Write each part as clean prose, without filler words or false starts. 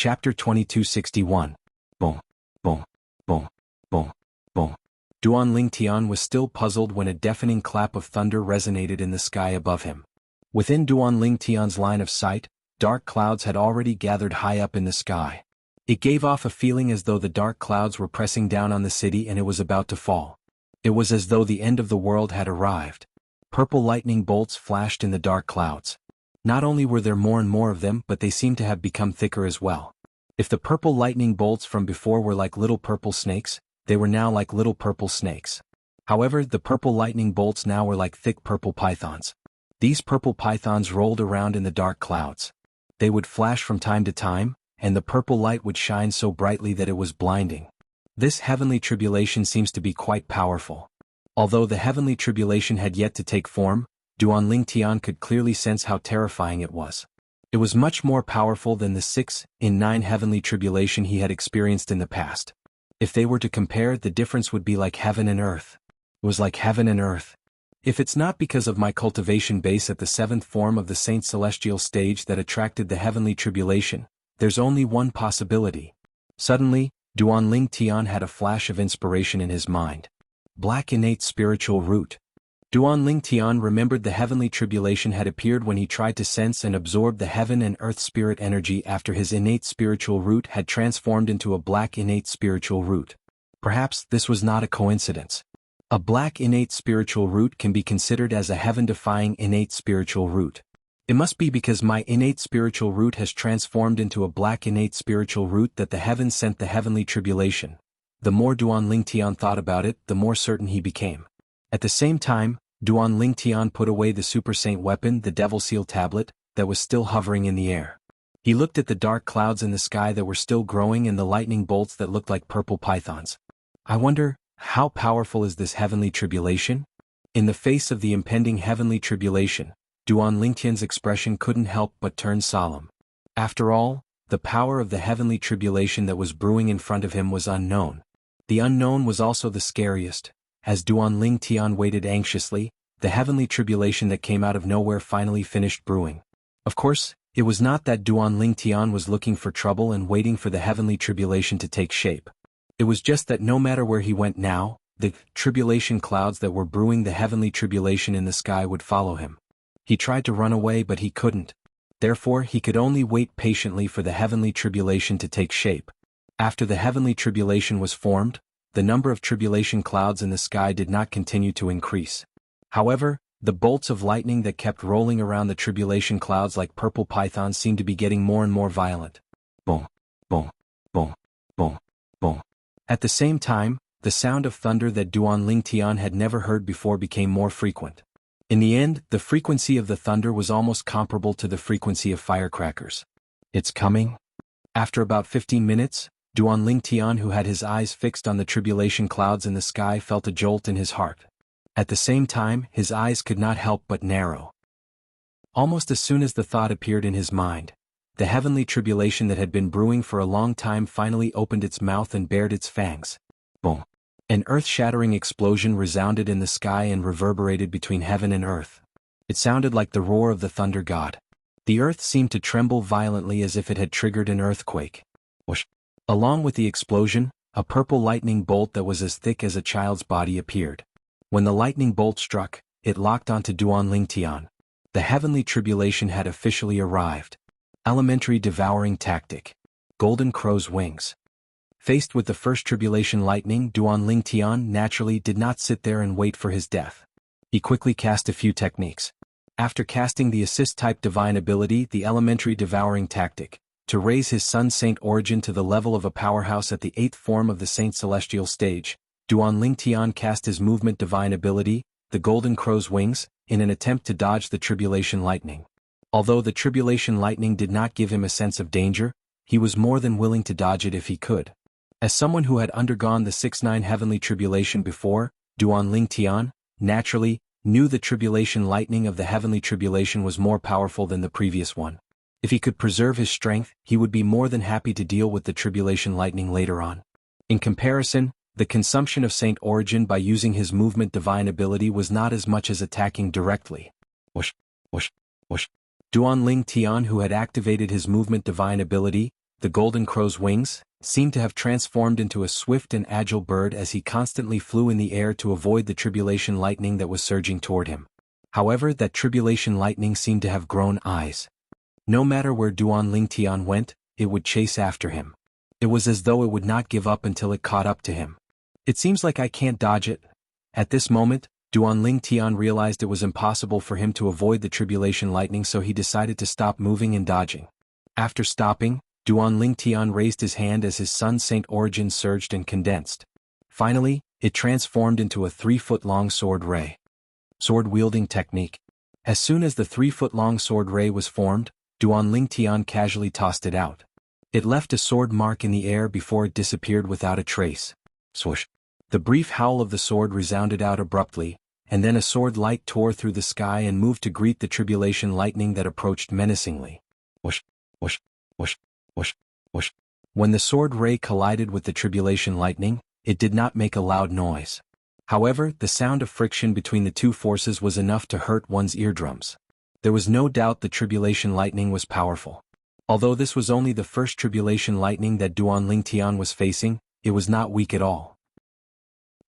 Chapter 2261. Boom, boom, boom, boom, boom. Duan Lingtian was still puzzled when a deafening clap of thunder resonated in the sky above him. Within Duan Lingtian's line of sight, dark clouds had already gathered high up in the sky. It gave off a feeling as though the dark clouds were pressing down on the city and it was about to fall. It was as though the end of the world had arrived. Purple lightning bolts flashed in the dark clouds. Not only were there more and more of them, but they seemed to have become thicker as well. If the purple lightning bolts from before were like little purple snakes, they were now like little purple snakes. However, the purple lightning bolts now were like thick purple pythons. These purple pythons rolled around in the dark clouds. They would flash from time to time, and the purple light would shine so brightly that it was blinding. This heavenly tribulation seems to be quite powerful. Although the heavenly tribulation had yet to take form, Duan Lingtian could clearly sense how terrifying it was. It was much more powerful than the 6 in 9 heavenly tribulation he had experienced in the past. If they were to compare, the difference would be like heaven and earth. It was like heaven and earth. If it's not because of my cultivation base at the 7th form of the Saint Celestial stage that attracted the heavenly tribulation, there's only one possibility. Suddenly, Duan Lingtian had a flash of inspiration in his mind. Black innate spiritual root. Duan Lingtian remembered the heavenly tribulation had appeared when he tried to sense and absorb the heaven and earth spirit energy after his innate spiritual root had transformed into a black innate spiritual root. Perhaps this was not a coincidence. A black innate spiritual root can be considered as a heaven-defying innate spiritual root. It must be because my innate spiritual root has transformed into a black innate spiritual root that the heavens sent the heavenly tribulation. The more Duan Lingtian thought about it, the more certain he became. At the same time, Duan Lingtian put away the super saint weapon, the Devil Seal tablet, that was still hovering in the air. He looked at the dark clouds in the sky that were still growing and the lightning bolts that looked like purple pythons. I wonder, how powerful is this heavenly tribulation? In the face of the impending heavenly tribulation, Duan Lingtian's expression couldn't help but turn solemn. After all, the power of the heavenly tribulation that was brewing in front of him was unknown. The unknown was also the scariest. As Duan Lingtian waited anxiously, the heavenly tribulation that came out of nowhere finally finished brewing. Of course, it was not that Duan Lingtian was looking for trouble and waiting for the heavenly tribulation to take shape. It was just that no matter where he went now, the tribulation clouds that were brewing the heavenly tribulation in the sky would follow him. He tried to run away but he couldn't. Therefore he could only wait patiently for the heavenly tribulation to take shape. After the heavenly tribulation was formed, the number of tribulation clouds in the sky did not continue to increase. However, the bolts of lightning that kept rolling around the tribulation clouds like purple pythons seemed to be getting more and more violent. Boom, boom, boom, boom, boom. At the same time, the sound of thunder that Duan Lingtian had never heard before became more frequent. In the end, the frequency of the thunder was almost comparable to the frequency of firecrackers. It's coming? After about 15 minutes, Duan Lingtian, who had his eyes fixed on the tribulation clouds in the sky, felt a jolt in his heart. At the same time, his eyes could not help but narrow. Almost as soon as the thought appeared in his mind, the heavenly tribulation that had been brewing for a long time finally opened its mouth and bared its fangs. Boom! An earth-shattering explosion resounded in the sky and reverberated between heaven and earth. It sounded like the roar of the thunder god. The earth seemed to tremble violently as if it had triggered an earthquake. Whoosh! Along with the explosion, a purple lightning bolt that was as thick as a child's body appeared. When the lightning bolt struck, it locked onto Duan Lingtian. The heavenly tribulation had officially arrived. Elementary devouring tactic. Golden crow's wings. Faced with the first tribulation lightning, Duan Lingtian naturally did not sit there and wait for his death. He quickly cast a few techniques. After casting the assist-type divine ability, the elementary devouring tactic, to raise his Sun Saint origin to the level of a powerhouse at the 8th form of the Saint Celestial stage, Duan Lingtian cast his movement divine ability, the Golden Crow's Wings, in an attempt to dodge the tribulation lightning. Although the tribulation lightning did not give him a sense of danger, he was more than willing to dodge it if he could. As someone who had undergone the 6-9 heavenly tribulation before, Duan Lingtian, naturally, knew the tribulation lightning of the heavenly tribulation was more powerful than the previous one. If he could preserve his strength, he would be more than happy to deal with the tribulation lightning later on. In comparison, the consumption of Saint Origin by using his movement divine ability was not as much as attacking directly. Whoosh, whoosh, whoosh. Duan Lingtian, who had activated his movement divine ability, the golden crow's wings, seemed to have transformed into a swift and agile bird as he constantly flew in the air to avoid the tribulation lightning that was surging toward him. However, that tribulation lightning seemed to have grown eyes. No matter where Duan Lingtian went, it would chase after him. It was as though it would not give up until it caught up to him. It seems like I can't dodge it. At this moment, Duan Lingtian realized it was impossible for him to avoid the tribulation lightning, so he decided to stop moving and dodging. After stopping, Duan Lingtian raised his hand as his Sun Saint origin surged and condensed. Finally, it transformed into a 3-foot-long sword ray. Sword-wielding technique. As soon as the 3-foot-long sword ray was formed, Duan Lingtian casually tossed it out. It left a sword mark in the air before it disappeared without a trace. Swoosh. The brief howl of the sword resounded out abruptly, and then a sword light tore through the sky and moved to greet the tribulation lightning that approached menacingly. Whoosh, whoosh, whoosh, whoosh, whoosh. When the sword ray collided with the tribulation lightning, it did not make a loud noise. However, the sound of friction between the two forces was enough to hurt one's eardrums. There was no doubt the tribulation lightning was powerful. Although this was only the first tribulation lightning that Duan Lingtian was facing, it was not weak at all.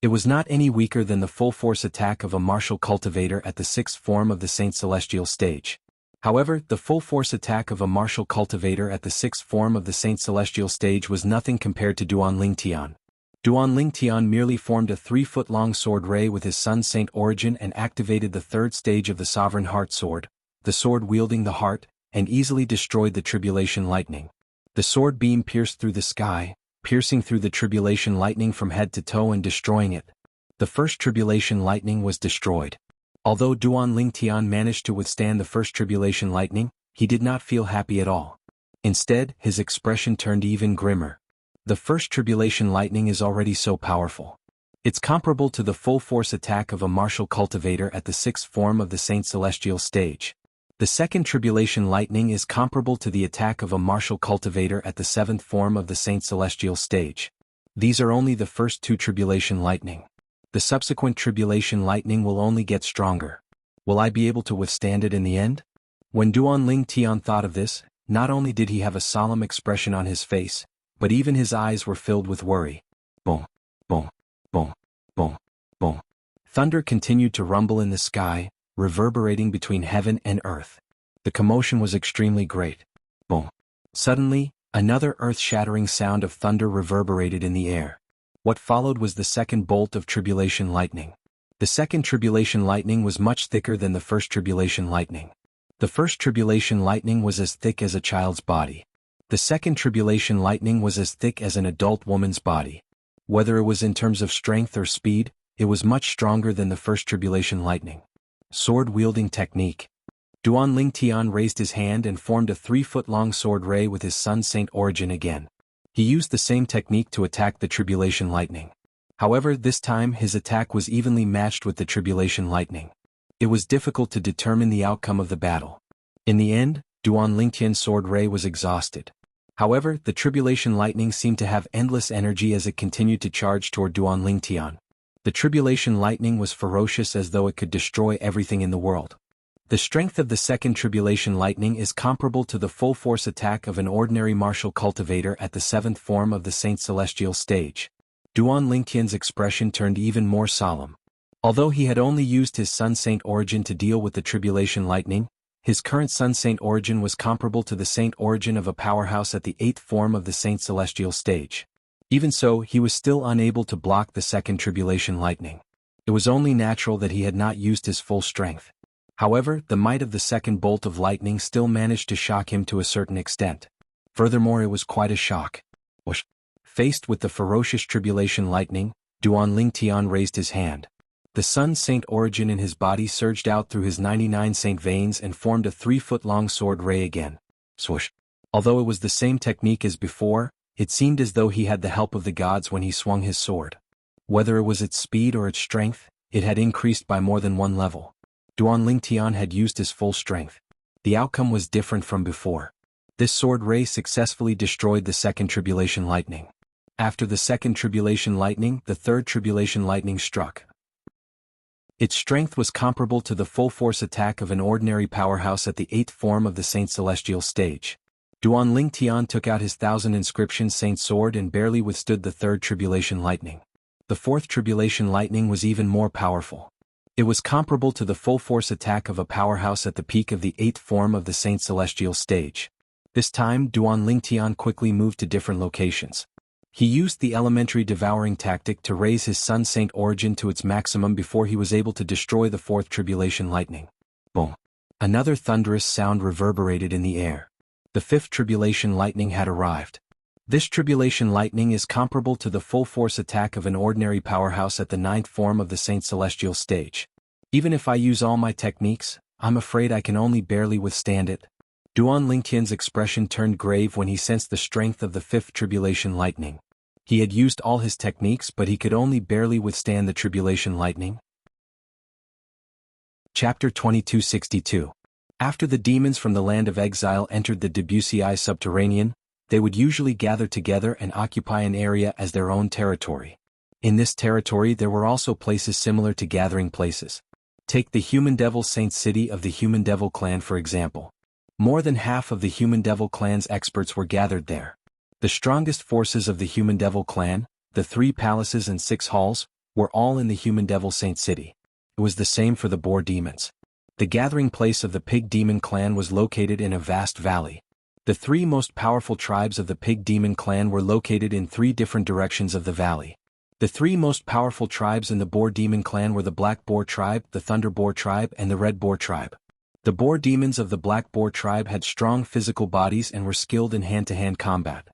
It was not any weaker than the full-force attack of a martial cultivator at the 6th form of the Saint Celestial stage. However, the full-force attack of a martial cultivator at the 6th form of the Saint Celestial stage was nothing compared to Duan Lingtian. Duan Lingtian merely formed a 3-foot-long sword ray with his Sun Saint origin and activated the 3rd stage of the Sovereign Heart Sword, the sword wielding the heart, and easily destroyed the tribulation lightning. The sword beam pierced through the sky, piercing through the tribulation lightning from head to toe and destroying it. The first tribulation lightning was destroyed. Although Duan Lingtian managed to withstand the first tribulation lightning, he did not feel happy at all. Instead, his expression turned even grimmer. The first tribulation lightning is already so powerful. It's comparable to the full-force attack of a martial cultivator at the 6th form of the Saint Celestial stage. The second tribulation lightning is comparable to the attack of a martial cultivator at the 7th form of the Saint Celestial stage. These are only the first two tribulation lightning. The subsequent tribulation lightning will only get stronger. Will I be able to withstand it in the end? When Duan Lingtian thought of this, not only did he have a solemn expression on his face, but even his eyes were filled with worry. Boom, boom, boom, boom, boom. Thunder continued to rumble in the sky, reverberating between heaven and earth. The commotion was extremely great. Boom. Suddenly, another earth-shattering sound of thunder reverberated in the air. What followed was the second bolt of tribulation lightning. The second tribulation lightning was much thicker than the first tribulation lightning. The first tribulation lightning was as thick as a child's body. The second tribulation lightning was as thick as an adult woman's body. Whether it was in terms of strength or speed, it was much stronger than the first tribulation lightning. Sword-wielding technique. Duan Lingtian raised his hand and formed a 3-foot-long sword ray with his Sun Saint origin again. He used the same technique to attack the tribulation lightning. However, this time his attack was evenly matched with the tribulation lightning. It was difficult to determine the outcome of the battle. In the end, Duan Lingtian's sword ray was exhausted. However, the tribulation lightning seemed to have endless energy as it continued to charge toward Duan Lingtian. The tribulation lightning was ferocious, as though it could destroy everything in the world. The strength of the second tribulation lightning is comparable to the full-force attack of an ordinary martial cultivator at the 7th form of the Saint Celestial stage. Duan Lingtian's expression turned even more solemn. Although he had only used his Sun Saint origin to deal with the tribulation lightning, his current Sun Saint origin was comparable to the Saint origin of a powerhouse at the 8th form of the Saint Celestial stage. Even so, he was still unable to block the second tribulation lightning. It was only natural that he had not used his full strength. However, the might of the second bolt of lightning still managed to shock him to a certain extent. Furthermore, it was quite a shock. Whoosh. Faced with the ferocious tribulation lightning, Duan Lingtian raised his hand. The Sun Saint origin in his body surged out through his 99 Saint veins and formed a 3-foot-long sword ray again. Swoosh. Although it was the same technique as before, it seemed as though he had the help of the gods when he swung his sword. Whether it was its speed or its strength, it had increased by more than one level. Duan Lingtian had used his full strength. The outcome was different from before. This sword ray successfully destroyed the second tribulation lightning. After the second tribulation lightning, the third tribulation lightning struck. Its strength was comparable to the full-force attack of an ordinary powerhouse at the 8th form of the Saint Celestial stage. Duan Ling Tian took out his 1,000 inscription saint sword and barely withstood the third tribulation lightning. The fourth tribulation lightning was even more powerful. It was comparable to the full-force attack of a powerhouse at the peak of the 8th form of the Saint Celestial stage. This time Duan Ling Tian quickly moved to different locations. He used the elementary devouring tactic to raise his Sun Saint origin to its maximum before he was able to destroy the fourth tribulation lightning. Boom! Another thunderous sound reverberated in the air. The fifth tribulation lightning had arrived. This tribulation lightning is comparable to the full-force attack of an ordinary powerhouse at the 9th form of the Saint Celestial stage. Even if I use all my techniques, I'm afraid I can only barely withstand it. Duan Lingtian's expression turned grave when he sensed the strength of the fifth tribulation lightning. He had used all his techniques but he could only barely withstand the tribulation lightning. Chapter 2262. After the demons from the land of exile entered the Debussy subterranean, they would usually gather together and occupy an area as their own territory. In this territory there were also places similar to gathering places. Take the Human Devil Saint City of the Human Devil clan for example. More than half of the Human Devil clan's experts were gathered there. The strongest forces of the Human Devil clan, the 3 palaces and 6 halls, were all in the Human Devil Saint City. It was the same for the boar demons. The gathering place of the Pig Demon clan was located in a vast valley. The 3 most powerful tribes of the Pig Demon clan were located in 3 different directions of the valley. The 3 most powerful tribes in the Boar Demon clan were the Black Boar tribe, the Thunder Boar tribe, and the Red Boar tribe. The Boar demons of the Black Boar tribe had strong physical bodies and were skilled in hand-to-hand combat.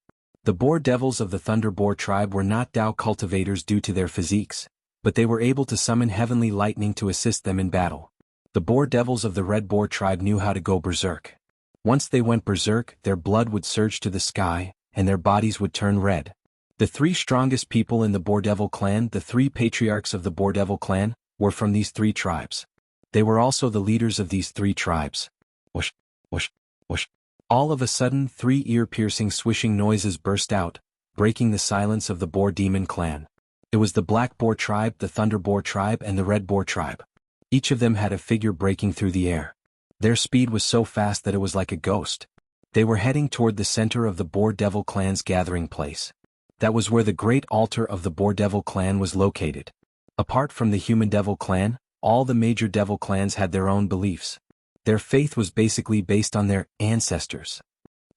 The Boar devils of the Thunder Boar tribe were not Dao cultivators due to their physiques, but they were able to summon heavenly lightning to assist them in battle. The Boar devils of the Red Boar tribe knew how to go berserk. Once they went berserk, their blood would surge to the sky, and their bodies would turn red. The 3 strongest people in the Boar Devil clan, the 3 patriarchs of the Boar Devil clan, were from these 3 tribes. They were also the leaders of these 3 tribes. Whoosh, whoosh, whoosh. All of a sudden 3 ear-piercing swishing noises burst out, breaking the silence of the Boar Demon clan. It was the Black Boar tribe, the Thunder Boar tribe, and the Red Boar tribe. Each of them had a figure breaking through the air. Their speed was so fast that it was like a ghost. They were heading toward the center of the Boar Devil clan's gathering place. That was where the great altar of the Boar Devil clan was located. Apart from the Human Devil clan, all the major devil clans had their own beliefs. Their faith was basically based on their ancestors.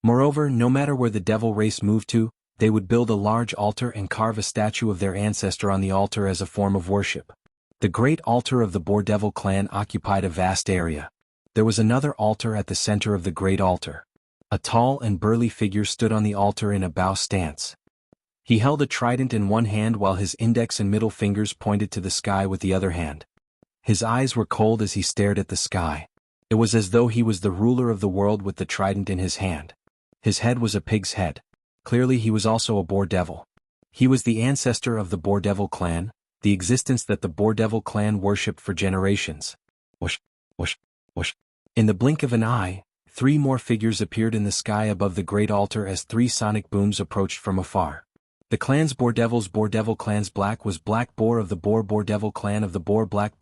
Moreover, no matter where the devil race moved to, they would build a large altar and carve a statue of their ancestor on the altar as a form of worship. The great altar of the Boar Devil clan occupied a vast area. There was another altar at the center of the great altar. A tall and burly figure stood on the altar in a bow stance. He held a trident in one hand while his index and middle fingers pointed to the sky with the other hand. His eyes were cold as he stared at the sky. It was as though he was the ruler of the world with the trident in his hand. His head was a pig's head. Clearly he was also a Boar Devil. He was the ancestor of the Boar Devil clan, the existence that the Boar Devil clan worshipped for generations. Whoosh, whoosh, whoosh. In the blink of an eye, 3 more figures appeared in the sky above the great altar as 3 sonic booms approached from afar. The clan's Boar Devil clan's Black was Black Boar of the Boar Devil clan of the Boar Black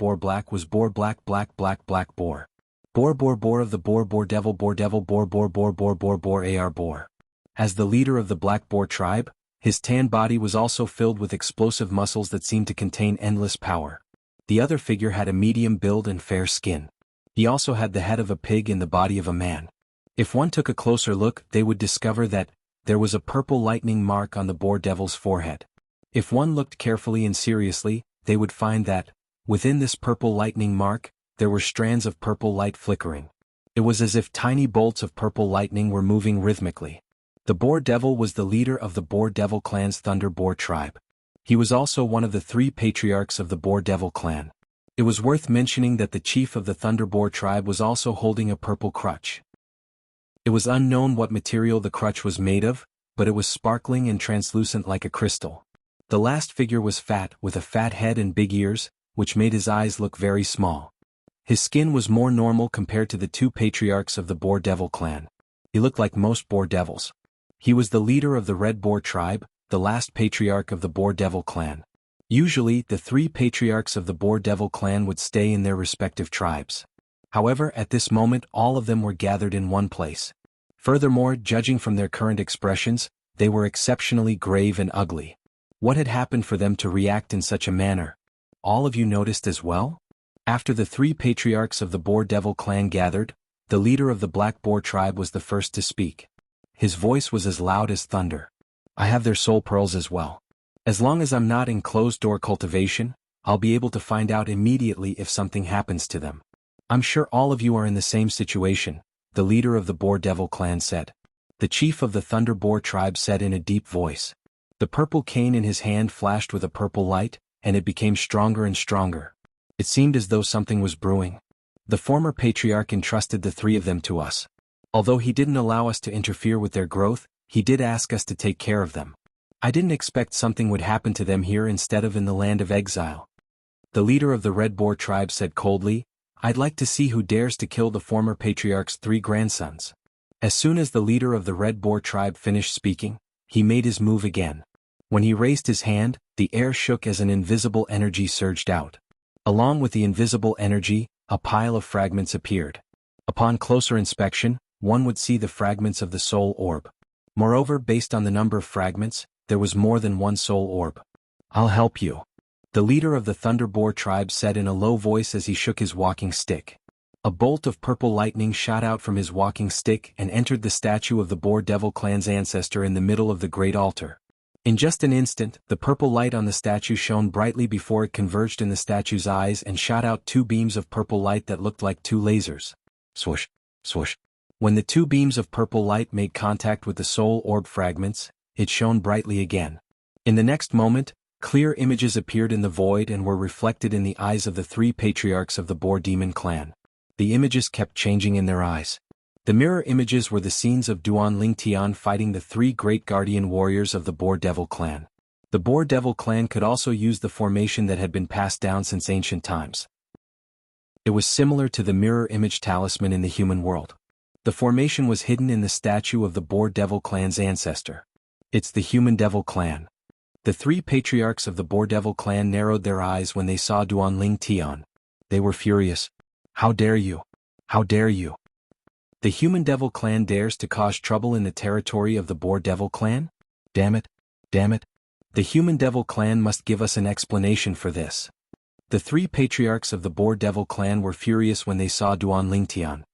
was Boar Black Boar. Boar of the Boar Devil Boar AR Boar. As the leader of the Black Boar tribe, his tan body was also filled with explosive muscles that seemed to contain endless power. The other figure had a medium build and fair skin. He also had the head of a pig and the body of a man. If one took a closer look, they would discover that there was a purple lightning mark on the Boar Devil's forehead. If one looked carefully and seriously, they would find that, within this purple lightning mark, there were strands of purple light flickering. It was as if tiny bolts of purple lightning were moving rhythmically. The Boar Devil was the leader of the Boar Devil clan's Thunder Boar tribe. He was also one of the 3 patriarchs of the Boar Devil clan. It was worth mentioning that the chief of the Thunder Boar tribe was also holding a purple crutch. It was unknown what material the crutch was made of, but it was sparkling and translucent like a crystal. The last figure was fat, with a fat head and big ears, which made his eyes look very small. His skin was more normal compared to the 2 patriarchs of the Boar Devil clan. He looked like most Boar Devils. He was the leader of the Red Boar tribe, the last patriarch of the Boar Devil clan. Usually, the 3 patriarchs of the Boar Devil clan would stay in their respective tribes. However, at this moment all of them were gathered in one place. Furthermore, judging from their current expressions, they were exceptionally grave and ugly. What had happened for them to react in such a manner? All of you noticed as well? After the three patriarchs of the Boar Devil clan gathered, the leader of the Black Boar tribe was the first to speak. His voice was as loud as thunder. I have their soul pearls as well. As long as I'm not in closed-door cultivation, I'll be able to find out immediately if something happens to them. I'm sure all of you are in the same situation, the leader of the Boar Devil clan said. The chief of the Thunder Boar tribe said in a deep voice. The purple cane in his hand flashed with a purple light, and it became stronger and stronger. It seemed as though something was brewing. The former patriarch entrusted the three of them to us. Although he didn't allow us to interfere with their growth, he did ask us to take care of them. I didn't expect something would happen to them here instead of in the land of exile. The leader of the Red Boar tribe said coldly, I'd like to see who dares to kill the former patriarch's three grandsons. As soon as the leader of the Red Boar tribe finished speaking, he made his move again. When he raised his hand, the air shook as an invisible energy surged out. Along with the invisible energy, a pile of fragments appeared. Upon closer inspection, one would see the fragments of the soul orb. Moreover, based on the number of fragments, there was more than one soul orb. I'll help you. The leader of the Thunder Boar tribe said in a low voice as he shook his walking stick. A bolt of purple lightning shot out from his walking stick and entered the statue of the Boar Devil clan's ancestor in the middle of the great altar. In just an instant, the purple light on the statue shone brightly before it converged in the statue's eyes and shot out two beams of purple light that looked like two lasers. Swoosh, swoosh. When the two beams of purple light made contact with the soul orb fragments, it shone brightly again. In the next moment, clear images appeared in the void and were reflected in the eyes of the three patriarchs of the Boar Demon clan. The images kept changing in their eyes. The mirror images were the scenes of Duan Ling Tian fighting the three great guardian warriors of the Boar Devil clan. The Boar Devil clan could also use the formation that had been passed down since ancient times. It was similar to the mirror image talisman in the human world. The formation was hidden in the statue of the Boar Devil clan's ancestor. It's the Human Devil clan. The three patriarchs of the Boar Devil clan narrowed their eyes when they saw Duan Ling Tian. They were furious. How dare you? How dare you? The Human Devil clan dares to cause trouble in the territory of the Boar Devil clan? Damn it, damn it. The Human Devil clan must give us an explanation for this. The three patriarchs of the Boar Devil clan were furious when they saw Duan Ling Tian.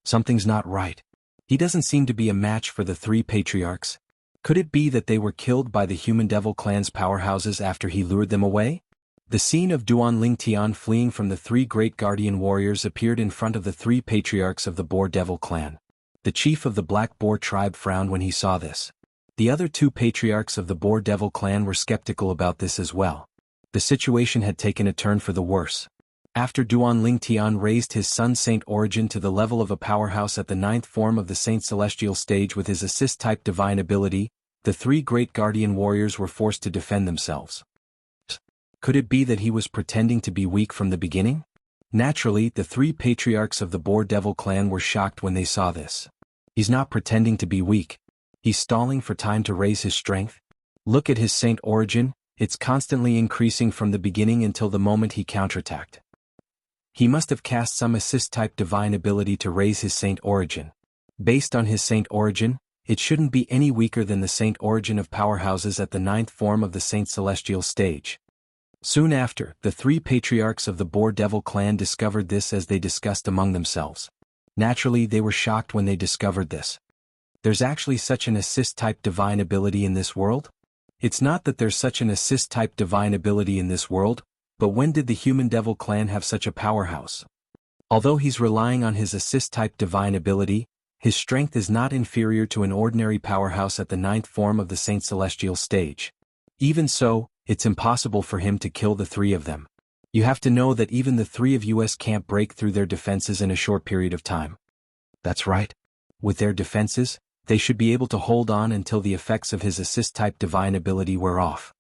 Something's not right. He doesn't seem to be a match for the three patriarchs. Could it be that they were killed by the Human Devil clan's powerhouses after he lured them away? The scene of Duan Ling Tian fleeing from the three great guardian warriors appeared in front of the three patriarchs of the Boar Devil clan. The chief of the Black Boar tribe frowned when he saw this. The other two patriarchs of the Boar Devil clan were skeptical about this as well. The situation had taken a turn for the worse. After Duan Ling Tian raised his son Saint Origin to the level of a powerhouse at the 9th form of the Saint Celestial stage with his assist-type divine ability, the three great guardian warriors were forced to defend themselves. Could it be that he was pretending to be weak from the beginning? Naturally, the three patriarchs of the Boar Devil clan were shocked when they saw this. He's not pretending to be weak. He's stalling for time to raise his strength. Look at his Saint Origin, it's constantly increasing from the beginning until the moment he counterattacked. He must have cast some assist-type divine ability to raise his Saint Origin. Based on his Saint Origin, it shouldn't be any weaker than the Saint Origin of powerhouses at the 9th form of the Saint Celestial stage. Soon after, the three patriarchs of the Boar Devil clan discovered this as they discussed among themselves. Naturally, they were shocked when they discovered this. There's actually such an assist-type divine ability in this world? It's not that there's such an assist-type divine ability in this world, but when did the Human Devil clan have such a powerhouse? Although he's relying on his assist-type divine ability, his strength is not inferior to an ordinary powerhouse at the 9th form of the Saint Celestial stage. Even so, it's impossible for him to kill the three of them. You have to know that even the three of us can't break through their defenses in a short period of time. That's right. With their defenses, they should be able to hold on until the effects of his assist-type divine ability wear off.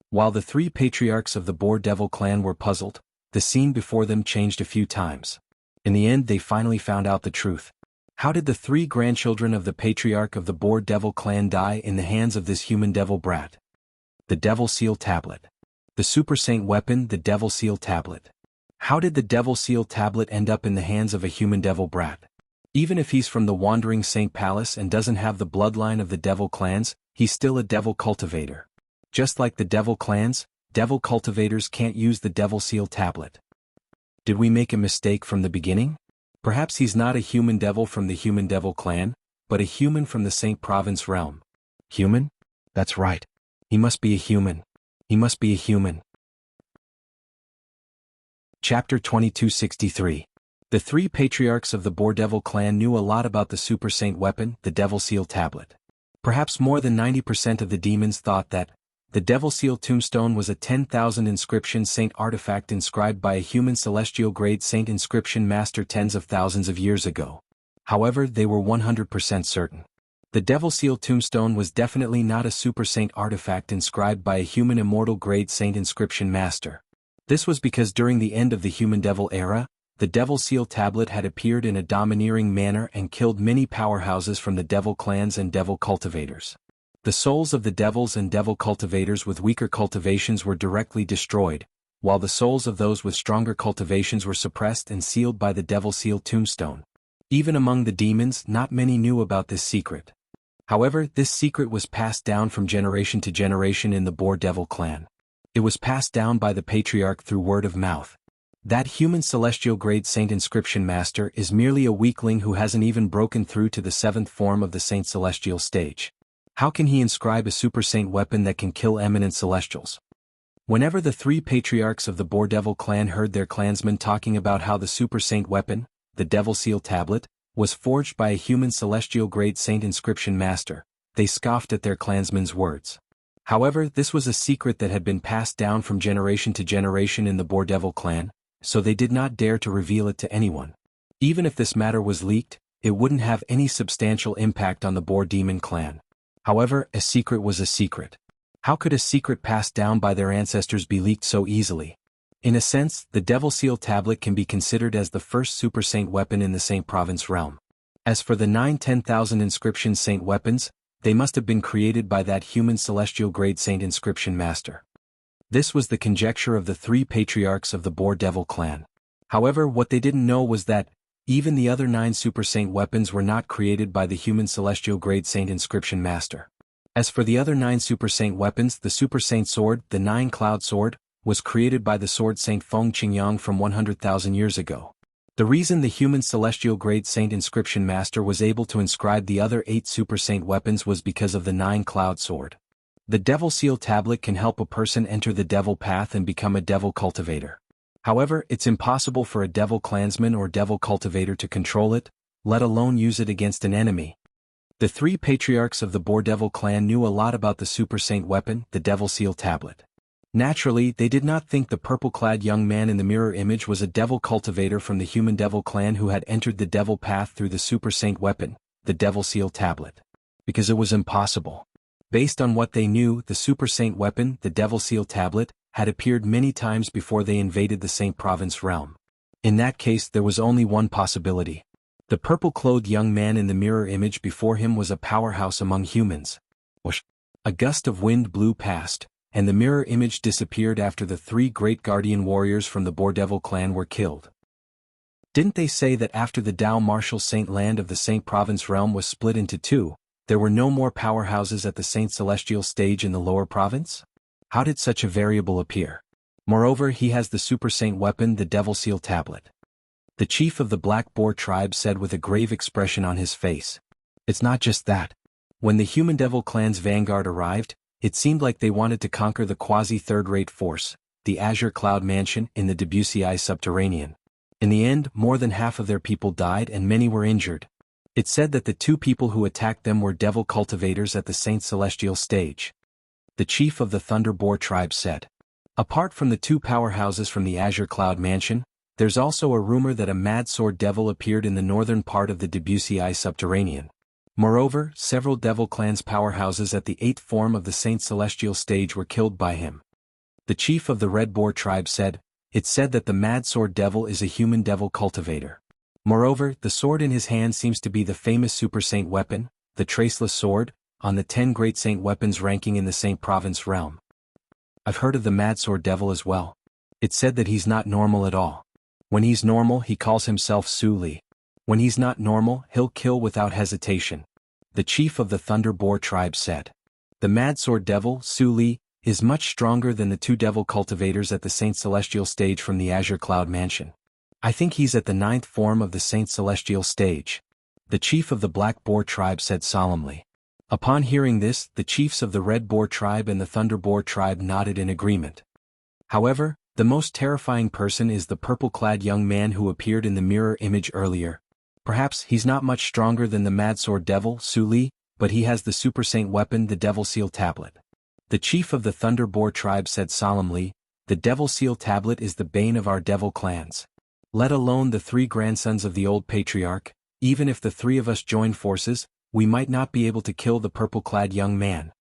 While the three patriarchs of the Boar Devil clan were puzzled, the scene before them changed a few times. In the end, they finally found out the truth. How did the three grandchildren of the patriarch of the Boar Devil clan die in the hands of this human devil brat? The Devil Seal Tablet. The Super Saint weapon, the Devil Seal Tablet. How did the Devil Seal Tablet end up in the hands of a human devil brat? Even if he's from the Wandering Saint Palace and doesn't have the bloodline of the devil clans, he's still a devil cultivator. Just like the devil clans, devil cultivators can't use the devil seal tablet. Did we make a mistake from the beginning? Perhaps he's not a human devil from the human devil clan, but a human from the Saint Province realm. Human? That's right. He must be a human. He must be a human. Chapter 2263. The three patriarchs of the Boar Devil clan knew a lot about the Super Saint weapon, the Devil Seal tablet. Perhaps more than 90% of the demons thought that the Devil Seal tombstone was a 10,000 inscription saint artifact inscribed by a human celestial grade saint inscription master tens of thousands of years ago. However, they were 100% certain. The Devil Seal tombstone was definitely not a Super Saint artifact inscribed by a human immortal grade saint inscription master. This was because during the end of the human devil era, the Devil Seal tablet had appeared in a domineering manner and killed many powerhouses from the devil clans and devil cultivators. The souls of the devils and devil cultivators with weaker cultivations were directly destroyed, while the souls of those with stronger cultivations were suppressed and sealed by the Devil Seal tombstone. Even among the demons, not many knew about this secret. However, this secret was passed down from generation to generation in the Boar Devil clan. It was passed down by the patriarch through word of mouth. That human celestial grade saint inscription master is merely a weakling who hasn't even broken through to the seventh form of the saint celestial stage. How can he inscribe a super saint weapon that can kill eminent celestials? Whenever the three patriarchs of the Boar Devil clan heard their clansmen talking about how the super saint weapon, the Devil Seal tablet, was forged by a human celestial grade saint inscription master, they scoffed at their clansmen's words. However, this was a secret that had been passed down from generation to generation in the Boar Devil clan, so they did not dare to reveal it to anyone. Even if this matter was leaked, it wouldn't have any substantial impact on the Boar Demon clan. However, a secret was a secret. How could a secret passed down by their ancestors be leaked so easily? In a sense, the Devil Seal tablet can be considered as the first super saint weapon in the Saint Province realm. As for the 10,000 inscription saint weapons, they must have been created by that human celestial grade saint inscription master. This was the conjecture of the three patriarchs of the Boar Devil clan. However, what they didn't know was that even the other 9 super saint weapons were not created by the human celestial grade saint inscription master. As for the other 9 super saint weapons, the Super Saint Sword, the 9 Cloud Sword, was created by the Sword Saint Feng Qingyang from 100,000 years ago. The reason the human celestial grade saint inscription master was able to inscribe the other 8 super saint weapons was because of the 9 Cloud Sword. The Devil Seal tablet can help a person enter the devil path and become a devil cultivator. However, it's impossible for a devil clansman or devil cultivator to control it, let alone use it against an enemy. The three patriarchs of the Boar Devil clan knew a lot about the super saint weapon, the Devil Seal tablet. Naturally, they did not think the purple-clad young man in the mirror image was a devil cultivator from the human devil clan who had entered the devil path through the super saint weapon, the Devil Seal tablet. Because it was impossible. Based on what they knew, the super saint weapon, the Devil Seal tablet, had appeared many times before they invaded the Saint Province realm. In that case, there was only one possibility. The purple-clothed young man in the mirror image before him was a powerhouse among humans. Whoosh! A gust of wind blew past, and the mirror image disappeared after the 3 great guardian warriors from the Boar Devil clan were killed. Didn't they say that after the Dao Martial Saint land of the Saint Province realm was split into 2, there were no more powerhouses at the Saint Celestial stage in the lower province? How did such a variable appear? Moreover, he has the super saint weapon, the Devil Seal tablet. The chief of the Black Boar tribe said with a grave expression on his face. It's not just that. When the human devil clan's vanguard arrived, it seemed like they wanted to conquer the quasi-third-rate force, the Azure Cloud Mansion in the Debussy Subterranean. In the end, more than half of their people died and many were injured. It said that the 2 people who attacked them were devil cultivators at the Saint Celestial stage. The chief of the Thunder Boar tribe said. Apart from the 2 powerhouses from the Azure Cloud Mansion, there's also a rumor that a mad sword devil appeared in the northern part of the Debussy Subterranean. Moreover, several devil clans powerhouses at the 8th form of the Saint Celestial stage were killed by him. The chief of the Red Boar tribe said, it's said that the mad sword devil is a human devil cultivator. Moreover, the sword in his hand seems to be the famous super saint weapon, the Traceless Sword, on the 10 great saint weapons ranking in the Saint Province realm. I've heard of the mad sword devil as well. It's said that he's not normal at all. When he's normal, he calls himself Su Li. When he's not normal, he'll kill without hesitation. The chief of the Thunder Boar tribe said. The Mad Sword Devil, Su Li, is much stronger than the two devil cultivators at the Saint Celestial stage from the Azure Cloud Mansion. I think he's at the 9th form of the Saint Celestial stage. The chief of the Black Boar tribe said solemnly. Upon hearing this, the chiefs of the Red Boar tribe and the Thunder Boar tribe nodded in agreement. However, the most terrifying person is the purple-clad young man who appeared in the mirror image earlier. Perhaps he's not much stronger than the Mad Sword Devil, Su Li, but he has the Super Saint weapon, the Devil Seal Tablet. The chief of the Thunder Boar tribe said solemnly, the Devil Seal Tablet is the bane of our devil clans. Let alone the 3 grandsons of the old patriarch, even if the 3 of us join forces, we might not be able to kill the purple-clad young man.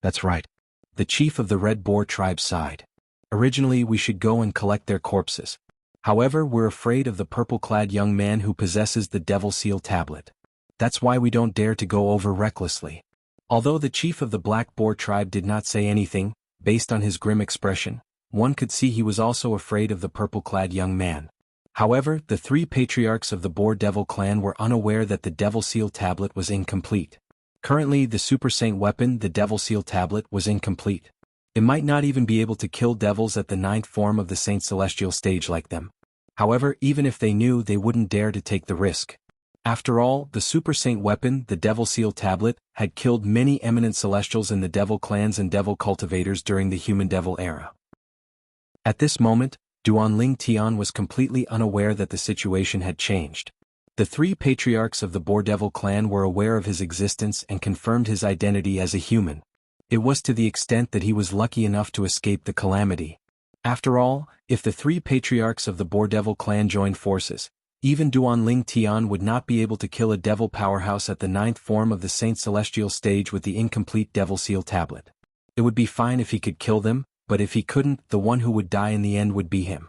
That's right. The chief of the Red Boar tribe sighed. Originally we should go and collect their corpses. However, we're afraid of the purple-clad young man who possesses the Devil Seal Tablet. That's why we don't dare to go over recklessly. Although the chief of the Black Boar tribe did not say anything, based on his grim expression, one could see he was also afraid of the purple-clad young man. However, the 3 patriarchs of the Boar Devil clan were unaware that the Devil Seal Tablet was incomplete. Currently, the Super Saint weapon, the Devil Seal Tablet, was incomplete. It might not even be able to kill devils at the 9th form of the Saint Celestial stage like them. However, even if they knew, they wouldn't dare to take the risk. After all, the Super Saint weapon, the Devil Seal Tablet, had killed many eminent celestials in the devil clans and devil cultivators during the human-devil era. At this moment, Duanling Tian was completely unaware that the situation had changed. The 3 patriarchs of the Boar Devil clan were aware of his existence and confirmed his identity as a human. It was to the extent that he was lucky enough to escape the calamity. After all, if the 3 patriarchs of the Boar Devil clan joined forces, even Duanling Tian would not be able to kill a devil powerhouse at the 9th form of the Saint Celestial stage with the incomplete Devil Seal Tablet. It would be fine if he could kill them, but if he couldn't, the one who would die in the end would be him.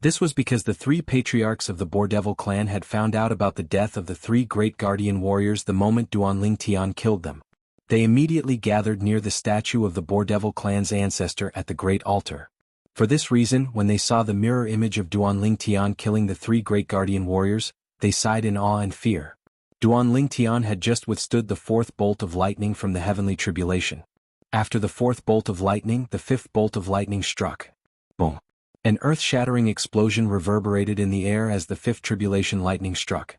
This was because the 3 patriarchs of the Boar Devil clan had found out about the death of the 3 great guardian warriors the moment Duanling Tian killed them. They immediately gathered near the statue of the Boar Devil clan's ancestor at the Great Altar. For this reason, when they saw the mirror image of Duanling Tian killing the 3 great guardian warriors, they sighed in awe and fear. Duanling Tian had just withstood the 4th bolt of lightning from the heavenly tribulation. After the 4th bolt of lightning, the 5th bolt of lightning struck. Boom! An earth-shattering explosion reverberated in the air as the 5th tribulation lightning struck.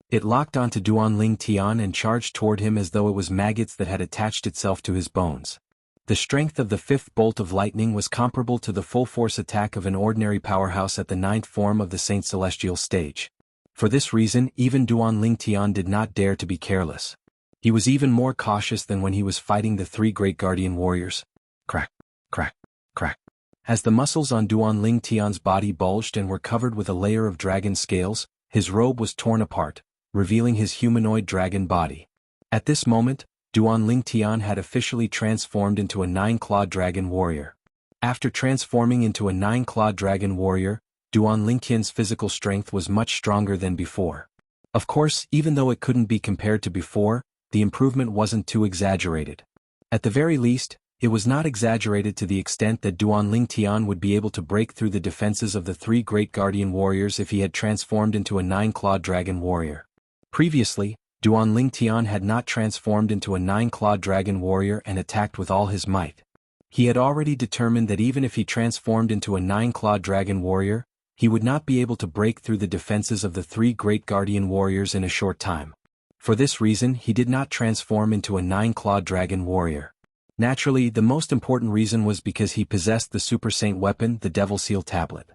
It locked onto Duanling Tian and charged toward him as though it was maggots that had attached itself to his bones. The strength of the 5th bolt of lightning was comparable to the full-force attack of an ordinary powerhouse at the 9th form of the Saint Celestial stage. For this reason, even Duanling Tian did not dare to be careless. He was even more cautious than when he was fighting the 3 great guardian warriors. Crack, crack, crack. As the muscles on Duanling Tian's body bulged and were covered with a layer of dragon scales, his robe was torn apart, revealing his humanoid dragon body. At this moment, Duanling Tian had officially transformed into a 9-clawed dragon warrior. After transforming into a 9-clawed dragon warrior, Duanling Tian's physical strength was much stronger than before. Of course, even though it couldn't be compared to before, the improvement wasn't too exaggerated. At the very least, it was not exaggerated to the extent that Duanling Tian would be able to break through the defenses of the 3 great guardian warriors if he had transformed into a 9-clawed dragon warrior. Previously, Duanling Tian had not transformed into a 9-clawed dragon warrior and attacked with all his might. He had already determined that even if he transformed into a 9-clawed dragon warrior, he would not be able to break through the defenses of the 3 great guardian warriors in a short time. For this reason, he did not transform into a 9-clawed dragon warrior. Naturally, the most important reason was because he possessed the Super Saint weapon, the Devil Seal Tablet.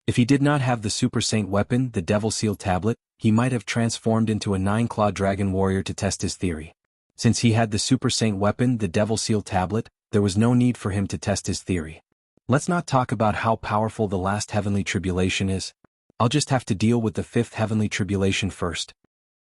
If he did not have the Super Saint weapon, the Devil Seal Tablet, he might have transformed into a 9-clawed dragon warrior to test his theory. Since he had the Super Saint weapon, the Devil Seal Tablet, there was no need for him to test his theory. Let's not talk about how powerful the last heavenly tribulation is. I'll just have to deal with the 5th heavenly tribulation first.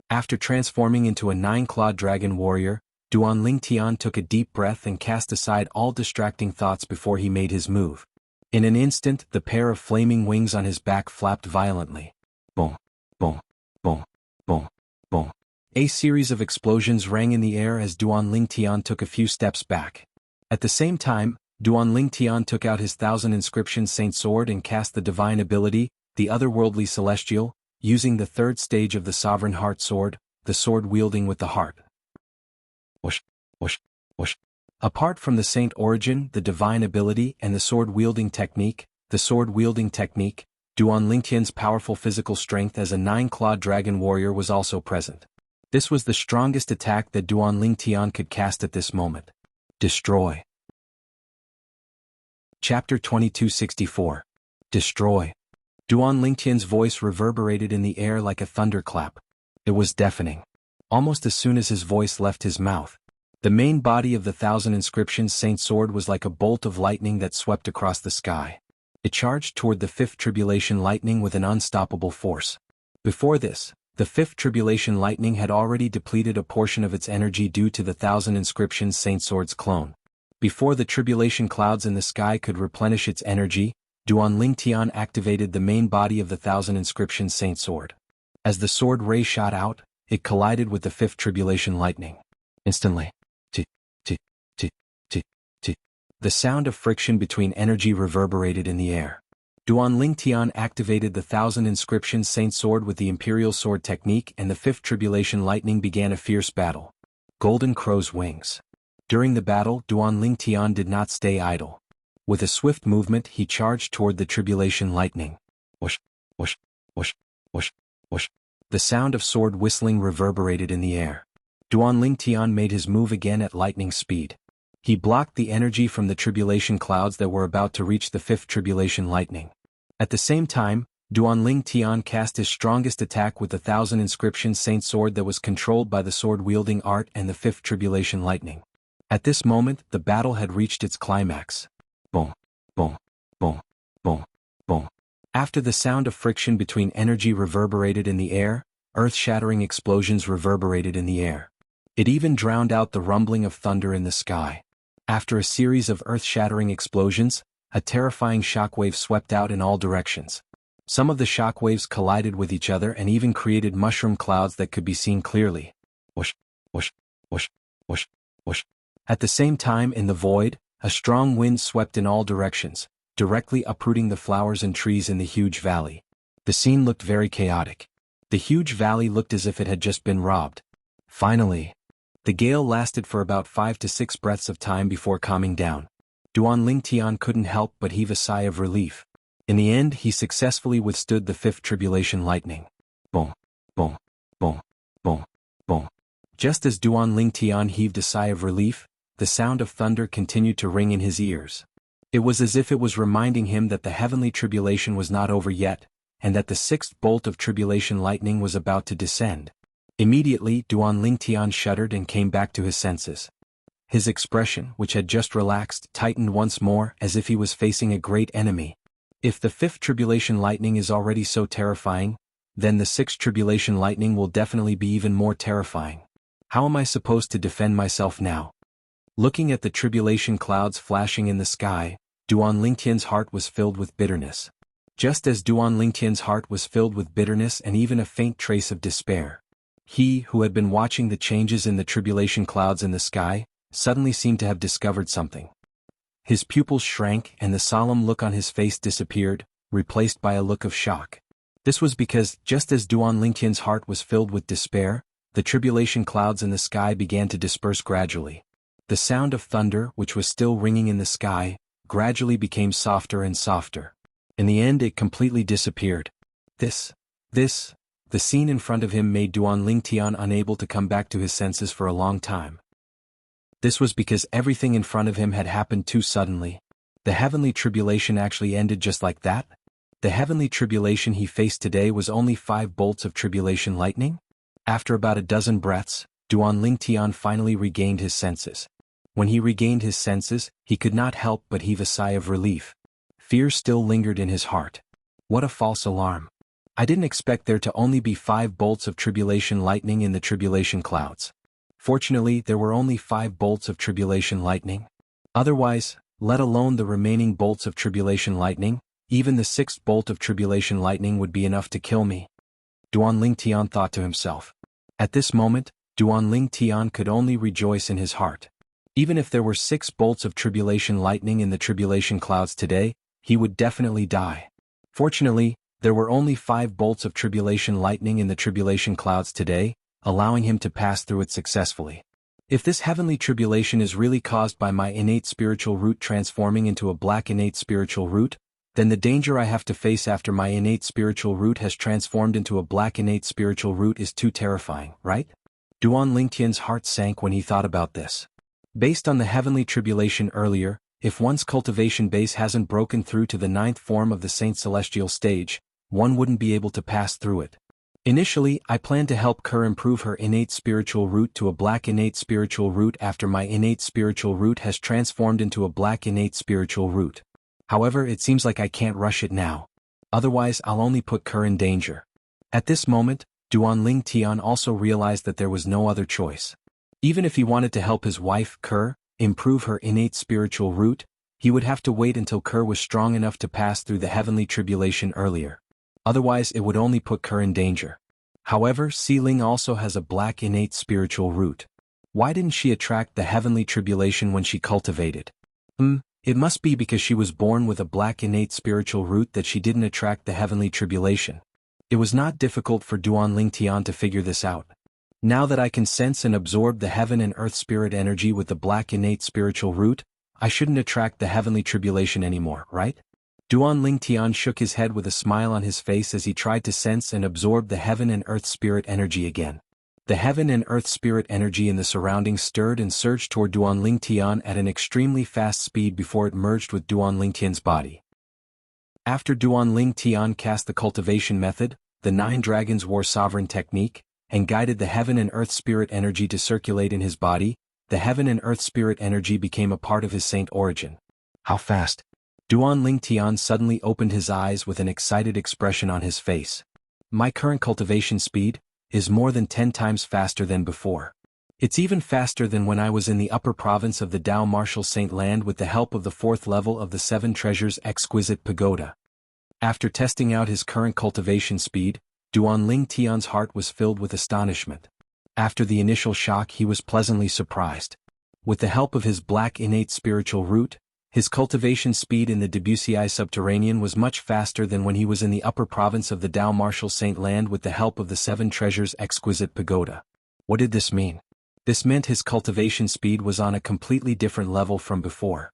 After transforming into a 9-clawed dragon warrior, Duanling Tian took a deep breath and cast aside all distracting thoughts before he made his move. In an instant, the pair of flaming wings on his back flapped violently. Boom, boom, boom, boom, boom. A series of explosions rang in the air as Duanling Tian took a few steps back. At the same time, Duanling Tian took out his 1000 inscription Saint Sword and cast the divine ability, the otherworldly celestial, using the third stage of the Sovereign Heart Sword, the sword wielding with the heart. Whoosh, whoosh, whoosh. Apart from the saint origin, the divine ability, and the sword-wielding technique, Duan Lingtian's powerful physical strength as a 9-clawed dragon warrior was also present. This was the strongest attack that Duan Lingtian could cast at this moment. Destroy. Chapter 2264. Destroy. Duan Lingtian's voice reverberated in the air like a thunderclap. It was deafening. Almost as soon as his voice left his mouth, the main body of the Thousand Inscriptions Saint Sword was like a bolt of lightning that swept across the sky. It charged toward the Fifth Tribulation Lightning with an unstoppable force. Before this, the Fifth Tribulation Lightning had already depleted a portion of its energy due to the Thousand Inscriptions Saint Sword's clone. Before the tribulation clouds in the sky could replenish its energy, Duan Lingtian activated the main body of the Thousand Inscriptions Saint Sword. As the sword ray shot out, it collided with the Fifth Tribulation Lightning. Instantly, the sound of friction between energy reverberated in the air. Duan Lingtian activated the Thousand Inscriptions Saint Sword with the Imperial Sword technique, and the Fifth Tribulation Lightning began a fierce battle. Golden Crow's Wings. During the battle, Duan Lingtian did not stay idle. With a swift movement, he charged toward the Tribulation Lightning. Whoosh, whoosh, whoosh, whoosh, whoosh. The sound of sword whistling reverberated in the air. Duan Lingtian made his move again at lightning speed. He blocked the energy from the tribulation clouds that were about to reach the Fifth Tribulation Lightning. At the same time, Duan Lingtian cast his strongest attack with the Thousand Inscriptions Saint Sword that was controlled by the sword-wielding art and the Fifth Tribulation Lightning. At this moment, the battle had reached its climax. Boom, boom, boom, boom, boom. After the sound of friction between energy reverberated in the air, earth-shattering explosions reverberated in the air. It even drowned out the rumbling of thunder in the sky. After a series of earth-shattering explosions, a terrifying shockwave swept out in all directions. Some of the shockwaves collided with each other and even created mushroom clouds that could be seen clearly. Whoosh, whoosh, whoosh, whoosh, whoosh. At the same time, in the void, a strong wind swept in all directions, directly uprooting the flowers and trees in the huge valley. The scene looked very chaotic. The huge valley looked as if it had just been robbed. Finally, the gale lasted for about 5 to 6 breaths of time before calming down. Duan Lingtian couldn't help but heave a sigh of relief. In the end, he successfully withstood the Fifth Tribulation Lightning. Boom, boom, boom, boom, boom. Just as Duan Lingtian heaved a sigh of relief, the sound of thunder continued to ring in his ears. It was as if it was reminding him that the heavenly tribulation was not over yet, and that the sixth bolt of tribulation lightning was about to descend. Immediately, Duan Lingtian shuddered and came back to his senses. His expression, which had just relaxed, tightened once more as if he was facing a great enemy. If the Fifth Tribulation Lightning is already so terrifying, then the Sixth Tribulation Lightning will definitely be even more terrifying. How am I supposed to defend myself now? Looking at the tribulation clouds flashing in the sky, Duan Lingtian's heart was filled with bitterness. Just as Duan Lingtian's heart was filled with bitterness and even a faint trace of despair, he, who had been watching the changes in the tribulation clouds in the sky, suddenly seemed to have discovered something. His pupils shrank and the solemn look on his face disappeared, replaced by a look of shock. This was because, just as Duan Lingtian's heart was filled with despair, the tribulation clouds in the sky began to disperse gradually. The sound of thunder, which was still ringing in the sky, gradually became softer and softer. In the end, it completely disappeared. The scene in front of him made Duan Lingtian unable to come back to his senses for a long time. This was because everything in front of him had happened too suddenly. The heavenly tribulation actually ended just like that? The heavenly tribulation he faced today was only 5 bolts of tribulation lightning? After about a dozen breaths, Duan Lingtian finally regained his senses. When he regained his senses, he could not help but heave a sigh of relief. Fear still lingered in his heart. What a false alarm. I didn't expect there to only be 5 bolts of tribulation lightning in the tribulation clouds. Fortunately, there were only 5 bolts of tribulation lightning. Otherwise, let alone the remaining bolts of tribulation lightning, even the 6th bolt of tribulation lightning would be enough to kill me. Duan Lingtian thought to himself. At this moment, Duan Lingtian could only rejoice in his heart. Even if there were 6 bolts of tribulation lightning in the tribulation clouds today, he would definitely die. Fortunately, There were only 5 bolts of tribulation lightning in the tribulation clouds today, allowing him to pass through it successfully. If this heavenly tribulation is really caused by my innate spiritual root transforming into a black innate spiritual root, then the danger I have to face after my innate spiritual root has transformed into a black innate spiritual root is too terrifying, right? Duan Lingtian's heart sank when he thought about this. Based on the heavenly tribulation earlier, if one's cultivation base hasn't broken through to the 9th form of the Saint Celestial stage, one wouldn't be able to pass through it. Initially, I planned to help Kerr improve her innate spiritual root to a black innate spiritual root after my innate spiritual root has transformed into a black innate spiritual root. However, it seems like I can't rush it now. Otherwise, I'll only put Kerr in danger. At this moment, Duan Lingtian also realized that there was no other choice. Even if he wanted to help his wife, Kerr, improve her innate spiritual root, he would have to wait until Kerr was strong enough to pass through the heavenly tribulation earlier. Otherwise, it would only put Kerr in danger. However, Ling also has a black innate spiritual root. Why didn't she attract the heavenly tribulation when she cultivated? It must be because she was born with a black innate spiritual root that she didn't attract the heavenly tribulation. It was not difficult for Duan Lingtian to figure this out. Now that I can sense and absorb the heaven and earth spirit energy with the black innate spiritual root, I shouldn't attract the heavenly tribulation anymore, right? Duan Lingtian shook his head with a smile on his face as he tried to sense and absorb the heaven and earth spirit energy again. The heaven and earth spirit energy in the surroundings stirred and surged toward Duan Lingtian at an extremely fast speed before it merged with Duan Lingtian's body. After Duan Lingtian cast the cultivation method, the 9 dragons war sovereign technique, and guided the heaven and earth spirit energy to circulate in his body, the heaven and earth spirit energy became a part of his saint origin. How fast? Duan Lingtian suddenly opened his eyes with an excited expression on his face. My current cultivation speed is more than 10 times faster than before. It's even faster than when I was in the upper province of the Dao Martial Saint Land with the help of the 4th level of the 7 Treasures Exquisite Pagoda. After testing out his current cultivation speed, Duan Lingtian's heart was filled with astonishment. After the initial shock, he was pleasantly surprised. With the help of his black innate spiritual root, his cultivation speed in the Debussy subterranean was much faster than when he was in the upper province of the Dao Martial Saint Land with the help of the 7 Treasures Exquisite Pagoda. What did this mean? This meant his cultivation speed was on a completely different level from before.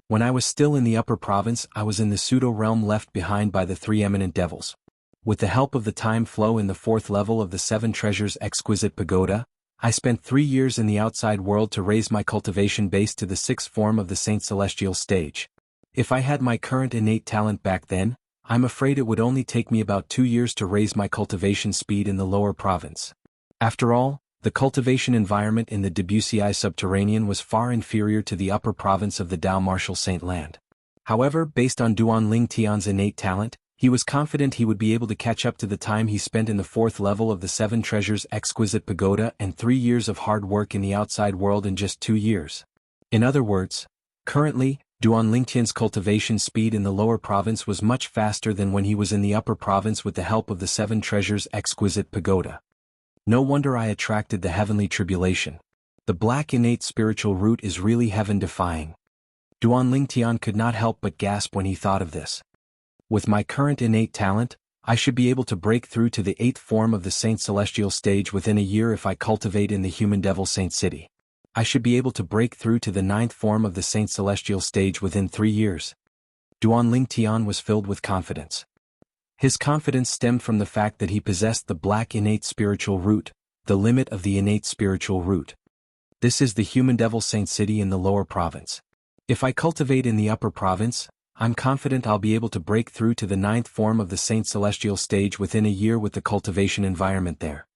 When I was still in the upper province, I was in the pseudo-realm left behind by the 3 eminent devils. With the help of the time flow in the 4th level of the 7 Treasures Exquisite Pagoda, I spent 3 years in the outside world to raise my cultivation base to the 6th form of the Saint Celestial stage. If I had my current innate talent back then, I'm afraid it would only take me about 2 years to raise my cultivation speed in the lower province. After all, the cultivation environment in the Debussy subterranean was far inferior to the upper province of the Dao Martial Saint Land. However, based on Duan Lingtian's innate talent, he was confident he would be able to catch up to the time he spent in the 4th level of the 7 Treasures Exquisite Pagoda and 3 years of hard work in the outside world in just 2 years. In other words, currently, Duan Lingtian's cultivation speed in the lower province was much faster than when he was in the upper province with the help of the 7 Treasures Exquisite Pagoda. No wonder I attracted the heavenly tribulation. The black innate spiritual root is really heaven-defying. Duan Lingtian could not help but gasp when he thought of this. With my current innate talent, I should be able to break through to the 8th form of the Saint Celestial stage within a year if I cultivate in the Human Devil Saint City. I should be able to break through to the 9th form of the Saint Celestial stage within 3 years. Duan Lingtian was filled with confidence. His confidence stemmed from the fact that he possessed the black innate spiritual root, the limit of the innate spiritual root. This is the Human Devil Saint City in the lower province. If I cultivate in the upper province, I'm confident I'll be able to break through to the 9th form of the Saint Celestial stage within a year with the cultivation environment there.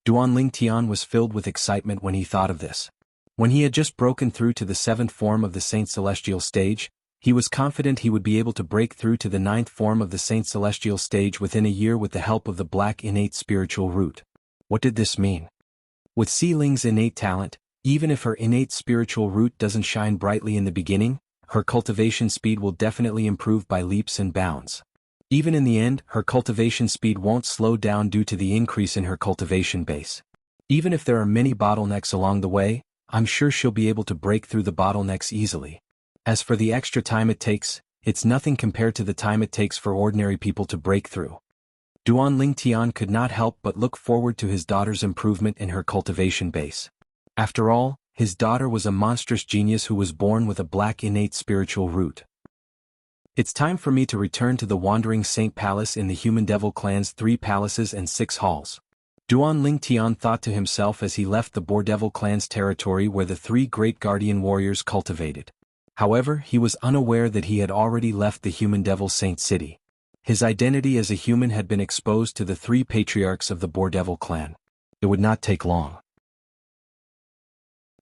Duan Lingtian was filled with excitement when he thought of this. When he had just broken through to the 7th form of the Saint Celestial stage, he was confident he would be able to break through to the 9th form of the Saint Celestial stage within a year with the help of the black innate spiritual root. What did this mean? With Ling's innate talent, even if her innate spiritual root doesn't shine brightly in the beginning, her cultivation speed will definitely improve by leaps and bounds. Even in the end, her cultivation speed won't slow down due to the increase in her cultivation base. Even if there are many bottlenecks along the way, I'm sure she'll be able to break through the bottlenecks easily. As for the extra time it takes, it's nothing compared to the time it takes for ordinary people to break through. Duan Lingtian could not help but look forward to his daughter's improvement in her cultivation base. After all, his daughter was a monstrous genius who was born with a black innate spiritual root. It's time for me to return to the Wandering Saint Palace in the Human Devil Clan's 3 palaces and 6 halls. Duan Lingtian thought to himself as he left the Boar Devil Clan's territory where the 3 great guardian warriors cultivated. However, he was unaware that he had already left the Human Devil Saint City. His identity as a human had been exposed to the 3 patriarchs of the Boar Devil Clan. It would not take long.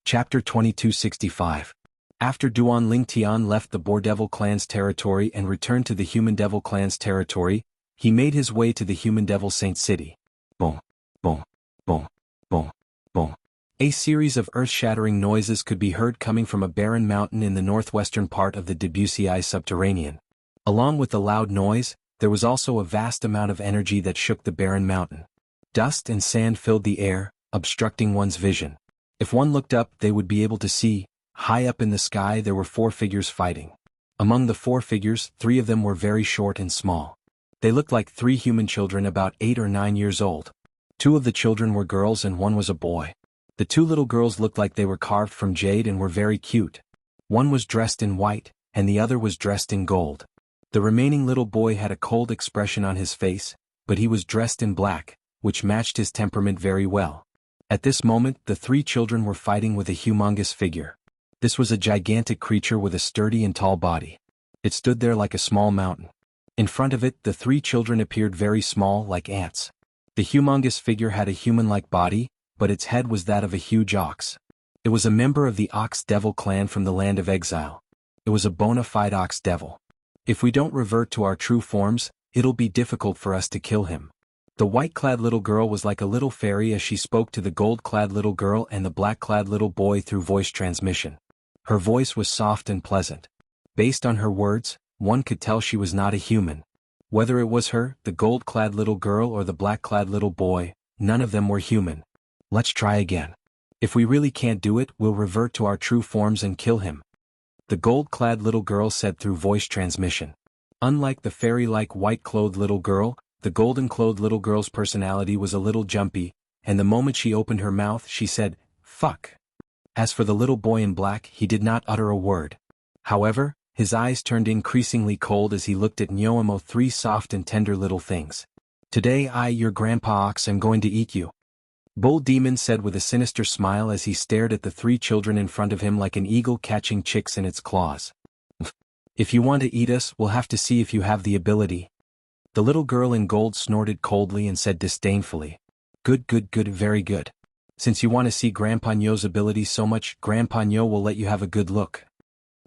Chapter 2265. After Duan Lingtian left the Boar Devil Clan's territory and returned to the Human Devil Clan's territory, he made his way to the Human Devil Saint City. Boom, boom, boom, boom, boom. A series of earth-shattering noises could be heard coming from a barren mountain in the northwestern part of the Debussy subterranean. Along with the loud noise, there was also a vast amount of energy that shook the barren mountain. Dust and sand filled the air, obstructing one's vision. If one looked up, they would be able to see, high up in the sky there were 4 figures fighting. Among the 4 figures, 3 of them were very short and small. They looked like 3 human children about 8 or 9 years old. 2 of the children were girls and 1 was a boy. The 2 little girls looked like they were carved from jade and were very cute. One was dressed in white, and the other was dressed in gold. The remaining little boy had a cold expression on his face, but he was dressed in black, which matched his temperament very well. At this moment, the 3 children were fighting with a humongous figure. This was a gigantic creature with a sturdy and tall body. It stood there like a small mountain. In front of it, the 3 children appeared very small, like ants. The humongous figure had a human-like body, but its head was that of a huge ox. It was a member of the Ox Devil clan from the land of exile. It was a bona fide ox devil. If we don't revert to our true forms, it'll be difficult for us to kill him. The white-clad little girl was like a little fairy as she spoke to the gold-clad little girl and the black-clad little boy through voice transmission. Her voice was soft and pleasant. Based on her words, one could tell she was not a human. Whether it was her, the gold-clad little girl or the black-clad little boy, none of them were human. Let's try again. If we really can't do it, we'll revert to our true forms and kill him. The gold-clad little girl said through voice transmission. Unlike the fairy-like white-clothed little girl, the golden-clothed little girl's personality was a little jumpy, and the moment she opened her mouth she said, "Fuck." As for the little boy in black, he did not utter a word. However, his eyes turned increasingly cold as he looked at Nyoamo 3 soft and tender little things. "Today I, your grandpa ox, am going to eat you," Bull Demon said with a sinister smile as he stared at the 3 children in front of him like an eagle catching chicks in its claws. "If you want to eat us, we'll have to see if you have the ability." The little girl in gold snorted coldly and said disdainfully, "Good, good, good, very good. Since you want to see Grandpa Nyo's ability so much, Grandpa Nyo will let you have a good look."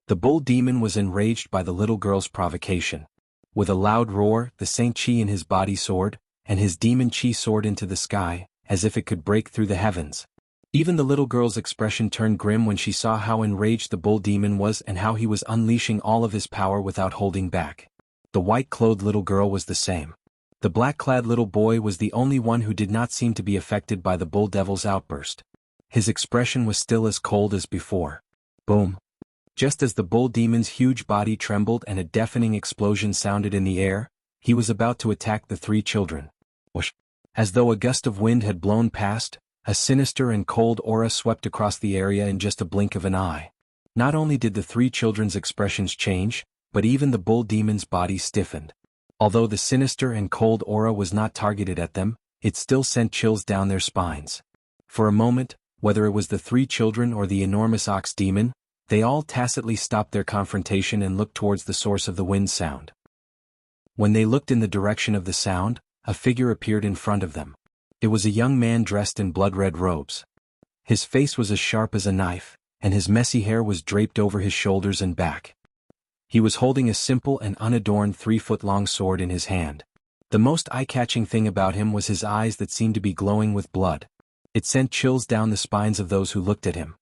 The Bull Demon was enraged by the little girl's provocation. With a loud roar, the Saint Chi in his body soared, and his demon Chi soared into the sky, as if it could break through the heavens. Even the little girl's expression turned grim when she saw how enraged the Bull Demon was and how he was unleashing all of his power without holding back. The white-clothed little girl was the same. The black-clad little boy was the only one who did not seem to be affected by the Bull Devil's outburst. His expression was still as cold as before. Boom. Just as the Bull Demon's huge body trembled and a deafening explosion sounded in the air, he was about to attack the 3 children. Whoosh. As though a gust of wind had blown past, a sinister and cold aura swept across the area in just a blink of an eye. Not only did the 3 children's expressions change, but even the Bull Demon's body stiffened. Although the sinister and cold aura was not targeted at them, it still sent chills down their spines. For a moment, whether it was the 3 children or the enormous ox demon, they all tacitly stopped their confrontation and looked towards the source of the wind sound. When they looked in the direction of the sound, a figure appeared in front of them. It was a young man dressed in blood-red robes. His face was as sharp as a knife, and his messy hair was draped over his shoulders and back. He was holding a simple and unadorned 3-foot-long sword in his hand. The most eye-catching thing about him was his eyes that seemed to be glowing with blood. It sent chills down the spines of those who looked at him.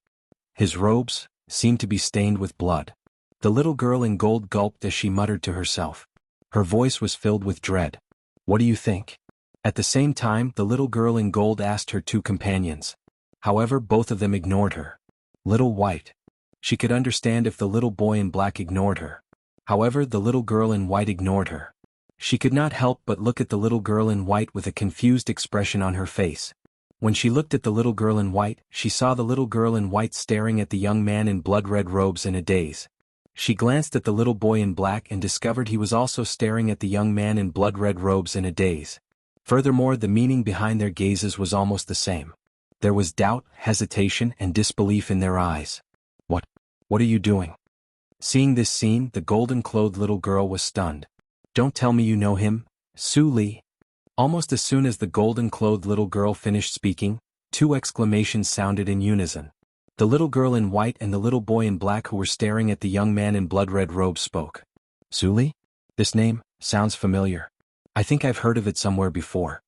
His robes seemed to be stained with blood. The little girl in gold gulped as she muttered to herself. Her voice was filled with dread. "What do you think?" At the same time, the little girl in gold asked her 2 companions. However, both of them ignored her. Little White. She could understand if the little boy in black ignored her. However, the little girl in white ignored her. She could not help but look at the little girl in white with a confused expression on her face. When she looked at the little girl in white, she saw the little girl in white staring at the young man in blood-red robes in a daze. She glanced at the little boy in black and discovered he was also staring at the young man in blood-red robes in a daze. Furthermore, the meaning behind their gazes was almost the same. There was doubt, hesitation, and disbelief in their eyes. What are you doing? Seeing this scene, the golden-clothed little girl was stunned. Don't tell me you know him, Su Li. Almost as soon as the golden-clothed little girl finished speaking, two exclamations sounded in unison. The little girl in white and the little boy in black who were staring at the young man in blood-red robes spoke. Su Li? This name sounds familiar. I think I've heard of it somewhere before.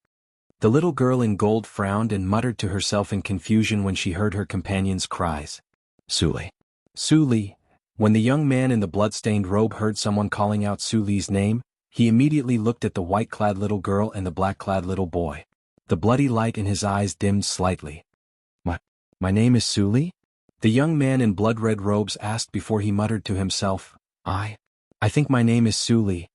The little girl in gold frowned and muttered to herself in confusion when she heard her companion's cries. Su Li. Su Li. When the young man in the blood-stained robe heard someone calling out Su Li's name, he immediately looked at the white-clad little girl and the black-clad little boy. The bloody light in his eyes dimmed slightly. My name is Su Li? The young man in blood-red robes asked before he muttered to himself, I think my name is Su Li.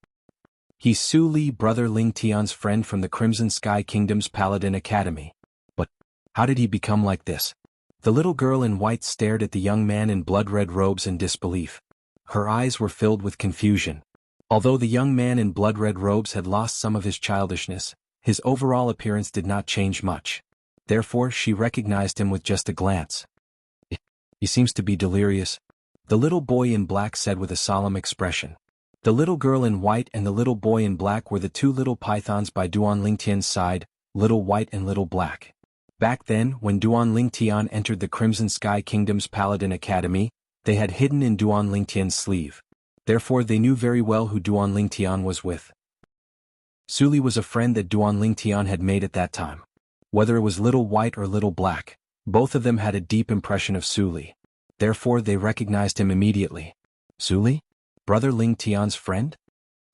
He's Su Li, brother Ling Tian's friend from the Crimson Sky Kingdom's Paladin Academy. But how did he become like this? The little girl in white stared at the young man in blood-red robes in disbelief. Her eyes were filled with confusion. Although the young man in blood-red robes had lost some of his childishness, his overall appearance did not change much. Therefore, she recognized him with just a glance. He seems to be delirious, the little boy in black said with a solemn expression. The little girl in white and the little boy in black were the two little pythons by Duan Lingtian's side, Little White and Little Black. Back then, when Duan Lingtian entered the Crimson Sky Kingdom's Paladin Academy, they had hidden in Duan Lingtian's sleeve. Therefore they knew very well who Duan Lingtian was with. Su Li was a friend that Duan Lingtian had made at that time. Whether it was Little White or Little Black, both of them had a deep impression of Su Li. Therefore they recognized him immediately. Su Li? Brother Ling Tian's friend?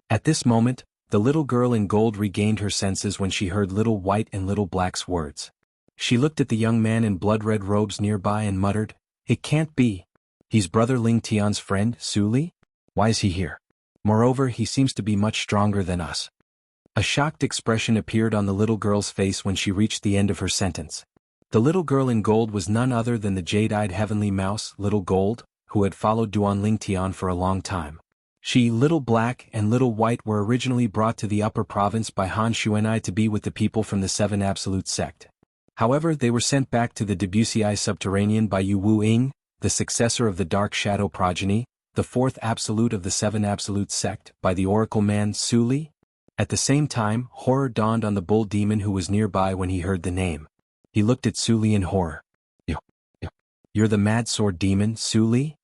At this moment, the little girl in gold regained her senses when she heard Little White and Little Black's words. She looked at the young man in blood-red robes nearby and muttered, It can't be. He's brother Ling Tian's friend, Su Li? Why is he here? Moreover, he seems to be much stronger than us. A shocked expression appeared on the little girl's face when she reached the end of her sentence. The little girl in gold was none other than the jade-eyed heavenly mouse, Little Gold, who had followed Duan Lingtian for a long time. She, Little Black, and Little White were originally brought to the upper province by Han Xuanai to be with the people from the Seven Absolute sect. However, they were sent back to the Debussyi subterranean by Yu Wu Ying, the successor of the Dark Shadow progeny, the fourth absolute of the Seven Absolute sect, by the Oracle man Su Li. At the same time, horror dawned on the bull demon who was nearby when he heard the name. He looked at Su Li in horror. You're the mad sword demon, Su Li?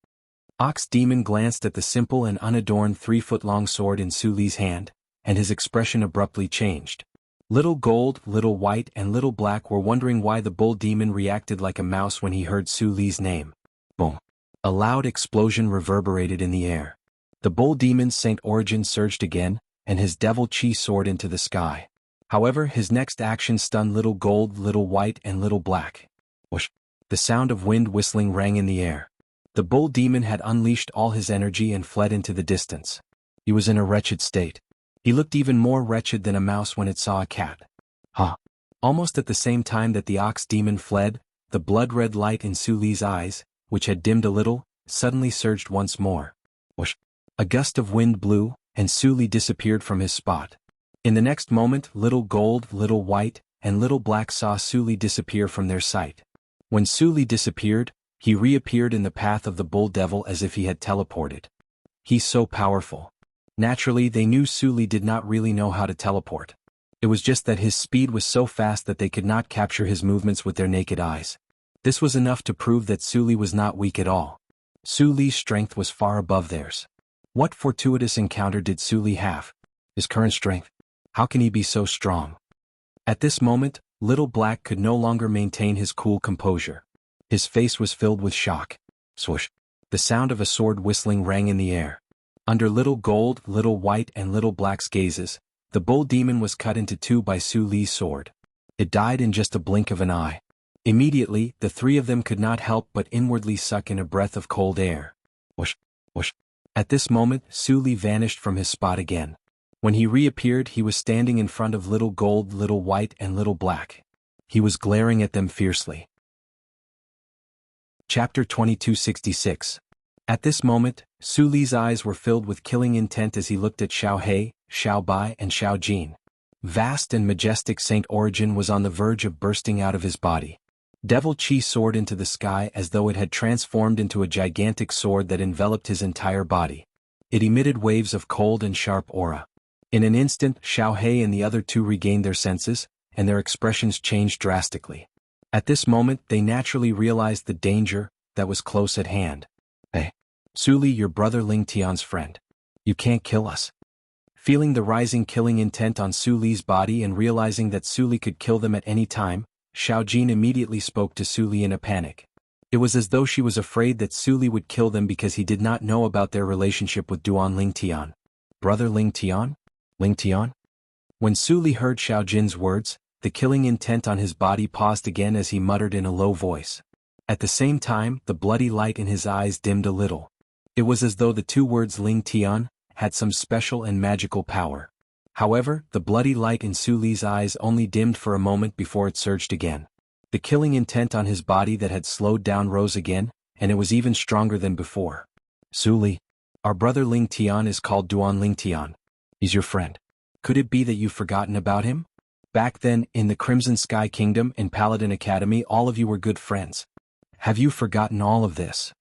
Ox demon glanced at the simple and unadorned 3-foot-long sword in Su Li's hand, and his expression abruptly changed. Little Gold, Little White, and Little Black were wondering why the bull demon reacted like a mouse when he heard Su Li's name. Boom! A loud explosion reverberated in the air. The bull demon's Saint Origin surged again, and his devil chi soared into the sky. However, his next action stunned Little Gold, Little White, and Little Black. Whoosh! The sound of wind whistling rang in the air. The bull demon had unleashed all his energy and fled into the distance. He was in a wretched state. He looked even more wretched than a mouse when it saw a cat. Almost at the same time that the ox demon fled, the blood-red light in Su Li's eyes, which had dimmed a little, suddenly surged once more. Whoosh! A gust of wind blew, and Su Li disappeared from his spot. In the next moment, Little Gold, Little White, and Little Black saw Su Li disappear from their sight. When Su Li disappeared, he reappeared in the path of the bull devil as if he had teleported. He's so powerful. Naturally, they knew Su Li did not really know how to teleport. It was just that his speed was so fast that they could not capture his movements with their naked eyes. This was enough to prove that Su Li was not weak at all. Su Li's strength was far above theirs. What fortuitous encounter did Su Li have? His current strength? How can he be so strong? At this moment, Little Black could no longer maintain his cool composure. His face was filled with shock. Swoosh! The sound of a sword whistling rang in the air. Under Little Gold, Little White, and Little Black's gazes, the bull demon was cut into two by Su Li's sword. It died in just a blink of an eye. Immediately, the three of them could not help but inwardly suck in a breath of cold air. Whoosh! Whoosh! At this moment, Su Li vanished from his spot again. When he reappeared, he was standing in front of Little Gold, Little White, and Little Black. He was glaring at them fiercely. Chapter 2266. At this moment, Su Li's eyes were filled with killing intent as he looked at Xiao He, Xiao Bai, and Xiao Jin. Vast and majestic Saint Origin was on the verge of bursting out of his body. Devil Chi soared into the sky as though it had transformed into a gigantic sword that enveloped his entire body. It emitted waves of cold and sharp aura. In an instant, Xiao He and the other two regained their senses, and their expressions changed drastically. At this moment, they naturally realized the danger that was close at hand. Hey, Su Li, your brother Ling Tian's friend. You can't kill us. Feeling the rising killing intent on Su Li's body and realizing that Su Li could kill them at any time, Xiao Jin immediately spoke to Su Li in a panic. It was as though she was afraid that Su Li would kill them because he did not know about their relationship with Duan Ling Tian. Brother Ling Tian? Ling Tian? When Su Li heard Xiao Jin's words, the killing intent on his body paused again as he muttered in a low voice. At the same time, the bloody light in his eyes dimmed a little. It was as though the two words Ling Tian had some special and magical power. However, the bloody light in Su Li's eyes only dimmed for a moment before it surged again. The killing intent on his body that had slowed down rose again, and it was even stronger than before. Su Li, our brother Ling Tian is called Duan Ling Tian. He's your friend. Could it be that you've forgotten about him? Back then, in the Crimson Sky Kingdom and Paladin Academy, all of you were good friends. Have you forgotten all of this?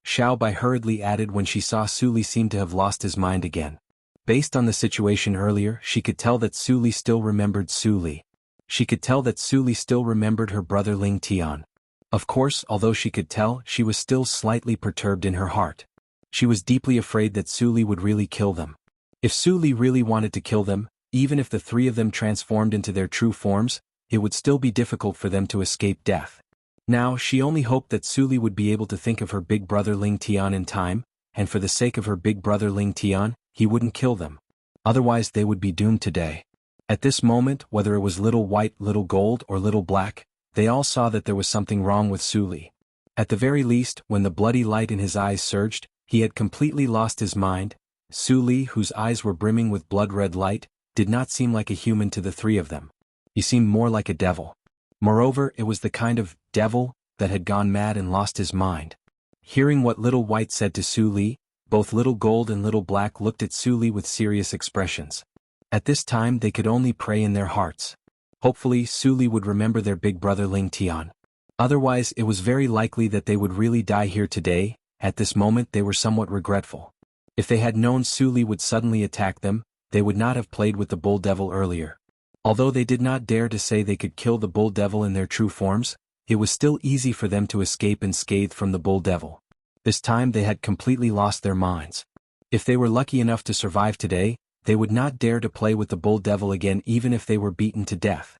Xiao Bai hurriedly added when she saw Su Li seem to have lost his mind again. Based on the situation earlier, she could tell that Su Li still remembered Su Li. She could tell that Su Li still remembered her brother Ling Tian. Of course, although she could tell, she was still slightly perturbed in her heart. She was deeply afraid that Su Li would really kill them. If Su Li really wanted to kill them, even if the three of them transformed into their true forms, it would still be difficult for them to escape death. Now, she only hoped that Su Li would be able to think of her big brother Ling Tian in time, and for the sake of her big brother Ling Tian, he wouldn't kill them. Otherwise they would be doomed today. At this moment, whether it was Little White, Little Gold, or Little Black, they all saw that there was something wrong with Su Li. At the very least, when the bloody light in his eyes surged, he had completely lost his mind. Su Li, whose eyes were brimming with blood-red light, did not seem like a human to the three of them. He seemed more like a devil. Moreover, it was the kind of devil that had gone mad and lost his mind. Hearing what Little White said to Su Li, both Little Gold and Little Black looked at Su Li with serious expressions. At this time they could only pray in their hearts. Hopefully Su Li would remember their big brother Ling Tian. Otherwise it was very likely that they would really die here today. At this moment they were somewhat regretful. If they had known Su Li would suddenly attack them, they would not have played with the Bull Devil earlier. Although they did not dare to say they could kill the Bull Devil in their true forms, it was still easy for them to escape unscathed from the Bull Devil. This time they had completely lost their minds. If they were lucky enough to survive today, they would not dare to play with the Bull Devil again even if they were beaten to death.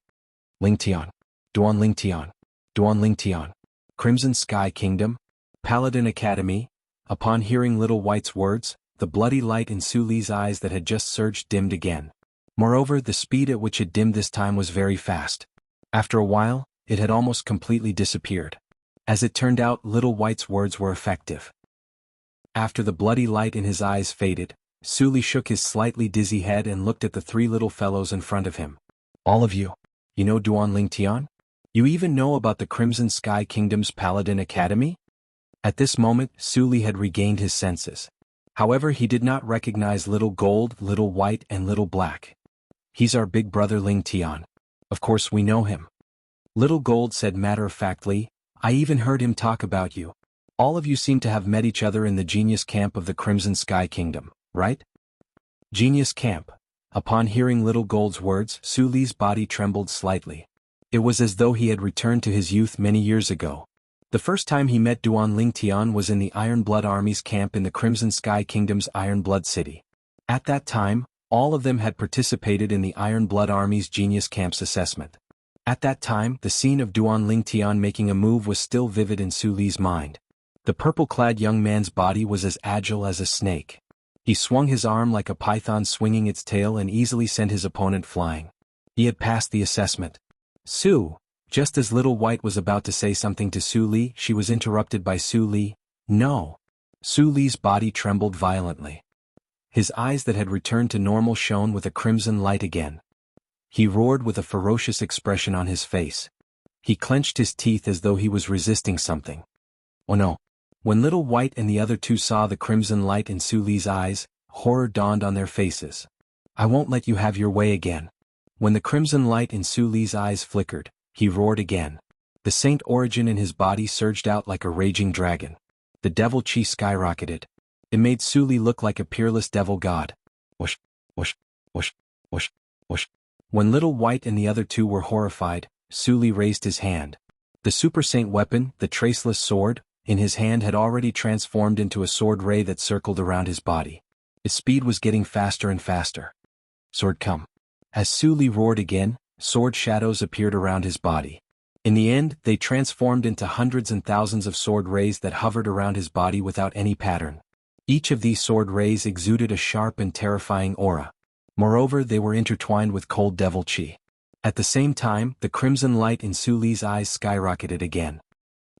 Ling Tian. Duan Ling Tian. Duan Ling Tian. Crimson Sky Kingdom. Paladin Academy. Upon hearing Little White's words, the bloody light in Su Li's eyes that had just surged dimmed again. Moreover, the speed at which it dimmed this time was very fast. After a while, it had almost completely disappeared. As it turned out, Little White's words were effective. After the bloody light in his eyes faded, Su Li shook his slightly dizzy head and looked at the three little fellows in front of him. All of you. You know Duan Ling Tian? You even know about the Crimson Sky Kingdom's Paladin Academy? At this moment, Su Li had regained his senses. However, he did not recognize Little Gold, Little White, and Little Black. He's our big brother Ling Tian. Of course we know him. Little Gold said matter-of-factly, I even heard him talk about you. All of you seem to have met each other in the Genius Camp of the Crimson Sky Kingdom, right? Genius Camp. Upon hearing Little Gold's words, Su Li's body trembled slightly. It was as though he had returned to his youth many years ago. The first time he met Duan Ling Tian was in the Iron Blood Army's camp in the Crimson Sky Kingdom's Iron Blood City. At that time, all of them had participated in the Iron Blood Army's Genius Camp's assessment. At that time, the scene of Duan Ling Tian making a move was still vivid in Su Li's mind. The purple-clad young man's body was as agile as a snake. He swung his arm like a python swinging its tail and easily sent his opponent flying. He had passed the assessment. Su. Just as Little White was about to say something to Su Li, she was interrupted by Su Li. No. Su Li's body trembled violently. His eyes that had returned to normal shone with a crimson light again. He roared with a ferocious expression on his face. He clenched his teeth as though he was resisting something. Oh no. When Little White and the other two saw the crimson light in Su Li's eyes, horror dawned on their faces. I won't let you have your way again. When the crimson light in Su Li's eyes flickered, he roared again. The saint origin in his body surged out like a raging dragon. The devil chi skyrocketed. It made Su Li look like a peerless devil god. Whoosh, whoosh, whoosh, whoosh, whoosh. When Little White and the other two were horrified, Su Li raised his hand. The super saint weapon, the traceless sword, in his hand had already transformed into a sword ray that circled around his body. Its speed was getting faster and faster. Sword come. As Su Li roared again, sword shadows appeared around his body. In the end, they transformed into hundreds and thousands of sword rays that hovered around his body without any pattern. Each of these sword rays exuded a sharp and terrifying aura. Moreover, they were intertwined with cold devil chi. At the same time, the crimson light in Su Li's eyes skyrocketed again.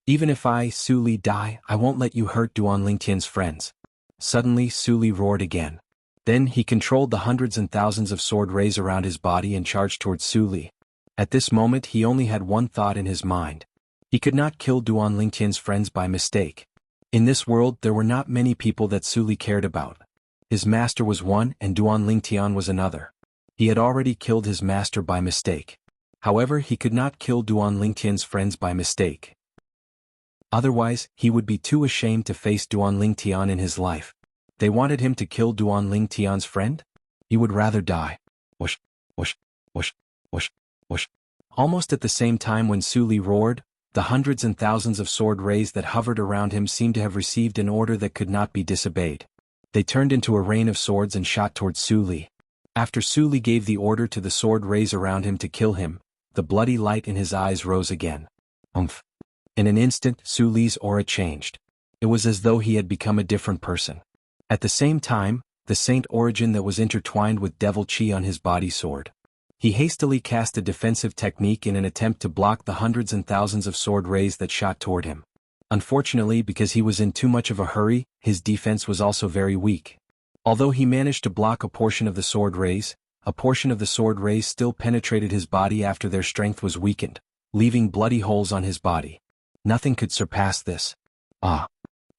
Even if I, Su Li, die, I won't let you hurt Duan Lingtian's friends. Suddenly, Su Li roared again. Then he controlled the hundreds and thousands of sword rays around his body and charged towards Su Li. At this moment he only had one thought in his mind. He could not kill Duan Lingtian's friends by mistake. In this world there were not many people that Su Li cared about. His master was one and Duan Lingtian was another. He had already killed his master by mistake. However, he could not kill Duan Lingtian's friends by mistake. Otherwise, he would be too ashamed to face Duan Lingtian in his life. They wanted him to kill Duan Lingtian's friend? He would rather die. Whoosh, whoosh, whoosh, whoosh, whoosh. Almost at the same time when Su Li roared, the hundreds and thousands of sword rays that hovered around him seemed to have received an order that could not be disobeyed. They turned into a rain of swords and shot towards Su Li. After Su Li gave the order to the sword rays around him to kill him, the bloody light in his eyes rose again. Umph. In an instant, Su Li's aura changed. It was as though he had become a different person. At the same time, the saint origin that was intertwined with devil chi on his body soared. He hastily cast a defensive technique in an attempt to block the hundreds and thousands of sword rays that shot toward him. Unfortunately, because he was in too much of a hurry, his defense was also very weak. Although he managed to block a portion of the sword rays, a portion of the sword rays still penetrated his body after their strength was weakened, leaving bloody holes on his body. Nothing could surpass this. Ah!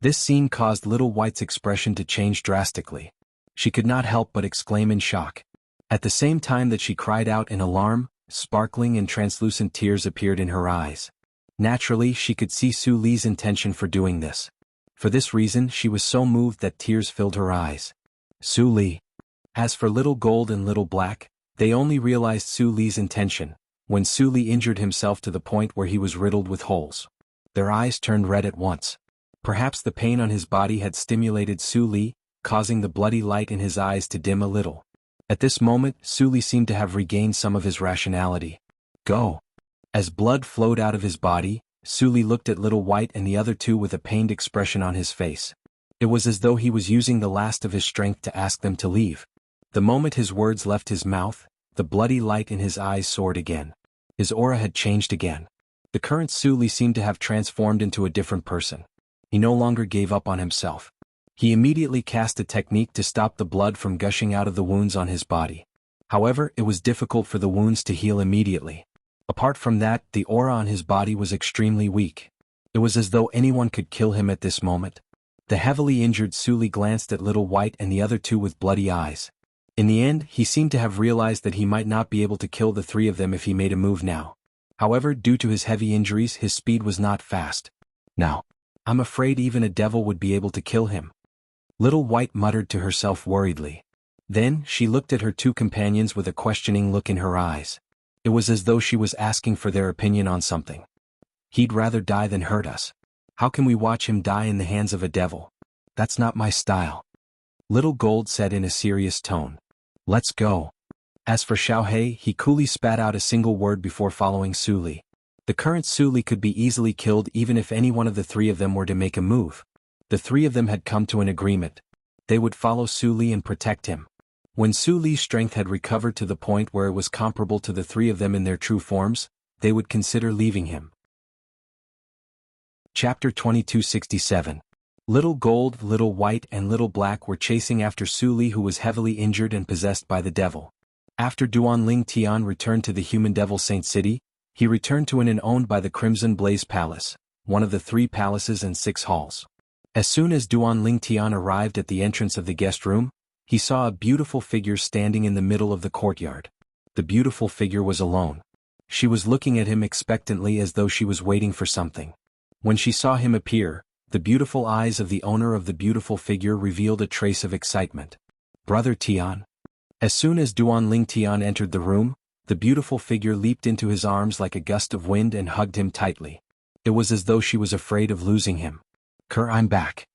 This scene caused Little White's expression to change drastically. She could not help but exclaim in shock. At the same time that she cried out in alarm, sparkling and translucent tears appeared in her eyes. Naturally, she could see Su Li's intention for doing this. For this reason, she was so moved that tears filled her eyes. Su Li. As for Little Gold and Little Black, they only realized Su Li's intention when Su Li injured himself to the point where he was riddled with holes. Their eyes turned red at once. Perhaps the pain on his body had stimulated Su Li, causing the bloody light in his eyes to dim a little. At this moment, Su Li seemed to have regained some of his rationality. Go! As blood flowed out of his body, Su Li looked at Little White and the other two with a pained expression on his face. It was as though he was using the last of his strength to ask them to leave. The moment his words left his mouth, the bloody light in his eyes soared again. His aura had changed again. The current Su Li seemed to have transformed into a different person. He no longer gave up on himself. He immediately cast a technique to stop the blood from gushing out of the wounds on his body. However, it was difficult for the wounds to heal immediately. Apart from that, the aura on his body was extremely weak. It was as though anyone could kill him at this moment. The heavily injured Su Li glanced at Little White and the other two with bloody eyes. In the end, he seemed to have realized that he might not be able to kill the three of them if he made a move now. However, due to his heavy injuries, his speed was not fast. Now, I'm afraid even a devil would be able to kill him. Little White muttered to herself worriedly. Then, she looked at her two companions with a questioning look in her eyes. It was as though she was asking for their opinion on something. He'd rather die than hurt us. How can we watch him die in the hands of a devil? That's not my style. Little Gold said in a serious tone. Let's go. As for Xiaohei, he coolly spat out a single word before following Su Li. The current Su Li could be easily killed even if any one of the three of them were to make a move. The three of them had come to an agreement. They would follow Su Li and protect him. When Su Li's strength had recovered to the point where it was comparable to the three of them in their true forms, they would consider leaving him. Chapter 2267. Little Gold, Little White and Little Black were chasing after Su Li, who was heavily injured and possessed by the devil. After Duanling Tian returned to the human devil Saint City, he returned to an inn owned by the Crimson Blaze Palace, one of the 3 palaces and 6 halls. As soon as Duanling Tian arrived at the entrance of the guest room, he saw a beautiful figure standing in the middle of the courtyard. The beautiful figure was alone. She was looking at him expectantly as though she was waiting for something. When she saw him appear, the beautiful eyes of the owner of the beautiful figure revealed a trace of excitement. "Brother Tian." As soon as Duanling Tian entered the room, the beautiful figure leaped into his arms like a gust of wind and hugged him tightly. It was as though she was afraid of losing him. "I'm back."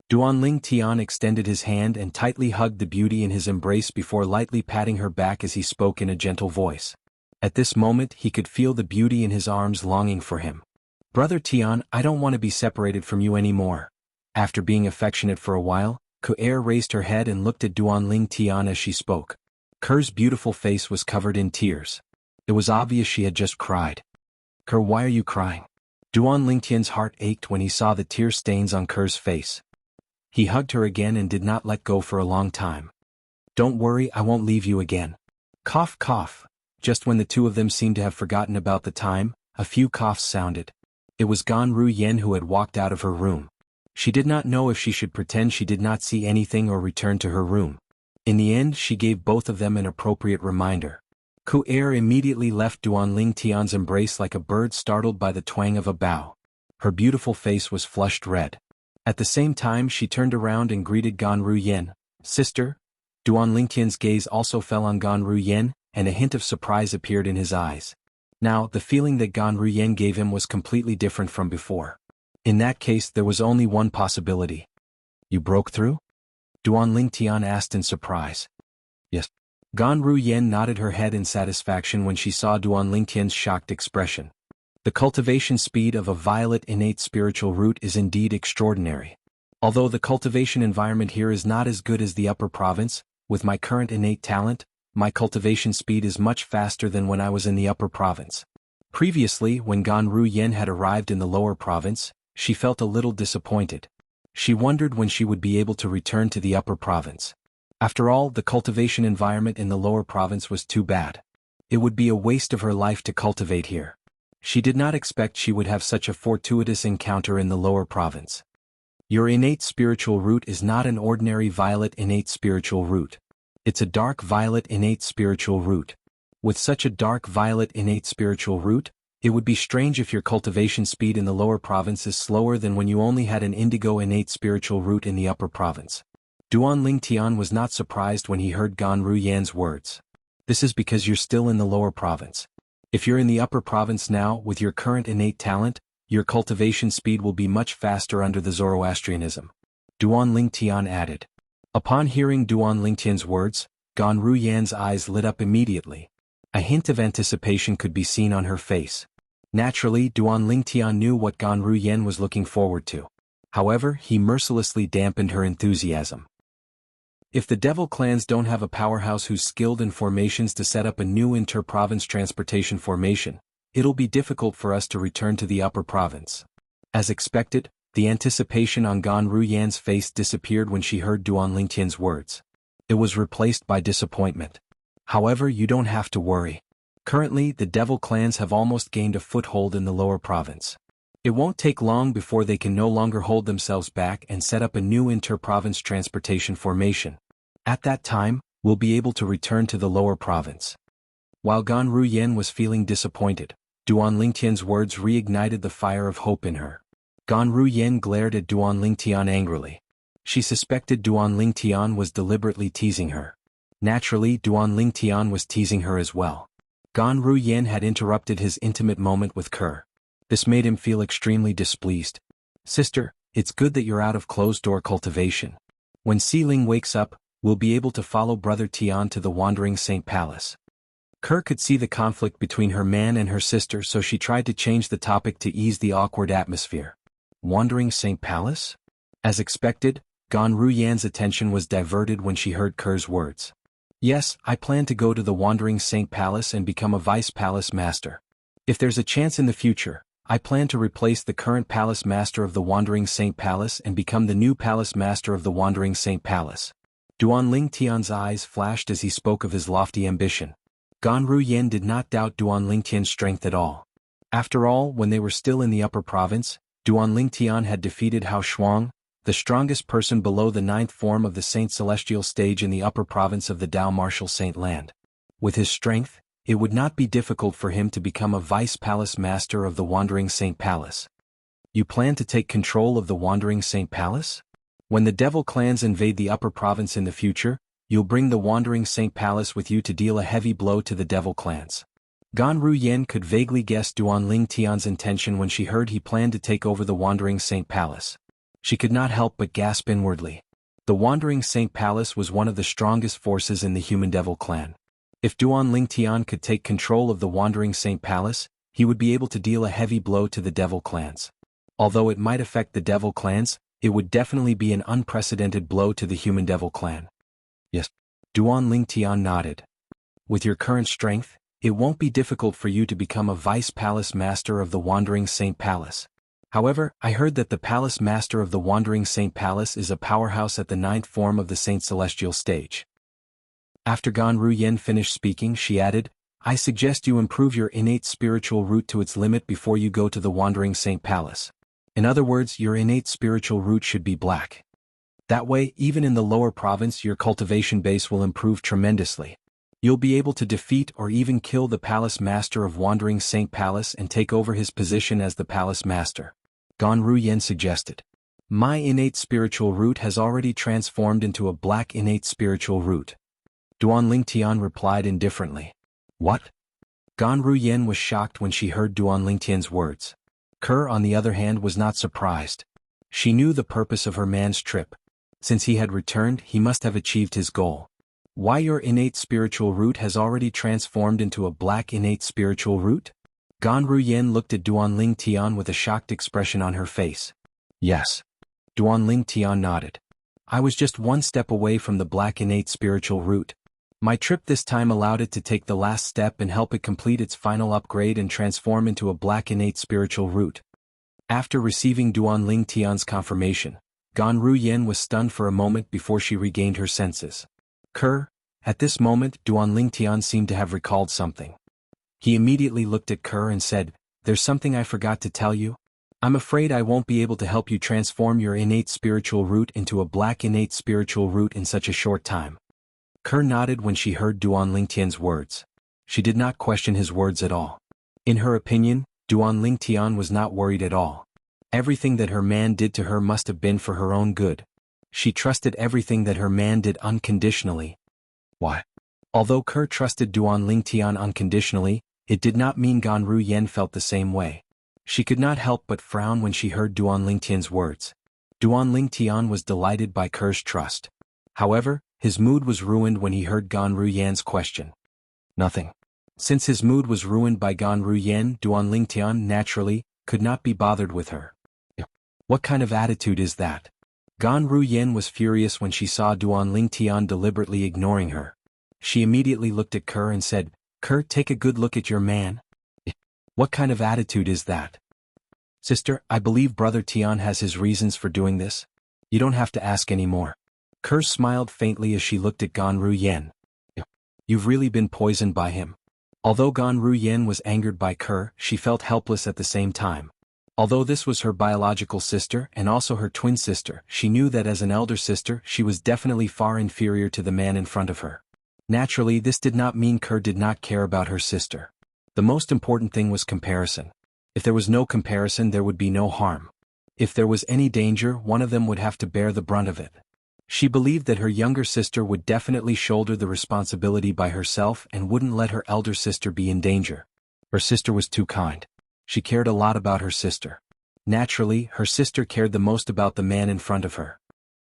Duanling Tian extended his hand and tightly hugged the beauty in his embrace before lightly patting her back as he spoke in a gentle voice. At this moment he could feel the beauty in his arms longing for him. "Brother Tian, I don't want to be separated from you anymore." After being affectionate for a while, Ku'er raised her head and looked at Duanling Tian as she spoke. Ker's beautiful face was covered in tears. It was obvious she had just cried. "Ker, why are you crying?" Duanling Tian's heart ached when he saw the tear stains on Ker's face. He hugged her again and did not let go for a long time. "Don't worry, I won't leave you again." Cough, cough. Just when the 2 of them seemed to have forgotten about the time, a few coughs sounded. It was Ganru Yen who had walked out of her room. She did not know if she should pretend she did not see anything or return to her room. In the end, she gave both of them an appropriate reminder. Ku'er immediately left Duanling Tian's embrace like a bird startled by the twang of a bow. Her beautiful face was flushed red. At the same time she turned around and greeted Ganru Yen. "Sister?" Duanling Tian's gaze also fell on Ganru Yen, and a hint of surprise appeared in his eyes. Now, the feeling that Ganru Yen gave him was completely different from before. In that case there was only one possibility. "You broke through?" Duanling Tian asked in surprise. "Yes." Ganru Yen nodded her head in satisfaction when she saw Duanling Tian's shocked expression. The cultivation speed of a violet innate spiritual root is indeed extraordinary. Although the cultivation environment here is not as good as the upper province, with my current innate talent, my cultivation speed is much faster than when I was in the upper province. Previously, when Ganru Yen had arrived in the lower province, she felt a little disappointed. She wondered when she would be able to return to the upper province. After all, the cultivation environment in the lower province was too bad. It would be a waste of her life to cultivate here. She did not expect she would have such a fortuitous encounter in the lower province. Your innate spiritual root is not an ordinary violet innate spiritual root. It's a dark violet innate spiritual root. With such a dark violet innate spiritual root, it would be strange if your cultivation speed in the lower province is slower than when you only had an indigo innate spiritual root in the upper province. Duanling Tian was not surprised when he heard Ganru Yan's words. This is because you're still in the lower province. If you're in the upper province now, with your current innate talent, your cultivation speed will be much faster under the Zoroastrianism. Duanling Tian added. Upon hearing Duanling Tian's words, Ganru Yan's eyes lit up immediately. A hint of anticipation could be seen on her face. Naturally, Duanling Tian knew what Ganru Yan was looking forward to. However, he mercilessly dampened her enthusiasm. If the devil clans don't have a powerhouse who's skilled in formations to set up a new inter-province transportation formation, it'll be difficult for us to return to the upper province. As expected, the anticipation on Ganru Yan's face disappeared when she heard Duanling Tian's words. It was replaced by disappointment. However, you don't have to worry. Currently, the devil clans have almost gained a foothold in the lower province. It won't take long before they can no longer hold themselves back and set up a new inter-province transportation formation. At that time, we'll be able to return to the lower province. While Ganru Yan was feeling disappointed, Duanling Tian's words reignited the fire of hope in her. Ganru Yan glared at Duanling Tian angrily. She suspected Duanling Tian was deliberately teasing her. Naturally, Duanling Tian was teasing her as well. Ganru Yan had interrupted his intimate moment with Ker. This made him feel extremely displeased. Sister, it's good that you're out of closed-door cultivation. When Si Ling wakes up, we'll be able to follow Brother Tian to the Wandering Saint Palace. Ker could see the conflict between her man and her sister, so she tried to change the topic to ease the awkward atmosphere. Wandering Saint Palace? As expected, Ganru Yan's attention was diverted when she heard Ker's words. Yes, I plan to go to the Wandering Saint Palace and become a Vice Palace Master. If there's a chance in the future, I plan to replace the current Palace Master of the Wandering Saint Palace and become the new Palace Master of the Wandering Saint Palace. Duan Ling Tian's eyes flashed as he spoke of his lofty ambition. Gan Yen did not doubt Duan Ling Tian's strength at all. After all, when they were still in the upper province, Duan Ling Tian had defeated Hao Shuang, the strongest person below the 9th form of the Saint Celestial stage in the upper province of the Dao Martial Saint Land. With his strength, it would not be difficult for him to become a Vice Palace Master of the Wandering Saint Palace. You plan to take control of the Wandering Saint Palace? When the Devil clans invade the upper province in the future, you'll bring the Wandering Saint Palace with you to deal a heavy blow to the Devil clans. Gan Yen could vaguely guess Duan Ling Tian's intention when she heard he planned to take over the Wandering Saint Palace. She could not help but gasp inwardly. The Wandering Saint Palace was one of the strongest forces in the Human Devil clan. If Duan Ling Tian could take control of the Wandering Saint Palace, he would be able to deal a heavy blow to the Devil clans. Although it might affect the Devil clans, it would definitely be an unprecedented blow to the Human Devil clan. Yes. Duan Ling Tian nodded. With your current strength, it won't be difficult for you to become a Vice Palace Master of the Wandering Saint Palace. However, I heard that the Palace Master of the Wandering Saint Palace is a powerhouse at the 9th form of the Saint Celestial stage. After Gan Yen finished speaking, she added, I suggest you improve your innate spiritual root to its limit before you go to the Wandering Saint Palace. In other words, your innate spiritual root should be black. That way, even in the lower province, your cultivation base will improve tremendously. You'll be able to defeat or even kill the Palace Master of Wandering Saint Palace and take over his position as the Palace Master. Gan Yen suggested. My innate spiritual root has already transformed into a black innate spiritual root. Duan Ling Tian replied indifferently. What? Gan Yen was shocked when she heard Duan Ling Tian's words. Kerr, on the other hand, was not surprised. She knew the purpose of her man's trip. Since he had returned, he must have achieved his goal. Why your innate spiritual root has already transformed into a black innate spiritual root? Gan Yen looked at Duan Ling Tian with a shocked expression on her face. Yes. Duan Ling Tian nodded. I was just one step away from the black innate spiritual root. My trip this time allowed it to take the last step and help it complete its final upgrade and transform into a black innate spiritual root. After receiving Duan Ling Tian's confirmation, Gan Yen was stunned for a moment before she regained her senses. Kerr, at this moment, Duan Ling Tian seemed to have recalled something. He immediately looked at Kerr and said, There's something I forgot to tell you. I'm afraid I won't be able to help you transform your innate spiritual root into a black innate spiritual root in such a short time. Kerr nodded when she heard Duan Ling Tian's words. She did not question his words at all. In her opinion, Duan Ling Tian was not worried at all. Everything that her man did to her must have been for her own good. She trusted everything that her man did unconditionally. Why? Although Kerr trusted Duan Ling Tian unconditionally, it did not mean Gan Yen felt the same way. She could not help but frown when she heard Duan Ling Tian's words. Duan Ling Tian was delighted by Kerr's trust. However, his mood was ruined when he heard Gan Yan's question. Nothing. Since his mood was ruined by Gan Yen, Duan Ling Tian, naturally, could not be bothered with her. What kind of attitude is that? Gan Yen was furious when she saw Duan Ling Tian deliberately ignoring her. She immediately looked at Kerr and said, Kerr, take a good look at your man. What kind of attitude is that? Sister, I believe Brother Tian has his reasons for doing this. You don't have to ask anymore. Kerr smiled faintly as she looked at Gan Yen. You've really been poisoned by him. Although Gan Yen was angered by Kerr, she felt helpless at the same time. Although this was her biological sister and also her twin sister, she knew that as an elder sister she was definitely far inferior to the man in front of her. Naturally, this did not mean Kerr did not care about her sister. The most important thing was comparison. If there was no comparison, there would be no harm. If there was any danger, one of them would have to bear the brunt of it. She believed that her younger sister would definitely shoulder the responsibility by herself and wouldn't let her elder sister be in danger. Her sister was too kind. She cared a lot about her sister. Naturally, her sister cared the most about the man in front of her.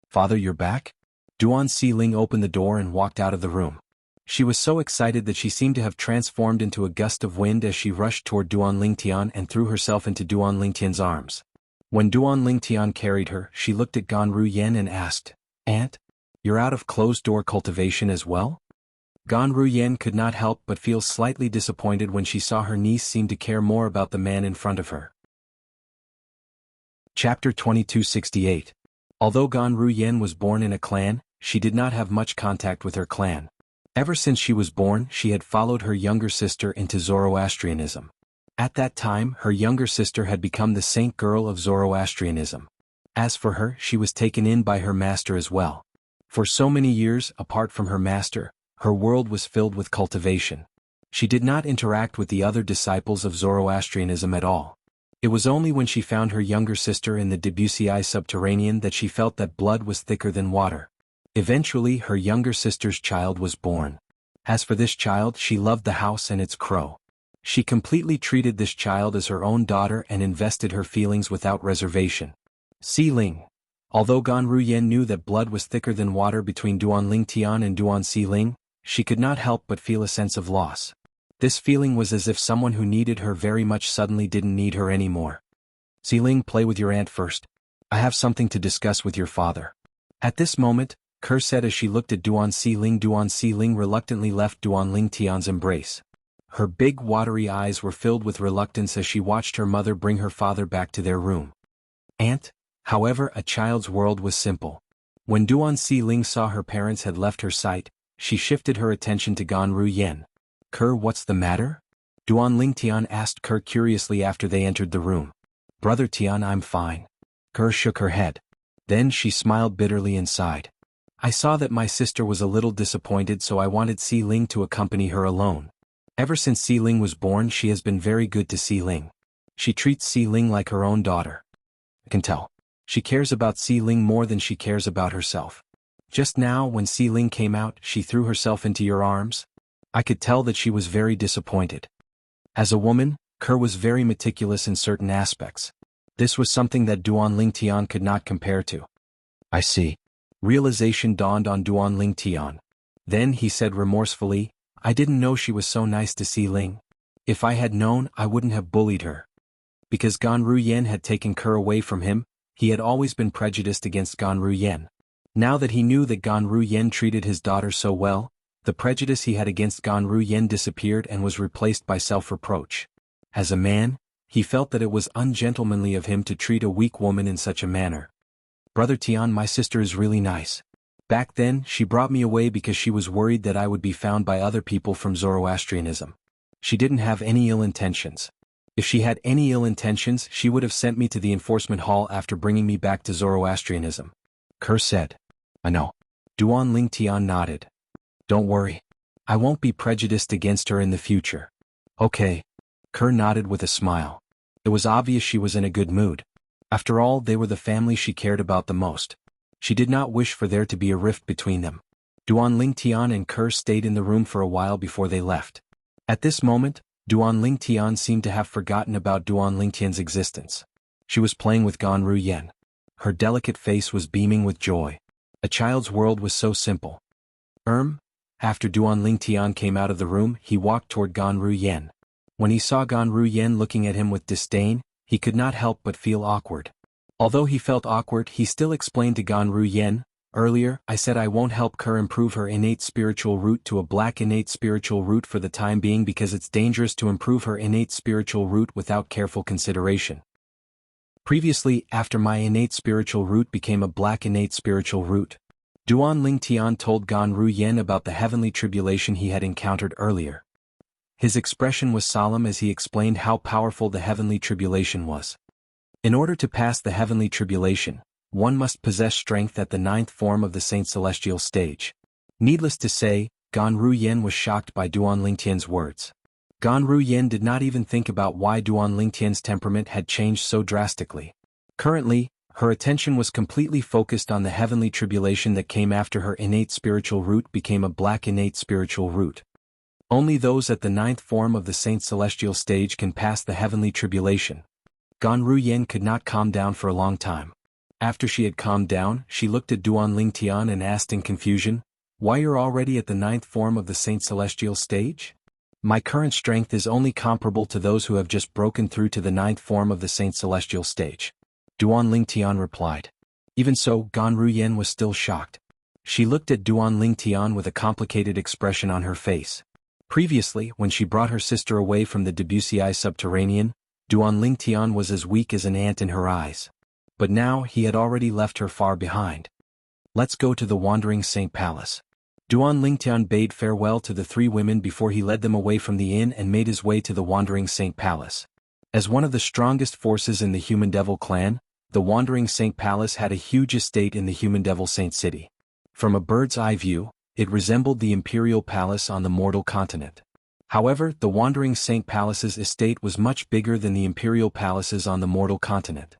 Father, you're back? Duan Ling opened the door and walked out of the room. She was so excited that she seemed to have transformed into a gust of wind as she rushed toward Duan Ling Tian and threw herself into Duan Ling Tian's arms. When Duan Ling Tian carried her, she looked at Gan Yen and asked, Aunt, you're out of closed-door cultivation as well? Gan Yen could not help but feel slightly disappointed when she saw her niece seem to care more about the man in front of her. Chapter 2268. Although Gan Ruyen was born in a clan, she did not have much contact with her clan. Ever since she was born, she had followed her younger sister into Zoroastrianism. At that time, her younger sister had become the saint girl of Zoroastrianism. As for her, she was taken in by her master as well. For so many years, apart from her master, her world was filled with cultivation. She did not interact with the other disciples of Zoroastrianism at all. It was only when she found her younger sister in the Wuxia subterranean that she felt that blood was thicker than water. Eventually, her younger sister's child was born. As for this child, she loved the house and its crow. She completely treated this child as her own daughter and invested her feelings without reservation. Si Ling. Although Gan Ruyen knew that blood was thicker than water between Duan Tian and Duan Si Ling, she could not help but feel a sense of loss. This feeling was as if someone who needed her very much suddenly didn't need her anymore. Si Ling, play with your aunt first. I have something to discuss with your father. At this moment, Kerr said as she looked at Duan Si Ling reluctantly left Duan Tian's embrace. Her big watery eyes were filled with reluctance as she watched her mother bring her father back to their room. Aunt? However, a child's world was simple. When Duan Si Ling saw her parents had left her sight, she shifted her attention to Gan Ruyen. Kerr, what's the matter? Duan Tian asked Kerr curiously after they entered the room. Brother Tian, I'm fine. Kerr shook her head. Then she smiled bitterly and sighed. I saw that my sister was a little disappointed, so I wanted Si Ling to accompany her alone. Ever since Si Ling was born, she has been very good to Si Ling. She treats Si Ling like her own daughter. I can tell. She cares about Si Ling more than she cares about herself. Just now, when Si Ling came out, she threw herself into your arms. I could tell that she was very disappointed. As a woman, Kerr was very meticulous in certain aspects. This was something that Duan Tian could not compare to. I see. Realization dawned on Duan Tian. Then he said remorsefully, I didn't know she was so nice to Si Ling. If I had known, I wouldn't have bullied her. Because Gan Ruyen had taken Kerr away from him, he had always been prejudiced against Gan Ruyen. Now that he knew that Gan Ruyen treated his daughter so well, the prejudice he had against Gan Ruyen disappeared and was replaced by self-reproach. As a man, he felt that it was ungentlemanly of him to treat a weak woman in such a manner. Brother Tian, my sister is really nice. Back then, she brought me away because she was worried that I would be found by other people from Zoroastrianism. She didn't have any ill intentions. If she had any ill intentions, she would have sent me to the enforcement hall after bringing me back to Zoroastrianism. Kerr said. I know. Duan Tian nodded. Don't worry. I won't be prejudiced against her in the future. Okay. Kerr nodded with a smile. It was obvious she was in a good mood. After all, they were the family she cared about the most. She did not wish for there to be a rift between them. Duan Tian and Kerr stayed in the room for a while before they left. At this moment, Duan Tian seemed to have forgotten about Duan Tian's existence. She was playing with Gan Ruyen. Her delicate face was beaming with joy. A child's world was so simple. After Duan Tian came out of the room, he walked toward Gan Ruyen. When he saw Gan Ruyen looking at him with disdain, he could not help but feel awkward. Although he felt awkward, he still explained to Gan Ruyen, earlier, I said I won't help Kerr improve her innate spiritual root to a black innate spiritual root for the time being because it's dangerous to improve her innate spiritual root without careful consideration. Previously, after my innate spiritual root became a black innate spiritual root, Duan Tian told Gan Ruyen about the heavenly tribulation he had encountered earlier. His expression was solemn as he explained how powerful the heavenly tribulation was. In order to pass the heavenly tribulation, one must possess strength at the 9th form of the Saint Celestial stage. Needless to say, Gan Ruyen was shocked by Duan Tian's words. Gan Ruyen did not even think about why Duan Tian's temperament had changed so drastically. Currently, her attention was completely focused on the heavenly tribulation that came after her innate spiritual root became a black innate spiritual root. Only those at the 9th form of the Saint Celestial stage can pass the heavenly tribulation. Gan Ruyen could not calm down for a long time. After she had calmed down, she looked at Duan Tian and asked in confusion, why you're already at the 9th form of the Saint Celestial stage? My current strength is only comparable to those who have just broken through to the 9th form of the Saint Celestial stage. Duan Tian replied. Even so, Gan Ruyen was still shocked. She looked at Duan Tian with a complicated expression on her face. Previously, when she brought her sister away from the Wuxia subterranean, Duan Tian was as weak as an ant in her eyes. but now he had already left her far behind. Let's go to the Wandering Saint Palace. Duan Lingtian bade farewell to the three women before he led them away from the inn and made his way to the Wandering Saint Palace. As one of the strongest forces in the Human Devil clan, the Wandering Saint Palace had a huge estate in the Human Devil Saint City. From a bird's eye view, it resembled the Imperial Palace on the mortal continent. However, the Wandering Saint Palace's estate was much bigger than the Imperial Palaces on the mortal continent.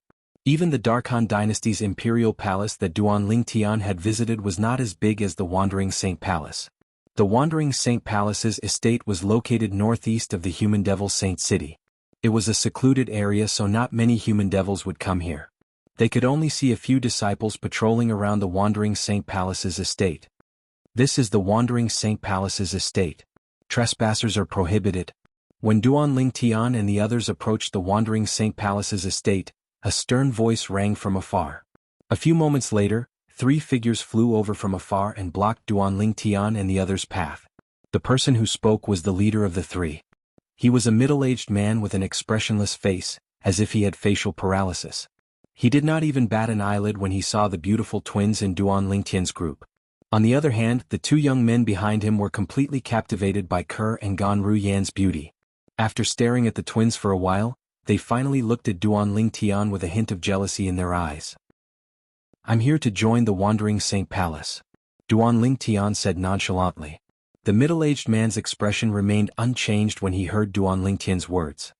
Even the Darkhan dynasty's Imperial Palace that Duan Lingtian had visited was not as big as the Wandering Saint Palace. The Wandering Saint Palace's estate was located northeast of the Human Devil Saint City. It was a secluded area, so not many human devils would come here. They could only see a few disciples patrolling around the Wandering Saint Palace's estate. This is the Wandering Saint Palace's estate. Trespassers are prohibited. When Duan Lingtian and the others approached the Wandering Saint Palace's estate, a stern voice rang from afar. A few moments later, three figures flew over from afar and blocked Duan Lingtian and the others' path. The person who spoke was the leader of the three. He was a middle-aged man with an expressionless face, as if he had facial paralysis. He did not even bat an eyelid when he saw the beautiful twins in Duan Lingtian's group. On the other hand, the two young men behind him were completely captivated by Ke and Gan Ruyan's beauty. After staring at the twins for a while, they finally looked at Duan Lingtian with a hint of jealousy in their eyes. "I'm here to join the Wandering Saint Palace," Duan Lingtian said nonchalantly. The middle-aged man's expression remained unchanged when he heard Duan Lingtian's words.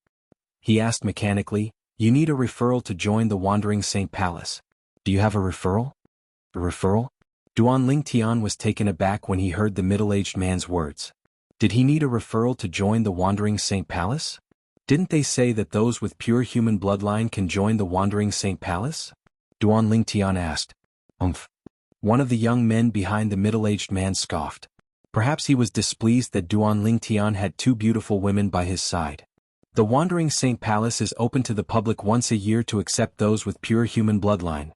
He asked mechanically, "You need a referral to join the Wandering Saint Palace. Do you have a referral?" "A referral?" Duan Lingtian was taken aback when he heard the middle-aged man's words. Did he need a referral to join the Wandering Saint Palace? Didn't they say that those with pure human bloodline can join the Wandering Saint Palace? Duan Lingtian asked. "Umph." One of the young men behind the middle-aged man scoffed. Perhaps he was displeased that Duan Lingtian had two beautiful women by his side. The Wandering Saint Palace is open to the public once a year to accept those with pure human bloodline.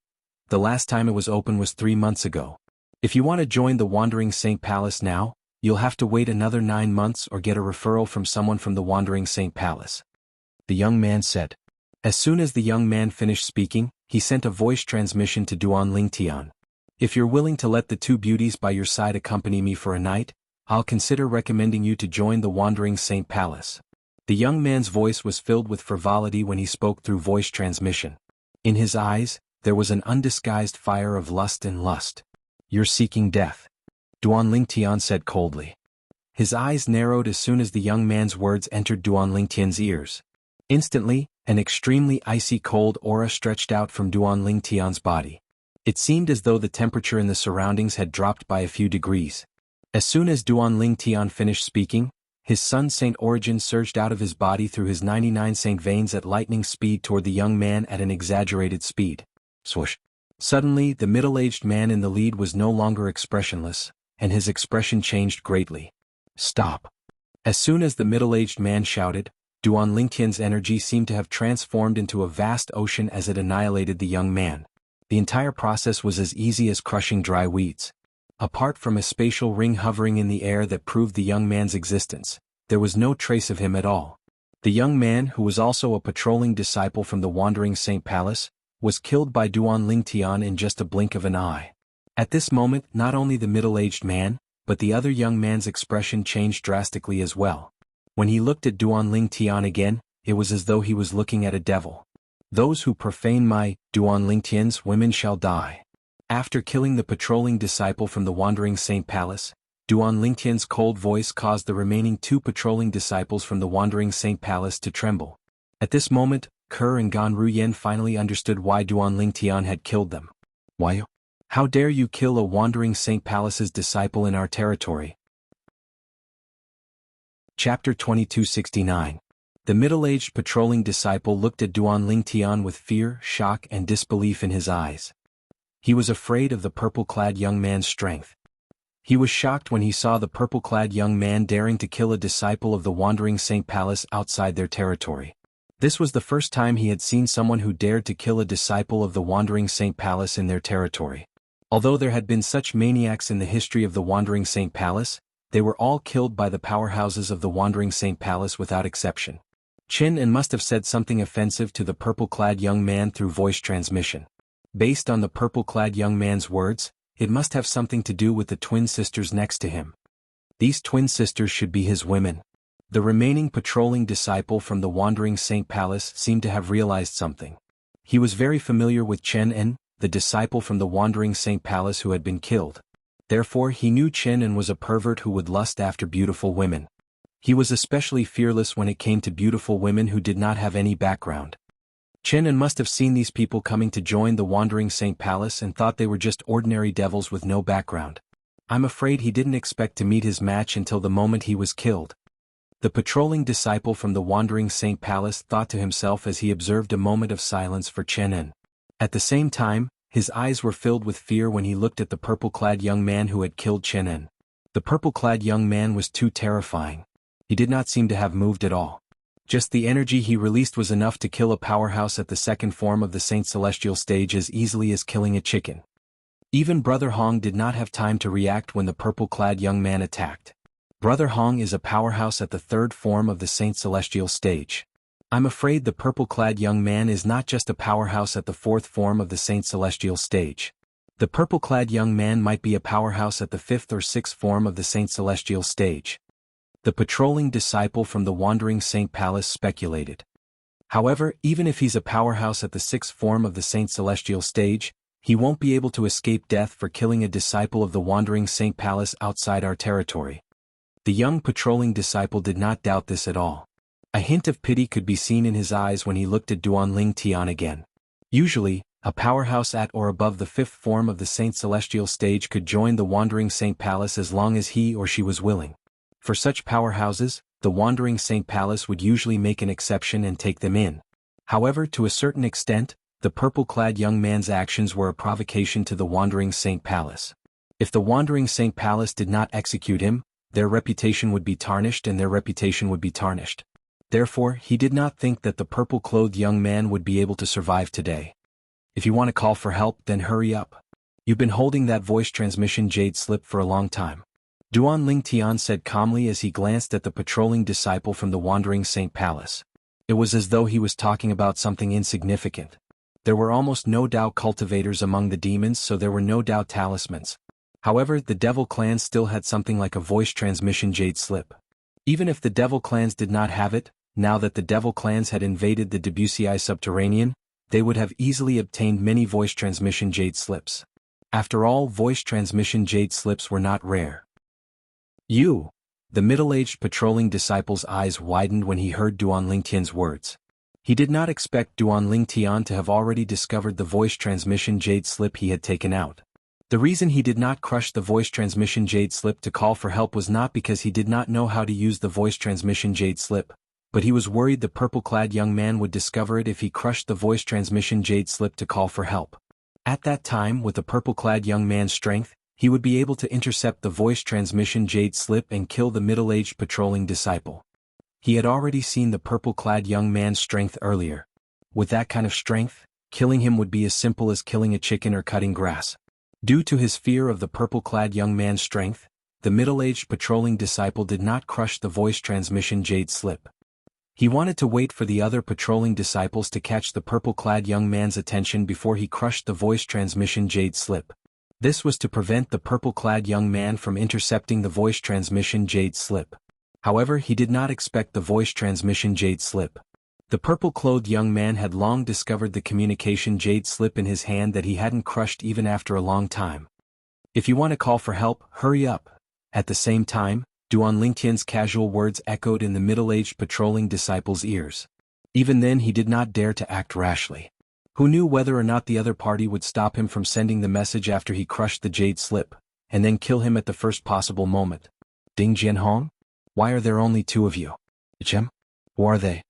The last time it was open was 3 months ago. If you want to join the Wandering Saint Palace now, you'll have to wait another 9 months or get a referral from someone from the Wandering Saint Palace. The young man said. As soon as the young man finished speaking, he sent a voice transmission to Duan Lingtian. "If you're willing to let the two beauties by your side accompany me for a night, I'll consider recommending you to join the Wandering Saint Palace." The young man's voice was filled with frivolity when he spoke through voice transmission. In his eyes, there was an undisguised fire of lust and lust. "You're seeking death," Duan Lingtian said coldly. His eyes narrowed as soon as the young man's words entered Duan Lingtian's ears. Instantly, an extremely icy cold aura stretched out from Duan Lingtian's body. It seemed as though the temperature in the surroundings had dropped by a few degrees. As soon as Duan Lingtian finished speaking, his sun saint origin surged out of his body through his 99 saint veins at lightning speed toward the young man at an exaggerated speed. Swoosh. Suddenly, the middle-aged man in the lead was no longer expressionless, and his expression changed greatly. "Stop." As soon as the middle-aged man shouted, Duan Lingtian's energy seemed to have transformed into a vast ocean as it annihilated the young man. The entire process was as easy as crushing dry weeds. Apart from a spatial ring hovering in the air that proved the young man's existence, there was no trace of him at all. The young man, who was also a patrolling disciple from the Wandering Saint Palace, was killed by Duan Lingtian in just a blink of an eye. At this moment, not only the middle-aged man, but the other young man's expression changed drastically as well. When he looked at Duan Lingtian again, it was as though he was looking at a devil. "Those who profane my, Duan Lingtian's women shall die." After killing the patrolling disciple from the Wandering Saint Palace, Duan Lingtian's cold voice caused the remaining 2 patrolling disciples from the Wandering Saint Palace to tremble. At this moment, Ke and Gan Ruyan finally understood why Duan Lingtian had killed them. "Why? How dare you kill a Wandering Saint Palace's disciple in our territory?" Chapter 2269. The middle-aged patrolling disciple looked at Duan Lingtian with fear, shock and disbelief in his eyes. He was afraid of the purple-clad young man's strength. He was shocked when he saw the purple-clad young man daring to kill a disciple of the Wandering Saint Palace outside their territory. This was the first time he had seen someone who dared to kill a disciple of the Wandering Saint Palace in their territory. Although there had been such maniacs in the history of the Wandering Saint Palace, they were all killed by the powerhouses of the Wandering Saint Palace without exception. Qin and must have said something offensive to the purple-clad young man through voice transmission. Based on the purple-clad young man's words, it must have something to do with the twin sisters next to him. These twin sisters should be his women. The remaining patrolling disciple from the Wandering Saint Palace seemed to have realized something. He was very familiar with Chen En, the disciple from the Wandering Saint Palace who had been killed. Therefore he knew Chen En was a pervert who would lust after beautiful women. He was especially fearless when it came to beautiful women who did not have any background. Chen En must have seen these people coming to join the Wandering Saint Palace and thought they were just ordinary devils with no background. I'm afraid he didn't expect to meet his match until the moment he was killed. The patrolling disciple from the Wandering Saint Palace thought to himself as he observed a moment of silence for Chen En. At the same time, his eyes were filled with fear when he looked at the purple-clad young man who had killed Chen En. The purple-clad young man was too terrifying. He did not seem to have moved at all. Just the energy he released was enough to kill a powerhouse at the second form of the Saint Celestial stage as easily as killing a chicken. Even Brother Hong did not have time to react when the purple-clad young man attacked. Brother Hong is a powerhouse at the third form of the Saint Celestial stage. I'm afraid the purple-clad young man is not just a powerhouse at the fourth form of the Saint Celestial stage. The purple-clad young man might be a powerhouse at the fifth or sixth form of the Saint Celestial stage. The patrolling disciple from the Wandering Saint Palace speculated. However, even if he's a powerhouse at the sixth form of the Saint Celestial stage, he won't be able to escape death for killing a disciple of the Wandering Saint Palace outside our territory. The young patrolling disciple did not doubt this at all. A hint of pity could be seen in his eyes when he looked at Duanling Tian again. Usually, a powerhouse at or above the fifth form of the Saint Celestial stage could join the Wandering Saint Palace as long as he or she was willing. For such powerhouses, the Wandering Saint Palace would usually make an exception and take them in. However, to a certain extent, the purple-clad young man's actions were a provocation to the Wandering Saint Palace. If the Wandering Saint Palace did not execute him, their reputation would be tarnished and their reputation would be tarnished. Therefore, he did not think that the purple-clothed young man would be able to survive today. If you want to call for help, then hurry up. You've been holding that voice transmission jade slip for a long time. Duanling Tian said calmly as he glanced at the patrolling disciple from the Wandering Saint Palace. It was as though he was talking about something insignificant. There were almost no Dao cultivators among the demons, so there were no Dao talismans. However, the devil clans still had something like a voice transmission jade slip. Even if the devil clans did not have it, now that the devil clans had invaded the Debussy subterranean, they would have easily obtained many voice transmission jade slips. After all, voice transmission jade slips were not rare. The middle-aged patrolling disciple's eyes widened when he heard Duanling Tian's words. He did not expect Duanling Tian to have already discovered the voice transmission jade slip he had taken out. The reason he did not crush the voice transmission jade slip to call for help was not because he did not know how to use the voice transmission jade slip, but he was worried the purple-clad young man would discover it if he crushed the voice transmission jade slip to call for help. At that time, with the purple-clad young man's strength, he would be able to intercept the voice transmission jade slip and kill the middle-aged patrolling disciple. He had already seen the purple-clad young man's strength earlier. With that kind of strength, killing him would be as simple as killing a chicken or cutting grass. Due to his fear of the purple-clad young man's strength, the middle-aged patrolling disciple did not crush the voice transmission jade slip. He wanted to wait for the other patrolling disciples to catch the purple-clad young man's attention before he crushed the voice transmission jade slip. This was to prevent the purple-clad young man from intercepting the voice transmission jade slip. However, he did not expect the voice transmission jade slip. The purple-clothed young man had long discovered the communication jade slip in his hand that he hadn't crushed even after a long time. If you want to call for help, hurry up. At the same time, Duanling Tian's casual words echoed in the middle-aged patrolling disciple's ears. Even then he did not dare to act rashly. Who knew whether or not the other party would stop him from sending the message after he crushed the jade slip, and then kill him at the first possible moment? Ding Jianhong? Why are there only two of you? Chem? Who are they?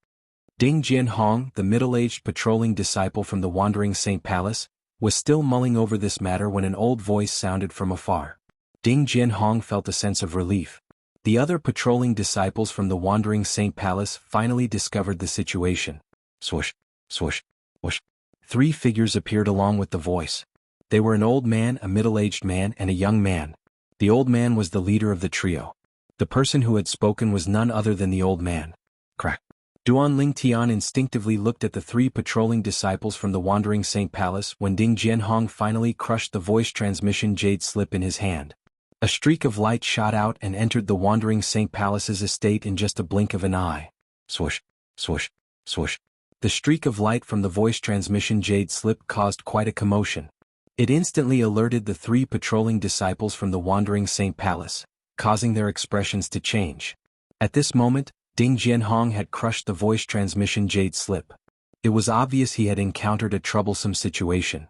Ding Jianhong, the middle-aged patrolling disciple from the Wandering Saint Palace, was still mulling over this matter when an old voice sounded from afar. Ding Jianhong felt a sense of relief. The other patrolling disciples from the Wandering Saint Palace finally discovered the situation. Swoosh, swoosh, whoosh. 3 figures appeared along with the voice. They were an old man, a middle-aged man, and a young man. The old man was the leader of the trio. The person who had spoken was none other than the old man. Crack. Duan Lingtian instinctively looked at the three patrolling disciples from the Wandering Saint Palace when Ding Jianhong finally crushed the voice transmission jade slip in his hand. A streak of light shot out and entered the Wandering Saint Palace's estate in just a blink of an eye. Swoosh, swoosh, swoosh. The streak of light from the voice transmission jade slip caused quite a commotion. It instantly alerted the three patrolling disciples from the Wandering Saint Palace, causing their expressions to change. At this moment, Ding Jianhong had crushed the voice transmission jade slip. It was obvious he had encountered a troublesome situation.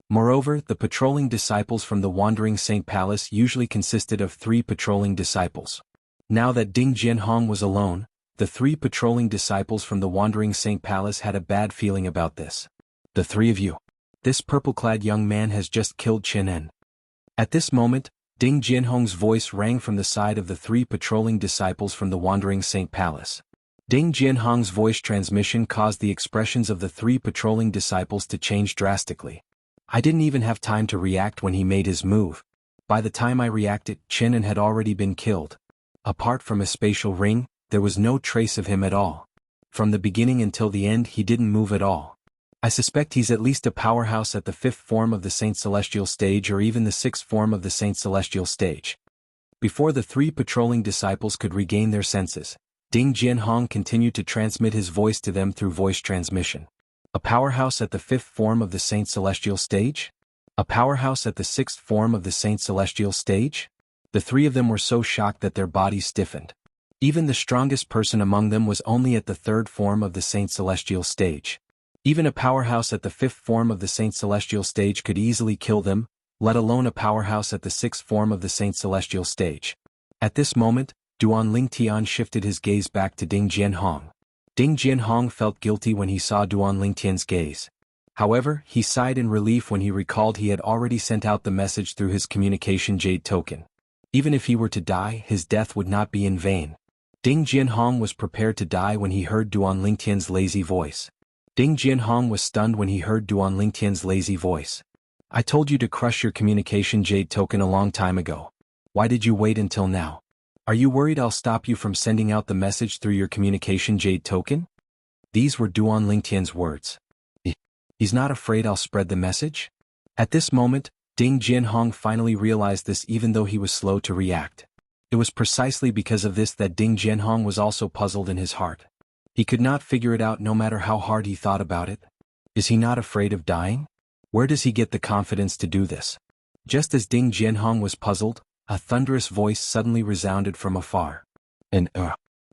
Moreover, the patrolling disciples from the Wandering Saint Palace usually consisted of 3 patrolling disciples. Now that Ding Jianhong was alone, the 3 patrolling disciples from the Wandering Saint Palace had a bad feeling about this. The 3 of you. This purple-clad young man has just killed Qin En. At this moment, Ding Jianhong's voice rang from the side of the 3 patrolling disciples from the Wandering Saint Palace. Ding Jianhong's voice transmission caused the expressions of the 3 patrolling disciples to change drastically. I didn't even have time to react when he made his move. By the time I reacted, Qin En had already been killed. Apart from a spatial ring, there was no trace of him at all. From the beginning until the end he didn't move at all. I suspect he's at least a powerhouse at the 5th form of the Saint Celestial stage or even the 6th form of the Saint Celestial stage. Before the 3 patrolling disciples could regain their senses, Ding Jianhong continued to transmit his voice to them through voice transmission. A powerhouse at the 5th form of the Saint Celestial stage? A powerhouse at the 6th form of the Saint Celestial stage? The 3 of them were so shocked that their bodies stiffened. Even the strongest person among them was only at the 3rd form of the Saint Celestial stage. Even a powerhouse at the 5th form of the Saint Celestial stage could easily kill them, let alone a powerhouse at the 6th form of the Saint Celestial stage. At this moment, Duan Lingtian shifted his gaze back to Ding Jianhong. Ding Jianhong felt guilty when he saw Duan Lingtian's gaze. However, he sighed in relief when he recalled he had already sent out the message through his communication jade token. Even if he were to die, his death would not be in vain. Ding Jianhong was prepared to die when he heard Duan Lingtian's lazy voice. Ding Jianhong was stunned when he heard Duan Lingtian's lazy voice. I told you to crush your communication jade token a long time ago. Why did you wait until now? Are you worried I'll stop you from sending out the message through your communication jade token? These were Duan Lingtian's words. He's not afraid I'll spread the message? At this moment, Ding Jianhong finally realized this even though he was slow to react. It was precisely because of this that Ding Jianhong was also puzzled in his heart. He could not figure it out no matter how hard he thought about it. Is he not afraid of dying? Where does he get the confidence to do this? Just as Ding Jianhong was puzzled, a thunderous voice suddenly resounded from afar.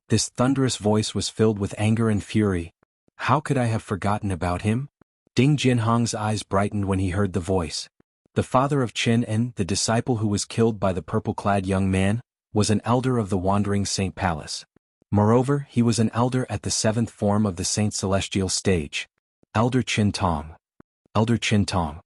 This thunderous voice was filled with anger and fury. How could I have forgotten about him? Ding Jianhong's eyes brightened when he heard the voice. The father of Qin En, the disciple who was killed by the purple-clad young man, was an elder of the Wandering Saint Palace. Moreover, he was an elder at the 7th form of the Saint Celestial stage. Elder Qin Tong. Elder Qin Tong.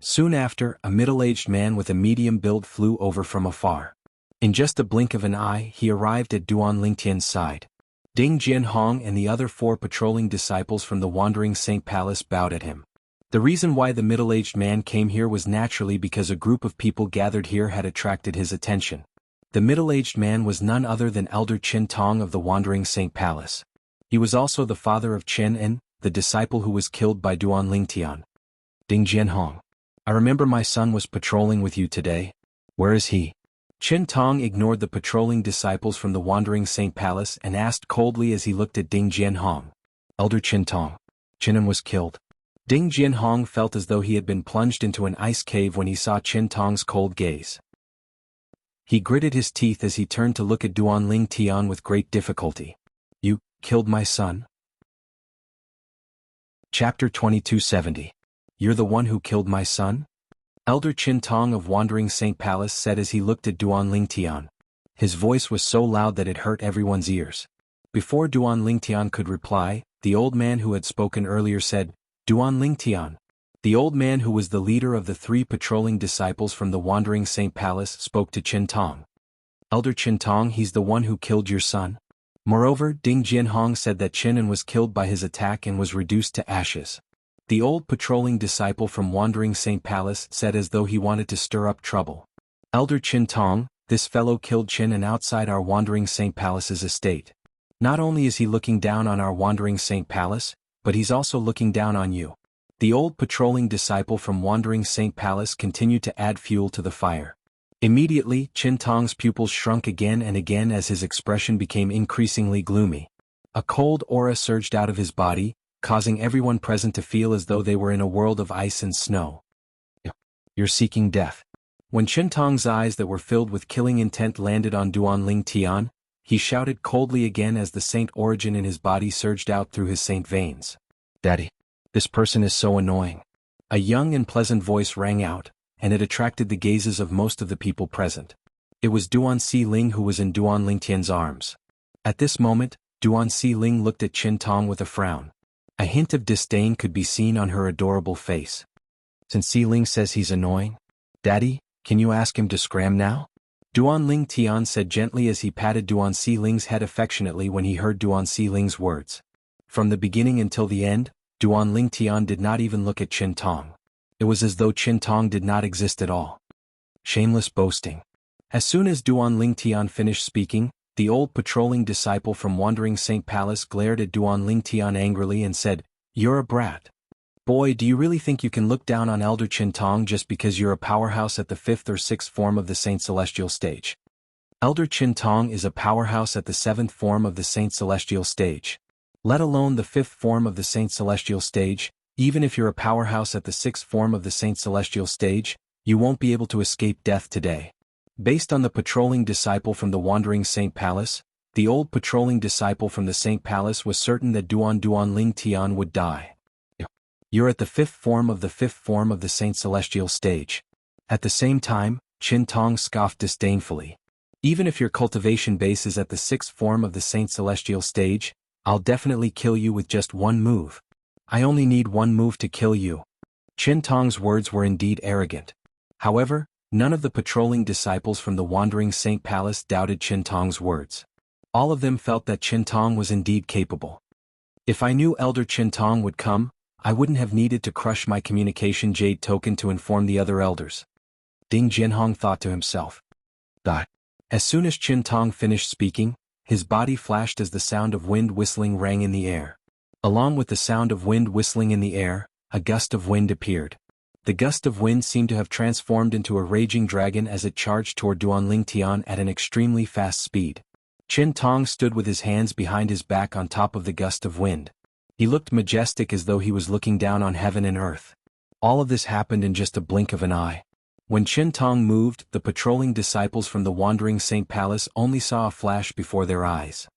Soon after, a middle-aged man with a medium build flew over from afar. In just a blink of an eye, he arrived at Duan Lingtian's side. Ding Jianhong and the other 4 patrolling disciples from the Wandering Saint Palace bowed at him. The reason why the middle-aged man came here was naturally because a group of people gathered here had attracted his attention. The middle-aged man was none other than Elder Qin Tong of the Wandering Saint Palace. He was also the father of Qin En, the disciple who was killed by Duan Lingtian. Ding Jianhong. I remember my son was patrolling with you today. Where is he? Qin Tong ignored the patrolling disciples from the Wandering Saint Palace and asked coldly as he looked at Ding Jianhong. Elder Qin Tong. Qin En was killed. Ding Jianhong felt as though he had been plunged into an ice cave when he saw Qin Tong's cold gaze. He gritted his teeth as he turned to look at Duan Lingtian with great difficulty. You killed my son? Chapter 2270. You're the one who killed my son? Elder Qin Tong of Wandering Saint Palace said as he looked at Duan Lingtian. His voice was so loud that it hurt everyone's ears. Before Duan Lingtian could reply, the old man who had spoken earlier said, Duan Lingtian. The old man who was the leader of the 3 patrolling disciples from the Wandering Saint Palace spoke to Qin Tong. Elder Qin Tong, he's the one who killed your son? Moreover, Ding Jianhong said that Qin En was killed by his attack and was reduced to ashes. The old patrolling disciple from Wandering Saint Palace said as though he wanted to stir up trouble. Elder Qin Tong, this fellow killed Qin En outside our Wandering Saint Palace's estate. Not only is he looking down on our Wandering Saint Palace, but he's also looking down on you. The old patrolling disciple from Wandering Saint Palace continued to add fuel to the fire. Immediately, Qin Tong's pupils shrunk again and again as his expression became increasingly gloomy. A cold aura surged out of his body, causing everyone present to feel as though they were in a world of ice and snow. You're seeking death. When Qin Tong's eyes that were filled with killing intent landed on Duanling Tian, he shouted coldly again as the saint origin in his body surged out through his saint veins. Daddy, this person is so annoying. A young and pleasant voice rang out, and it attracted the gazes of most of the people present. It was Duan Ling who was in Duanling Tian's arms. At this moment, Duan Ling looked at Qin Tong with a frown. A hint of disdain could be seen on her adorable face. Since Ling says he's annoying, Daddy, can you ask him to scram now? Duanling Tian said gently as he patted Duan Ling's head affectionately when he heard Duan Ling's words. From the beginning until the end, Duanling Tian did not even look at Qin Tong. It was as though Qin Tong did not exist at all. Shameless boasting. As soon as Duanling Tian finished speaking, the old patrolling disciple from Wandering Saint Palace glared at Duanling Tian angrily and said, "You're a brat. Boy, do you really think you can look down on Elder Qin Tong just because you're a powerhouse at the 5th or 6th form of the Saint Celestial stage? Elder Qin Tong is a powerhouse at the 7th form of the Saint Celestial stage. Let alone the 5th form of the Saint Celestial stage, even if you're a powerhouse at the 6th form of the Saint Celestial stage, you won't be able to escape death today." Based on the patrolling disciple from the Wandering Saint Palace, the old patrolling disciple from the Saint Palace was certain that Duanling Tian would die. You're at the 5th form of the Saint Celestial stage. At the same time, Qin Tong scoffed disdainfully. Even if your cultivation base is at the 6th form of the Saint Celestial stage, I'll definitely kill you with just one move. I only need one move to kill you. Qin Tong's words were indeed arrogant. However, none of the patrolling disciples from the Wandering Saint Palace doubted Qin Tong's words. All of them felt that Qin Tong was indeed capable. If I knew Elder Qin Tong would come, I wouldn't have needed to crush my communication jade token to inform the other elders. Ding Jianhong thought to himself. As soon as Qin Tong finished speaking, his body flashed as the sound of wind whistling rang in the air. Along with the sound of wind whistling in the air, a gust of wind appeared. The gust of wind seemed to have transformed into a raging dragon as it charged toward Duanling Tian at an extremely fast speed. Qin Tong stood with his hands behind his back on top of the gust of wind. He looked majestic as though he was looking down on heaven and earth. All of this happened in just a blink of an eye. When Qin Tong moved, the patrolling disciples from the Wandering Saint Palace only saw a flash before their eyes.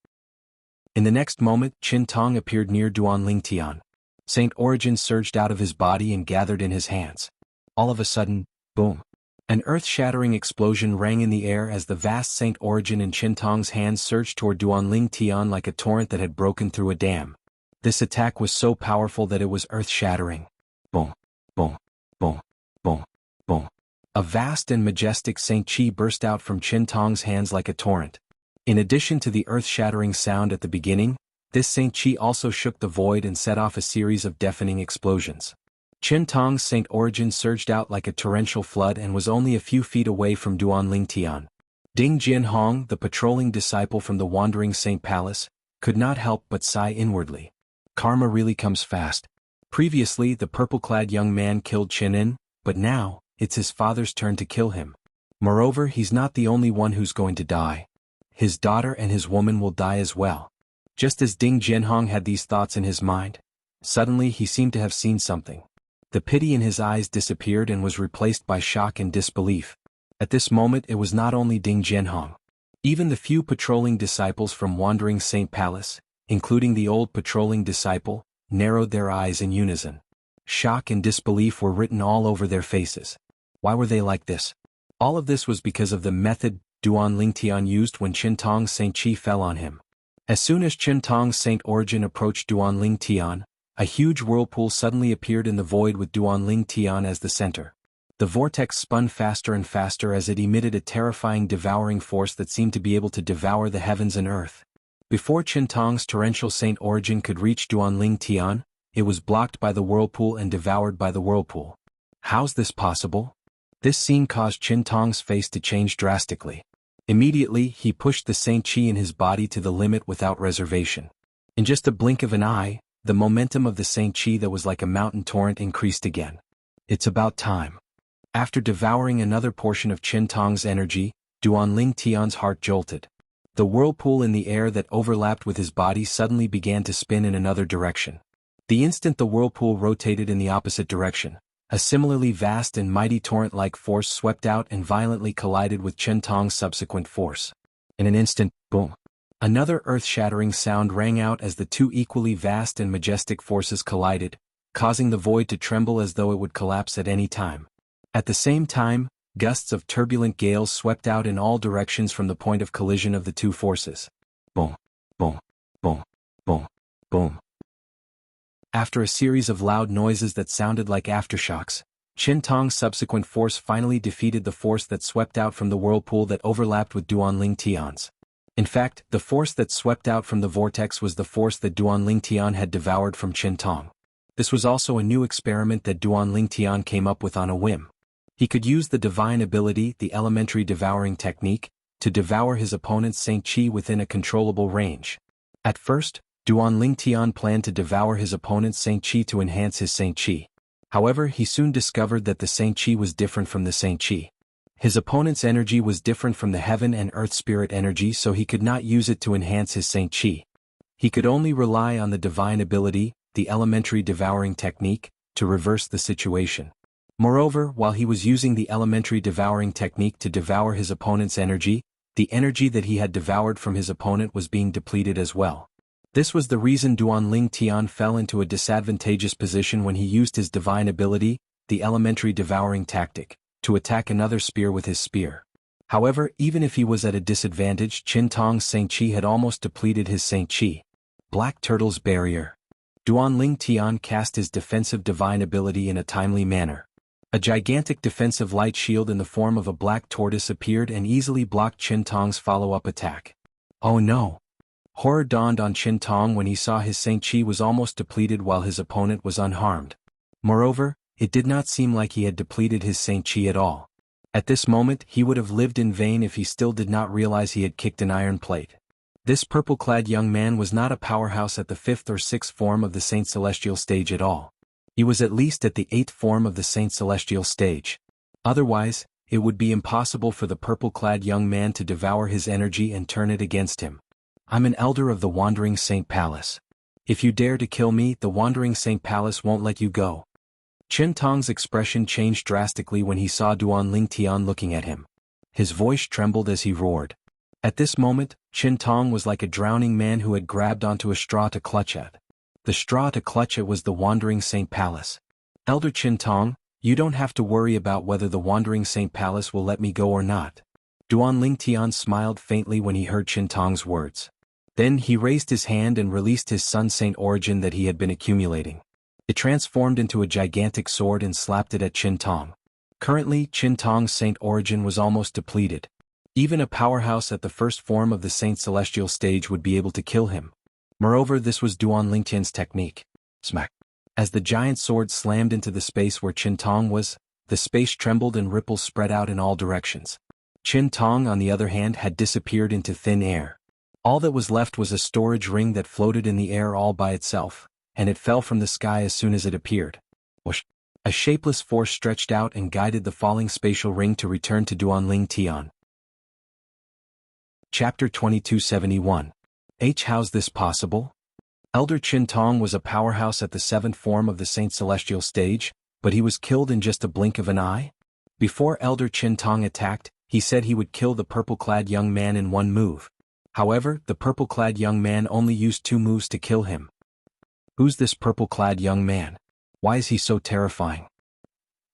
In the next moment, Qin Tong appeared near Duanling Tian. Saint Origin surged out of his body and gathered in his hands. All of a sudden, boom! An earth-shattering explosion rang in the air as the vast Saint Origin in Qin Tong's hands surged toward Duanling Tian like a torrent that had broken through a dam. This attack was so powerful that it was earth-shattering. Boom, boom, boom, boom, boom. A vast and majestic Saint Qi burst out from Qin Tong's hands like a torrent. In addition to the earth-shattering sound at the beginning, this Saint Qi also shook the void and set off a series of deafening explosions. Qin Tong's Saint Origin surged out like a torrential flood and was only a few feet away from Duanling Tian. Ding Jianhong, the patrolling disciple from the Wandering Saint Palace, could not help but sigh inwardly. Karma really comes fast. Previously, the purple-clad young man killed Qin, but now, it's his father's turn to kill him. Moreover, he's not the only one who's going to die. His daughter and his woman will die as well. Just as Ding Jianhong had these thoughts in his mind, suddenly he seemed to have seen something. The pity in his eyes disappeared and was replaced by shock and disbelief. At this moment it was not only Ding Jianhong. Even the few patrolling disciples from Wandering Saint Palace, including the old patrolling disciple, narrowed their eyes in unison. Shock and disbelief were written all over their faces. Why were they like this? All of this was because of the method Duanling Tian used when Qin Tong's Saint Qi fell on him. As soon as Qin Tong's Saint Origin approached Duanling Tian, a huge whirlpool suddenly appeared in the void with Duanling Tian as the center. The vortex spun faster and faster as it emitted a terrifying devouring force that seemed to be able to devour the heavens and earth. Before Qin Tong's torrential Saint Origin could reach Duanling Tian, it was blocked by the whirlpool and devoured by the whirlpool. How's this possible? This scene caused Qin Tong's face to change drastically. Immediately, he pushed the Saint Chi in his body to the limit without reservation. In just a blink of an eye, the momentum of the Saint Chi that was like a mountain torrent increased again. It's about time. After devouring another portion of Qin Tong's energy, Duanling Tian's heart jolted. The whirlpool in the air that overlapped with his body suddenly began to spin in another direction. The instant the whirlpool rotated in the opposite direction, a similarly vast and mighty torrent-like force swept out and violently collided with Qin Tong's subsequent force. In an instant, boom! Another earth-shattering sound rang out as the two equally vast and majestic forces collided, causing the void to tremble as though it would collapse at any time. At the same time, gusts of turbulent gales swept out in all directions from the point of collision of the two forces. Boom! Boom! Boom! Boom! Boom! After a series of loud noises that sounded like aftershocks, Qin Tong's subsequent force finally defeated the force that swept out from the whirlpool that overlapped with Duanling Tian's. In fact, the force that swept out from the vortex was the force that Duanling Tian had devoured from Qin Tong. This was also a new experiment that Duanling Tian came up with on a whim. He could use the divine ability, the elementary devouring technique, to devour his opponent's Saint Chi within a controllable range. At first, Duanling Tian planned to devour his opponent's Saint Chi to enhance his Saint Chi. However, he soon discovered that the Saint Chi was different from the Saint Chi. His opponent's energy was different from the heaven and earth spirit energy, so he could not use it to enhance his Saint Chi. He could only rely on the divine ability, the elementary devouring technique, to reverse the situation. Moreover, while he was using the elementary devouring technique to devour his opponent's energy, the energy that he had devoured from his opponent was being depleted as well. This was the reason Duanling Tian fell into a disadvantageous position when he used his divine ability, the elementary devouring tactic, to attack another spear with his spear. However, even if he was at a disadvantage, Qin Tong's Saint Chi had almost depleted his Saint Chi. Black Turtle's Barrier. Duanling Tian cast his defensive divine ability in a timely manner. A gigantic defensive light shield in the form of a black tortoise appeared and easily blocked Qin Tong's follow-up attack. Oh no! Horror dawned on Qin Tong when he saw his Saint Chi was almost depleted while his opponent was unharmed. Moreover, it did not seem like he had depleted his Saint Chi at all. At this moment, he would have lived in vain if he still did not realize he had kicked an iron plate. This purple-clad young man was not a powerhouse at the 5th or 6th form of the Saint Celestial stage at all. He was at least at the 8th form of the Saint Celestial stage. Otherwise, it would be impossible for the purple-clad young man to devour his energy and turn it against him. I'm an elder of the Wandering Saint Palace. If you dare to kill me, the Wandering Saint Palace won't let you go. Qin Tong's expression changed drastically when he saw Duanling Tian looking at him. His voice trembled as he roared. At this moment, Qin Tong was like a drowning man who had grabbed onto a straw to clutch at. The straw to clutch at was the Wandering Saint Palace. Elder Qin Tong, you don't have to worry about whether the Wandering Saint Palace will let me go or not. Duanling Tian smiled faintly when he heard Qin Tong's words. Then he raised his hand and released his Sun Saint origin that he had been accumulating. It transformed into a gigantic sword and slapped it at Qin Tong. Currently, Qin Tong's Saint origin was almost depleted. Even a powerhouse at the 1st form of the Saint Celestial stage would be able to kill him. Moreover, this was Duanling Tian's technique. Smack! As the giant sword slammed into the space where Qin Tong was, the space trembled and ripples spread out in all directions. Qin Tong, on the other hand, had disappeared into thin air. All that was left was a storage ring that floated in the air all by itself, and it fell from the sky as soon as it appeared. Whoosh! A shapeless force stretched out and guided the falling spatial ring to return to Duanling Tian. Chapter 2271. How's this possible? Elder Qin Tong was a powerhouse at the 7th form of the Saint Celestial stage, but he was killed in just a blink of an eye? Before Elder Qin Tong attacked, he said he would kill the purple-clad young man in one move. However, the purple-clad young man only used 2 moves to kill him. Who's this purple-clad young man? Why is he so terrifying?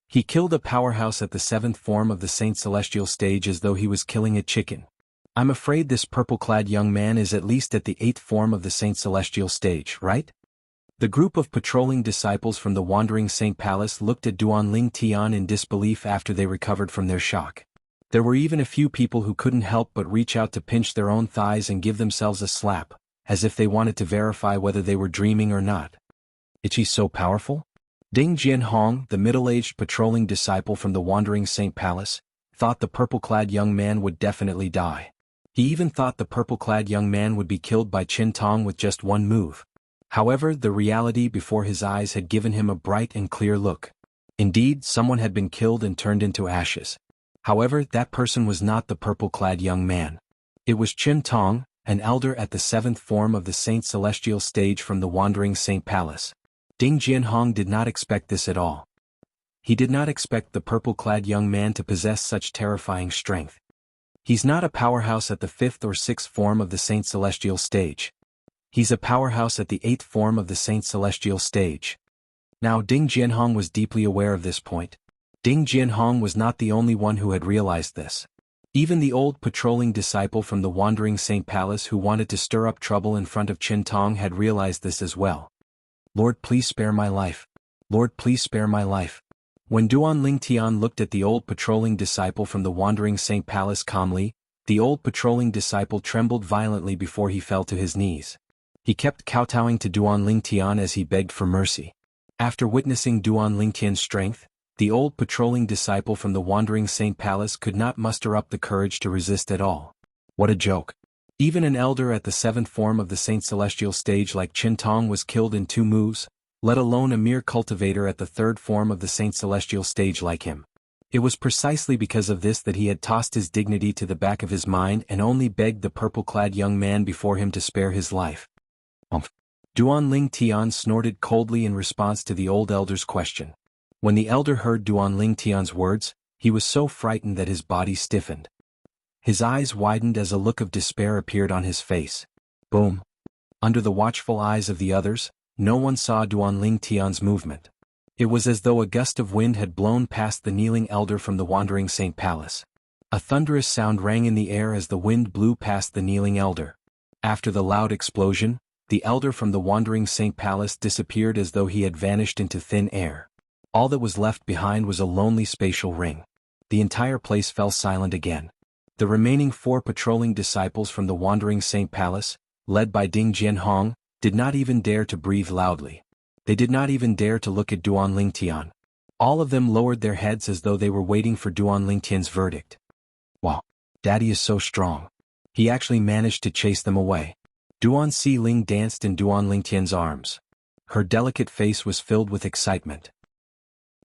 He killed a powerhouse at the 7th form of the Saint Celestial stage as though he was killing a chicken. I'm afraid this purple-clad young man is at least at the 8th form of the Saint Celestial stage, right? The group of patrolling disciples from the Wandering Saint Palace looked at Duanling Tian in disbelief after they recovered from their shock. There were even a few people who couldn't help but reach out to pinch their own thighs and give themselves a slap, as if they wanted to verify whether they were dreaming or not. Is he so powerful? Ding Jianhong, the middle-aged patrolling disciple from the Wandering Saint Palace, thought the purple-clad young man would definitely die. He even thought the purple-clad young man would be killed by Qin Tong with just one move. However, the reality before his eyes had given him a bright and clear look. Indeed, someone had been killed and turned into ashes. However, that person was not the purple-clad young man. It was Qin Tong, an elder at the 7th form of the Saint Celestial stage from the Wandering Saint Palace. Ding Jianhong did not expect this at all. He did not expect the purple-clad young man to possess such terrifying strength. He's not a powerhouse at the 5th or 6th form of the Saint Celestial stage. He's a powerhouse at the 8th form of the Saint Celestial stage. Now Ding Jianhong was deeply aware of this point. Ding Jianhong was not the only one who had realized this. Even the old patrolling disciple from the Wandering Saint Palace who wanted to stir up trouble in front of Qin Tong had realized this as well. Lord, please spare my life. Lord, please spare my life. When Duan Lingtian looked at the old patrolling disciple from the Wandering Saint Palace calmly, the old patrolling disciple trembled violently before he fell to his knees. He kept kowtowing to Duan Lingtian as he begged for mercy. After witnessing Duan Lingtian's strength, the old patrolling disciple from the Wandering Saint Palace could not muster up the courage to resist at all. What a joke. Even an elder at the 7th form of the Saint Celestial stage like Qin Tong was killed in 2 moves, let alone a mere cultivator at the 3rd form of the Saint Celestial stage like him. It was precisely because of this that he had tossed his dignity to the back of his mind and only begged the purple-clad young man before him to spare his life. Duan Lingtian snorted coldly in response to the old elder's question. When the elder heard Duan Lingtian's words, he was so frightened that his body stiffened. His eyes widened as a look of despair appeared on his face. Boom! Under the watchful eyes of the others, no one saw Duan Lingtian's movement. It was as though a gust of wind had blown past the kneeling elder from the Wandering Saint Palace. A thunderous sound rang in the air as the wind blew past the kneeling elder. After the loud explosion, the elder from the Wandering Saint Palace disappeared as though he had vanished into thin air. All that was left behind was a lonely spatial ring. The entire place fell silent again. The remaining 4 patrolling disciples from the Wandering Saint Palace, led by Ding Jianhong, did not even dare to breathe loudly. They did not even dare to look at Duan Lingtian. All of them lowered their heads as though they were waiting for Duan Lingtian's verdict. Wow! Daddy is so strong. He actually managed to chase them away. Duan Xiling danced in Duan Lingtian's arms. Her delicate face was filled with excitement.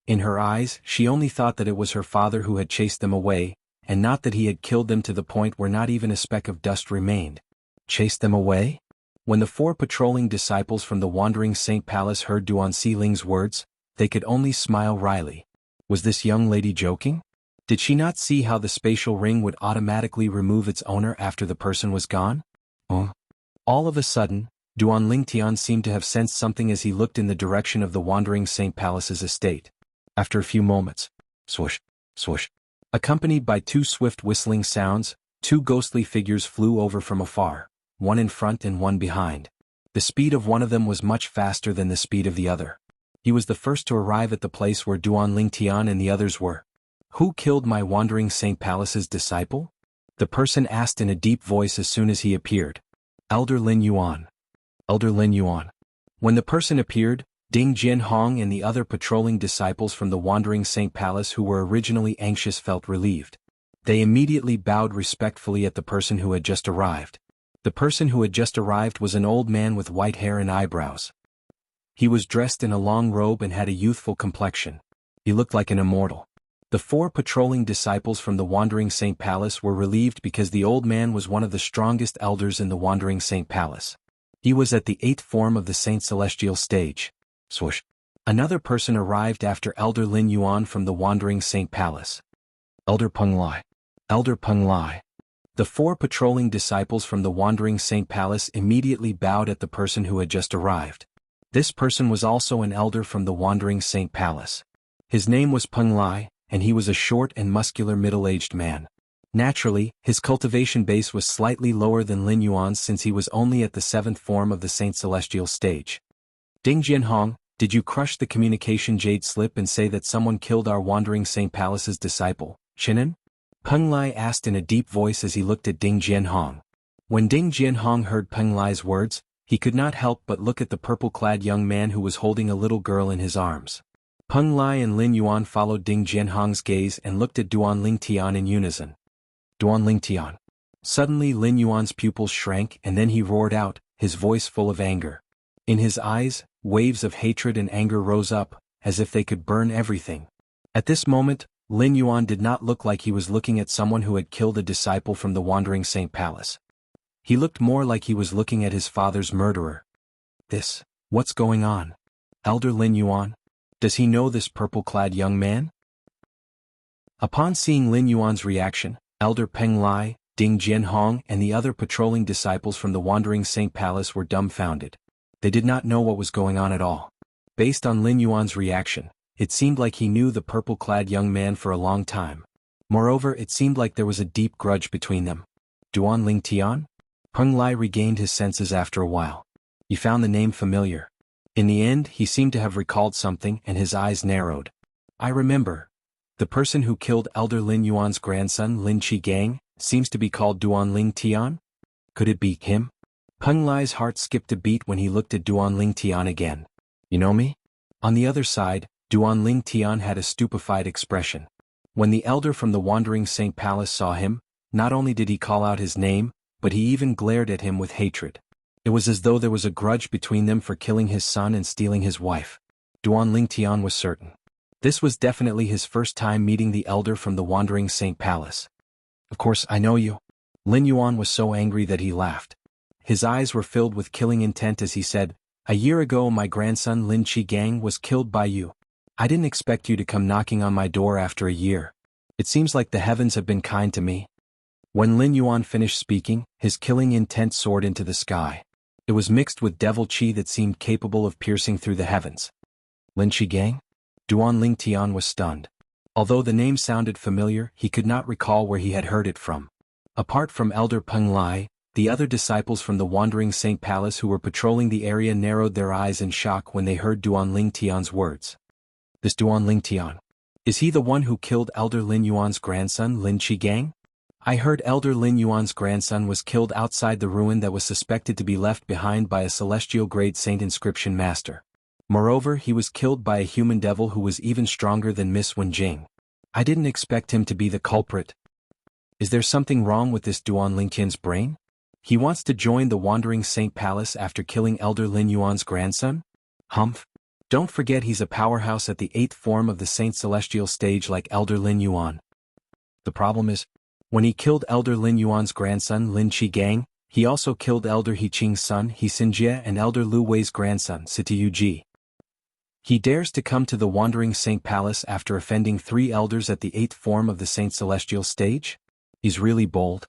In her eyes, she only thought that it was her father who had chased them away, and not that he had killed them to the point where not even a speck of dust remained. Chased them away? When the 4 patrolling disciples from the Wandering Saint Palace heard Duan Xiling's words, they could only smile wryly. Was this young lady joking? Did she not see how the spatial ring would automatically remove its owner after the person was gone? All of a sudden, Duan Lingtian seemed to have sensed something as he looked in the direction of the Wandering Saint Palace's estate. After a few moments, swoosh, swoosh, accompanied by 2 swift whistling sounds, 2 ghostly figures flew over from afar, one in front and one behind. The speed of one of them was much faster than the speed of the other. He was the first to arrive at the place where Duan Lingtian and the others were. Who killed my Wandering Saint Palace's disciple? The person asked in a deep voice as soon as he appeared. Elder Lin Yuan. Elder Lin Yuan. When the person appeared, Ding Jianhong and the other patrolling disciples from the Wandering Saint Palace who were originally anxious felt relieved. They immediately bowed respectfully at the person who had just arrived. The person who had just arrived was an old man with white hair and eyebrows. He was dressed in a long robe and had a youthful complexion. He looked like an immortal. The 4 patrolling disciples from the Wandering Saint Palace were relieved because the old man was one of the strongest elders in the Wandering Saint Palace. He was at the 8th form of the Saint Celestial stage. Swoosh. Another person arrived after Elder Lin Yuan from the Wandering Saint Palace. Elder Peng Lai. Elder Peng Lai. The 4 patrolling disciples from the Wandering Saint Palace immediately bowed at the person who had just arrived. This person was also an elder from the Wandering Saint Palace. His name was Peng Lai, and he was a short and muscular middle-aged man. Naturally, his cultivation base was slightly lower than Lin Yuan's since he was only at the 7th form of the Saint Celestial stage. Ding Jianhong, did you crush the communication jade slip and say that someone killed our Wandering Saint Palace's disciple, Chinan? Peng Lai asked in a deep voice as he looked at Ding Jianhong. When Ding Jianhong heard Peng Lai's words, he could not help but look at the purple-clad young man who was holding a little girl in his arms. Peng Lai and Lin Yuan followed Ding Jianhong's gaze and looked at Duan Tian in unison. Duan Tian. Suddenly Lin Yuan's pupils shrank and then he roared out, his voice full of anger. In his eyes, waves of hatred and anger rose up, as if they could burn everything. At this moment, Lin Yuan did not look like he was looking at someone who had killed a disciple from the Wandering Saint Palace. He looked more like he was looking at his father's murderer. What's going on? Elder Lin Yuan? Does he know this purple-clad young man? Upon seeing Lin Yuan's reaction, Elder Peng Lai, Ding Jianhong and the other patrolling disciples from the Wandering Saint Palace were dumbfounded. They did not know what was going on at all. Based on Lin Yuan's reaction, it seemed like he knew the purple-clad young man for a long time. Moreover, it seemed like there was a deep grudge between them. Duan Tian? Peng Lai regained his senses after a while. He found the name familiar. In the end, he seemed to have recalled something and his eyes narrowed. I remember. The person who killed Elder Lin Yuan's grandson Lin Gang seems to be called Duan Tian? Could it be him? Peng Lai's heart skipped a beat when he looked at Duan Tian again. You know me? On the other side, Duan Tian had a stupefied expression. When the elder from the Wandering Saint Palace saw him, not only did he call out his name, but he even glared at him with hatred. It was as though there was a grudge between them for killing his son and stealing his wife. Duan Tian was certain. This was definitely his first time meeting the elder from the Wandering Saint Palace. Of course, I know you. Lin Yuan was so angry that he laughed. His eyes were filled with killing intent as he said, "A year ago my grandson Lin Gang was killed by you. I didn't expect you to come knocking on my door after a year. It seems like the heavens have been kind to me." When Lin Yuan finished speaking, his killing intent soared into the sky. It was mixed with devil chi that seemed capable of piercing through the heavens. Lin Gang? Duan Tian was stunned. Although the name sounded familiar, he could not recall where he had heard it from. Apart from Elder Peng Lai, the other disciples from the Wandering Saint Palace who were patrolling the area narrowed their eyes in shock when they heard Duan Tian's words. This Duan Tian. Is he the one who killed Elder Lin Yuan's grandson Lin Gang? I heard Elder Lin Yuan's grandson was killed outside the ruin that was suspected to be left behind by a celestial-grade saint inscription master. Moreover, he was killed by a human devil who was even stronger than Miss Wenjing. I didn't expect him to be the culprit. Is there something wrong with this Duan Tian's brain? He wants to join the Wandering Saint Palace after killing Elder Lin Yuan's grandson? Humph. Don't forget he's a powerhouse at the 8th form of the Saint Celestial stage like Elder Lin Yuan. The problem is, when he killed Elder Lin Yuan's grandson Lin Gang, he also killed Elder He Qing's son He Xinjie and Elder Lu Wei's grandson Sitiyu Ji. He dares to come to the Wandering Saint Palace after offending 3 elders at the 8th form of the Saint Celestial stage? He's really bold.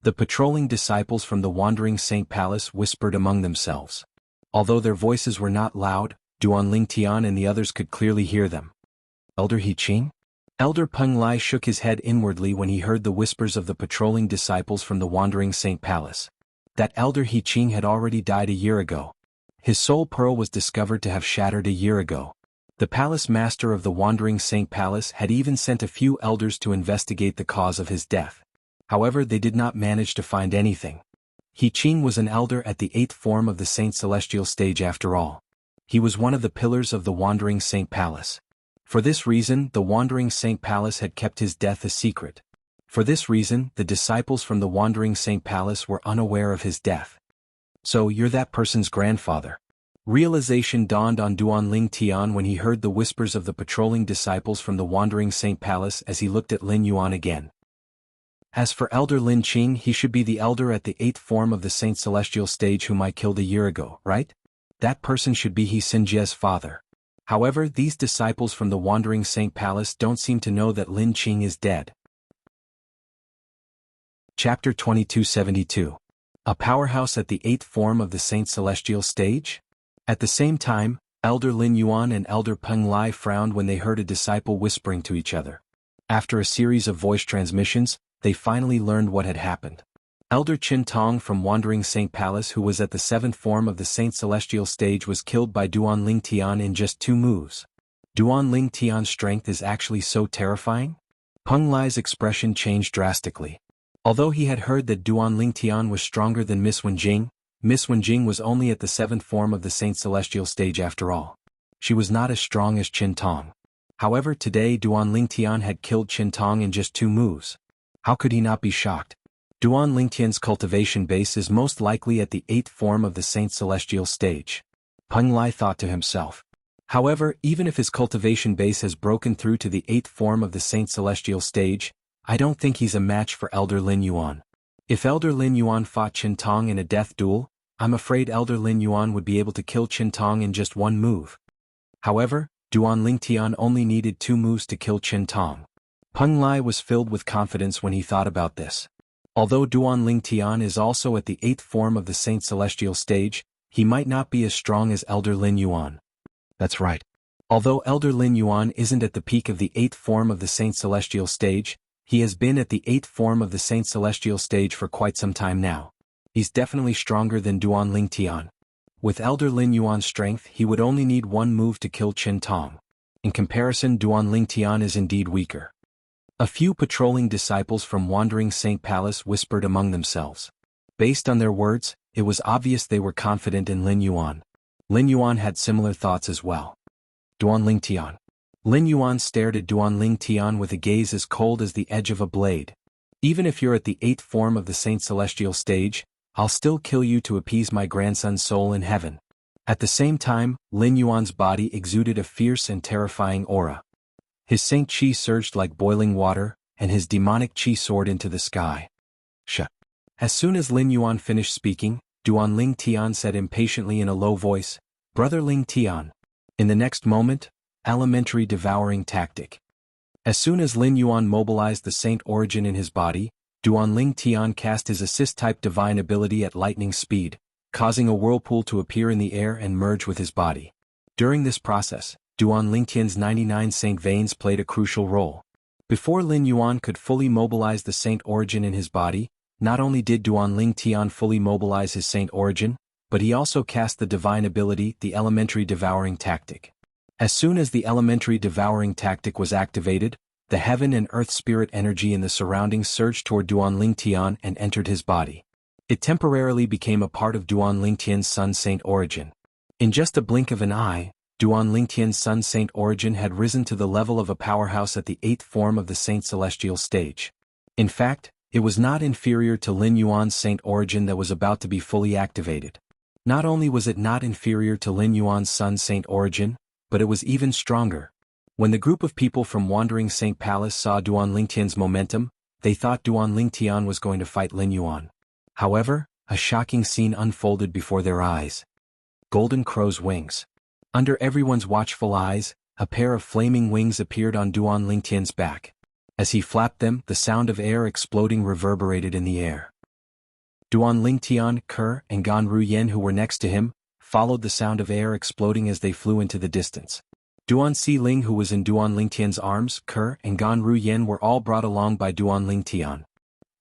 The patrolling disciples from the Wandering Saint Palace whispered among themselves. Although their voices were not loud, Duan Tian and the others could clearly hear them. Elder He Qing? Elder Peng Lai shook his head inwardly when he heard the whispers of the patrolling disciples from the Wandering Saint Palace. That Elder He Qing had already died a year ago. His soul pearl was discovered to have shattered a year ago. The palace master of the Wandering Saint Palace had even sent a few elders to investigate the cause of his death. However, they did not manage to find anything. He Qing was an elder at the 8th form of the Saint Celestial stage after all. He was one of the pillars of the Wandering Saint Palace. For this reason, the Wandering Saint Palace had kept his death a secret. For this reason, the disciples from the Wandering Saint Palace were unaware of his death. So you're that person's grandfather. Realization dawned on Duan Tian when he heard the whispers of the patrolling disciples from the Wandering Saint Palace as he looked at Lin Yuan again. As for Elder Lin Qing, he should be the elder at the 8th form of the Saint Celestial stage whom I killed a year ago, right? That person should be He Xinjie's father. However, these disciples from the Wandering Saint Palace don't seem to know that Lin Qing is dead. Chapter 2272. A powerhouse at the 8th form of the Saint Celestial stage? At the same time, Elder Lin Yuan and Elder Peng Lai frowned when they heard a disciple whispering to each other. After a series of voice transmissions, they finally learned what had happened. Elder Qin Tong from Wandering Saint Palace, who was at the 7th form of the Saint Celestial stage, was killed by Duan Tian in just 2 moves. Duan Tian's strength is actually so terrifying? Peng Lai's expression changed drastically. Although he had heard that Duan Tian was stronger than Miss Wenjing was only at the 7th form of the Saint Celestial stage after all. She was not as strong as Qin Tong. However, today Duan Lingtian had killed Qin Tong in just 2 moves. How could he not be shocked? Duan Lingtian's cultivation base is most likely at the 8th form of the Saint Celestial stage. Peng Lai thought to himself. However, even if his cultivation base has broken through to the 8th form of the Saint Celestial stage, I don't think he's a match for Elder Lin Yuan. If Elder Lin Yuan fought Qin Tong in a death duel, I'm afraid Elder Lin Yuan would be able to kill Qin Tong in just 1 move. However, Duan Lingtian only needed 2 moves to kill Qin Tong. Peng Lai was filled with confidence when he thought about this. Although Duan Lingtian is also at the 8th form of the Saint Celestial stage, he might not be as strong as Elder Lin Yuan. That's right. Although Elder Lin Yuan isn't at the peak of the 8th form of the Saint Celestial stage, he has been at the 8th form of the Saint Celestial stage for quite some time now. He's definitely stronger than Duan Lingtian. With Elder Lin Yuan's strength, he would only need 1 move to kill Qin Tong. In comparison, Duan Lingtian is indeed weaker. A few patrolling disciples from Wandering Saint Palace whispered among themselves. Based on their words, it was obvious they were confident in Lin Yuan. Lin Yuan had similar thoughts as well. Duan Lingtian. Lin Yuan stared at Duan Lingtian with a gaze as cold as the edge of a blade. Even if you're at the 8th form of the Saint Celestial stage, I'll still kill you to appease my grandson's soul in heaven. At the same time, Lin Yuan's body exuded a fierce and terrifying aura. His Saint Qi surged like boiling water, and his demonic Qi soared into the sky. As soon as Lin Yuan finished speaking, Duan Lingtian said impatiently in a low voice, "Brother Lingtian." In the next moment, elementary devouring tactic. As soon as Lin Yuan mobilized the Saint Origin in his body, Duan Lingtian cast his assist-type divine ability at lightning speed, causing a whirlpool to appear in the air and merge with his body. During this process, Duan Lingtian's 99 Saint Veins played a crucial role. Before Lin Yuan could fully mobilize the Saint Origin in his body, not only did Duan Lingtian fully mobilize his Saint Origin, but he also cast the divine ability, the Elementary Devouring Tactic. As soon as the Elementary Devouring Tactic was activated, the heaven and earth spirit energy in the surroundings surged toward Duan Lingtian and entered his body. It temporarily became a part of Duan Lingtian's Sun Saint Origin. In just a blink of an eye, Duan Lingtian's Sun Saint Origin had risen to the level of a powerhouse at the 8th form of the Saint Celestial stage. In fact, it was not inferior to Lin Yuan's Saint Origin that was about to be fully activated. Not only was it not inferior to Lin Yuan's Sun Saint Origin, but it was even stronger. When the group of people from Wandering Saint Palace saw Duan Lingtian's momentum, they thought Duan Lingtian was going to fight Lin Yuan. However, a shocking scene unfolded before their eyes. Golden Crow's wings. Under everyone's watchful eyes, a pair of flaming wings appeared on Duan Lingtian's back. As he flapped them, the sound of air exploding reverberated in the air. Duan Lingtian, Ke, and Gan Ruyen, who were next to him, followed the sound of air exploding as they flew into the distance. Duan Xiling, who was in Duan Lingtian's arms, Ke, and Gan Ruyen were all brought along by Duan Lingtian.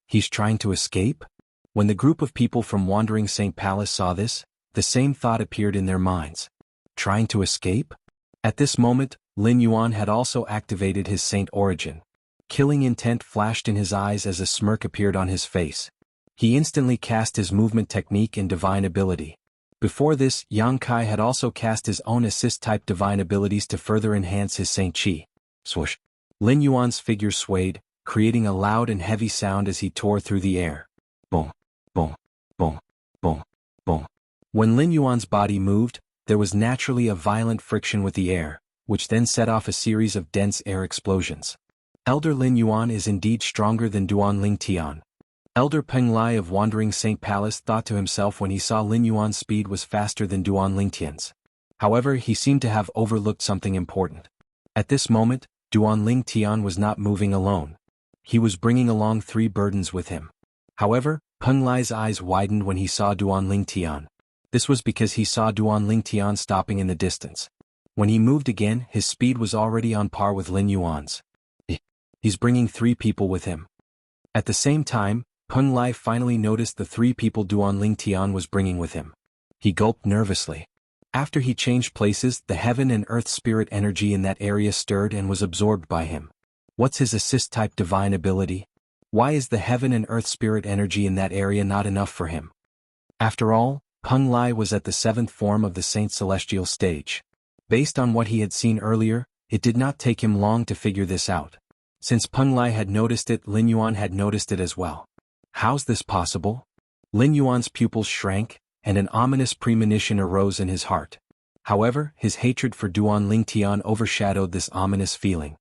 He's trying to escape? When the group of people from Wandering Saint Palace saw this, the same thought appeared in their minds. Trying to escape? At this moment, Lin Yuan had also activated his Saint Origin. Killing intent flashed in his eyes as a smirk appeared on his face. He instantly cast his movement technique and divine ability. Before this, Yang Kai had also cast his own assist-type divine abilities to further enhance his Saint Qi. Swoosh! Lin Yuan's figure swayed, creating a loud and heavy sound as he tore through the air. Boom! Boom! Boom! Boom! Boom! When Lin Yuan's body moved, there was naturally a violent friction with the air, which then set off a series of dense air explosions. Elder Lin Yuan is indeed stronger than Duan Lingtian. Elder Peng Lai of Wandering Saint Palace thought to himself when he saw Lin Yuan's speed was faster than Duan Lingtian's. However, he seemed to have overlooked something important. At this moment, Duan Lingtian was not moving alone. He was bringing along 3 burdens with him. However, Peng Lai's eyes widened when he saw Duan Lingtian. This was because he saw Duan Lingtian stopping in the distance. When he moved again, his speed was already on par with Lin Yuan's. He's bringing 3 people with him. At the same time, Peng Lai finally noticed the 3 people Duan Lingtian was bringing with him. He gulped nervously. After he changed places, the heaven and earth spirit energy in that area stirred and was absorbed by him. What's his assist-type divine ability? Why is the heaven and earth spirit energy in that area not enough for him? After all, Peng Lai was at the 7th form of the Saint Celestial stage. Based on what he had seen earlier, it did not take him long to figure this out. Since Peng Lai had noticed it, Lin Yuan had noticed it as well. How's this possible? Lin Yuan's pupils shrank, and an ominous premonition arose in his heart. However, his hatred for Duan Lingtian overshadowed this ominous feeling.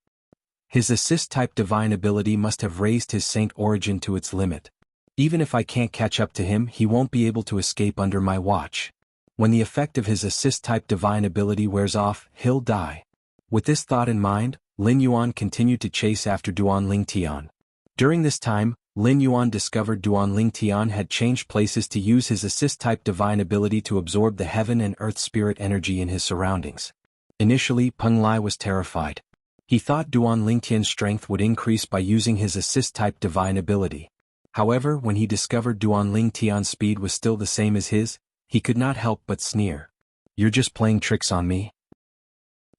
His assist-type divine ability must have raised his saint origin to its limit. Even if I can't catch up to him, he won't be able to escape under my watch. When the effect of his assist-type divine ability wears off, he'll die. With this thought in mind, Lin Yuan continued to chase after Duan Lingtian. During this time, Lin Yuan discovered Duan Lingtian had changed places to use his assist-type divine ability to absorb the heaven and earth spirit energy in his surroundings. Initially, Peng Lai was terrified. He thought Duan Lingtian's strength would increase by using his assist-type divine ability. However, when he discovered Duan Lingtian's speed was still the same as his, he could not help but sneer. You're just playing tricks on me?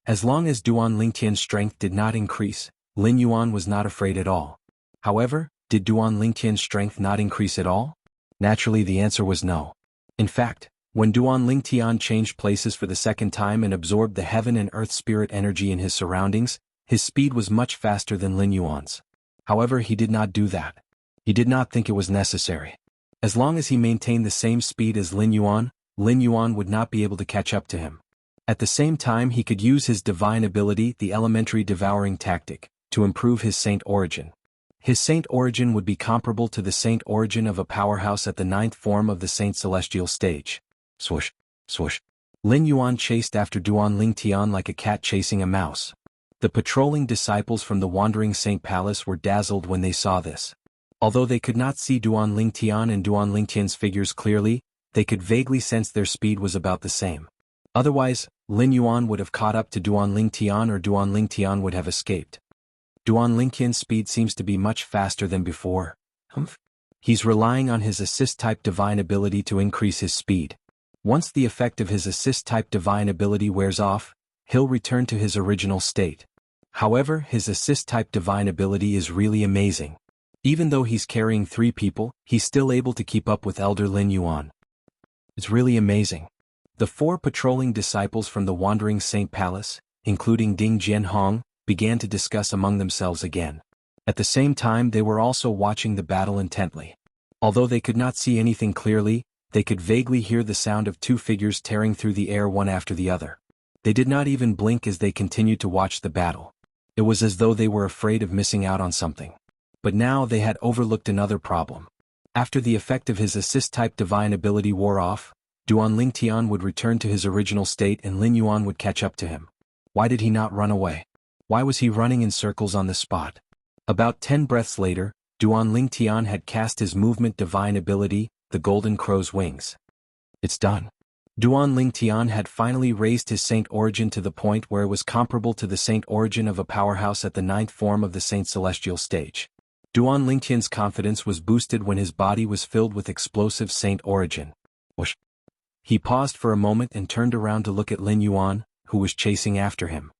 As long as Duan Lingtian's strength did not increase, Lin Yuan was not afraid at all. However, did Duan Lingtian's strength not increase at all? Naturally, the answer was no. In fact, when Duan Lingtian changed places for the second time and absorbed the heaven and earth spirit energy in his surroundings, his speed was much faster than Lin Yuan's. However, he did not do that. He did not think it was necessary. As long as he maintained the same speed as Lin Yuan would not be able to catch up to him. At the same time, he could use his divine ability, the elementary devouring tactic, to improve his saint origin. His saint origin would be comparable to the saint origin of a powerhouse at the 9th form of the saint celestial stage. Swoosh, swoosh. Lin Yuan chased after Duan Lingtian like a cat chasing a mouse. The patrolling disciples from the Wandering Saint Palace were dazzled when they saw this. Although they could not see Duan Lingtian and Duan Lingtian's figures clearly, they could vaguely sense their speed was about the same. Otherwise, Lin Yuan would have caught up to Duan Lingtian or Duan Lingtian would have escaped. Duan Lingtian's speed seems to be much faster than before. He's relying on his assist-type divine ability to increase his speed. Once the effect of his assist-type divine ability wears off, he'll return to his original state. However, his assist-type divine ability is really amazing. Even though he's carrying 3 people, he's still able to keep up with Elder Lin Yuan. It's really amazing. The 4 patrolling disciples from the Wandering Saint Palace, including Ding Jianhong, began to discuss among themselves again. At the same time, they were also watching the battle intently. Although they could not see anything clearly, they could vaguely hear the sound of 2 figures tearing through the air one after the other. They did not even blink as they continued to watch the battle. It was as though they were afraid of missing out on something. But now they had overlooked another problem. After the effect of his assist-type divine ability wore off, Duan Lingtian would return to his original state and Lin Yuan would catch up to him. Why did he not run away? Why was he running in circles on the spot? About 10 breaths later, Duan Lingtian had cast his movement divine ability, the Golden Crow's Wings. It's done. Duan Lingtian had finally raised his saint origin to the point where it was comparable to the saint origin of a powerhouse at the 9th form of the saint celestial stage. Duan Lingtian's confidence was boosted when his body was filled with explosive saint origin. Whoosh. He paused for a moment and turned around to look at Lin Yuan, who was chasing after him.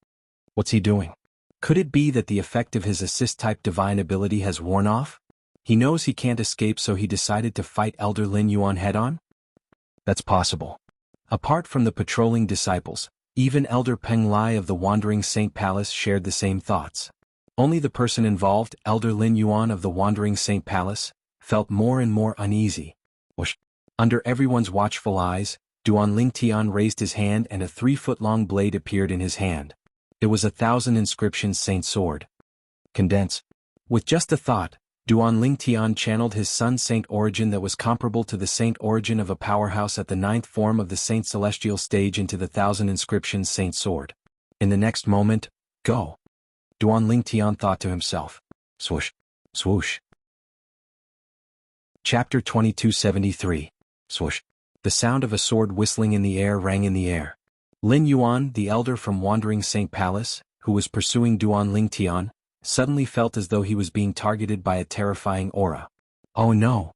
What's he doing? Could it be that the effect of his assist-type divine ability has worn off? He knows he can't escape, so he decided to fight Elder Lin Yuan head-on? That's possible. Apart from the patrolling disciples, even Elder Peng Lai of the Wandering Saint Palace shared the same thoughts. Only the person involved, Elder Lin Yuan of the Wandering Saint Palace, felt more and more uneasy. Whoosh. Under everyone's watchful eyes, Duan Lingtian raised his hand and a 3-foot-long blade appeared in his hand. It was 1,000 inscriptions saint sword. Condense. With just a thought, Duan Lingtian channeled his sun saint origin that was comparable to the saint origin of a powerhouse at the 9th form of the saint celestial stage into the 1,000 inscriptions saint sword. In the next moment, go. Duan Lingtian thought to himself. Swoosh. Swoosh. Chapter 2273. Swoosh. The sound of a sword whistling in the air rang in the air. Lin Yuan, the elder from Wandering Saint Palace, who was pursuing Duan Lingtian, suddenly felt as though he was being targeted by a terrifying aura. Oh no!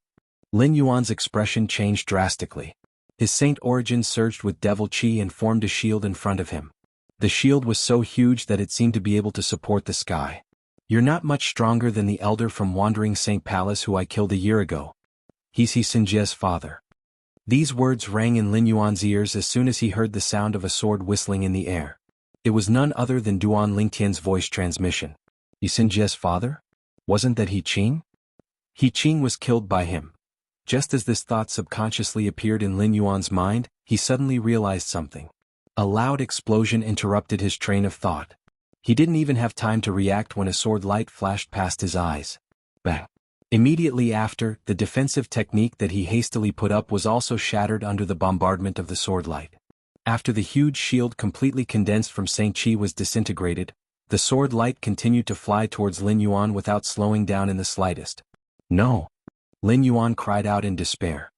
Lin Yuan's expression changed drastically. His saint origin surged with devil chi and formed a shield in front of him. The shield was so huge that it seemed to be able to support the sky. You're not much stronger than the elder from Wandering Saint Palace who I killed a year ago. He's He Sinjie's father. These words rang in Lin Yuan's ears as soon as he heard the sound of a sword whistling in the air. It was none other than Duan Lingtian's voice transmission. Yi Xinjie's father? Wasn't that He Qing? He Qing was killed by him. Just as this thought subconsciously appeared in Lin Yuan's mind, he suddenly realized something. A loud explosion interrupted his train of thought. He didn't even have time to react when a sword light flashed past his eyes. Bang! Immediately after, the defensive technique that he hastily put up was also shattered under the bombardment of the sword light. After the huge shield completely condensed from Saint Qi was disintegrated, the sword light continued to fly towards Lin Yuan without slowing down in the slightest. No! Lin Yuan cried out in despair.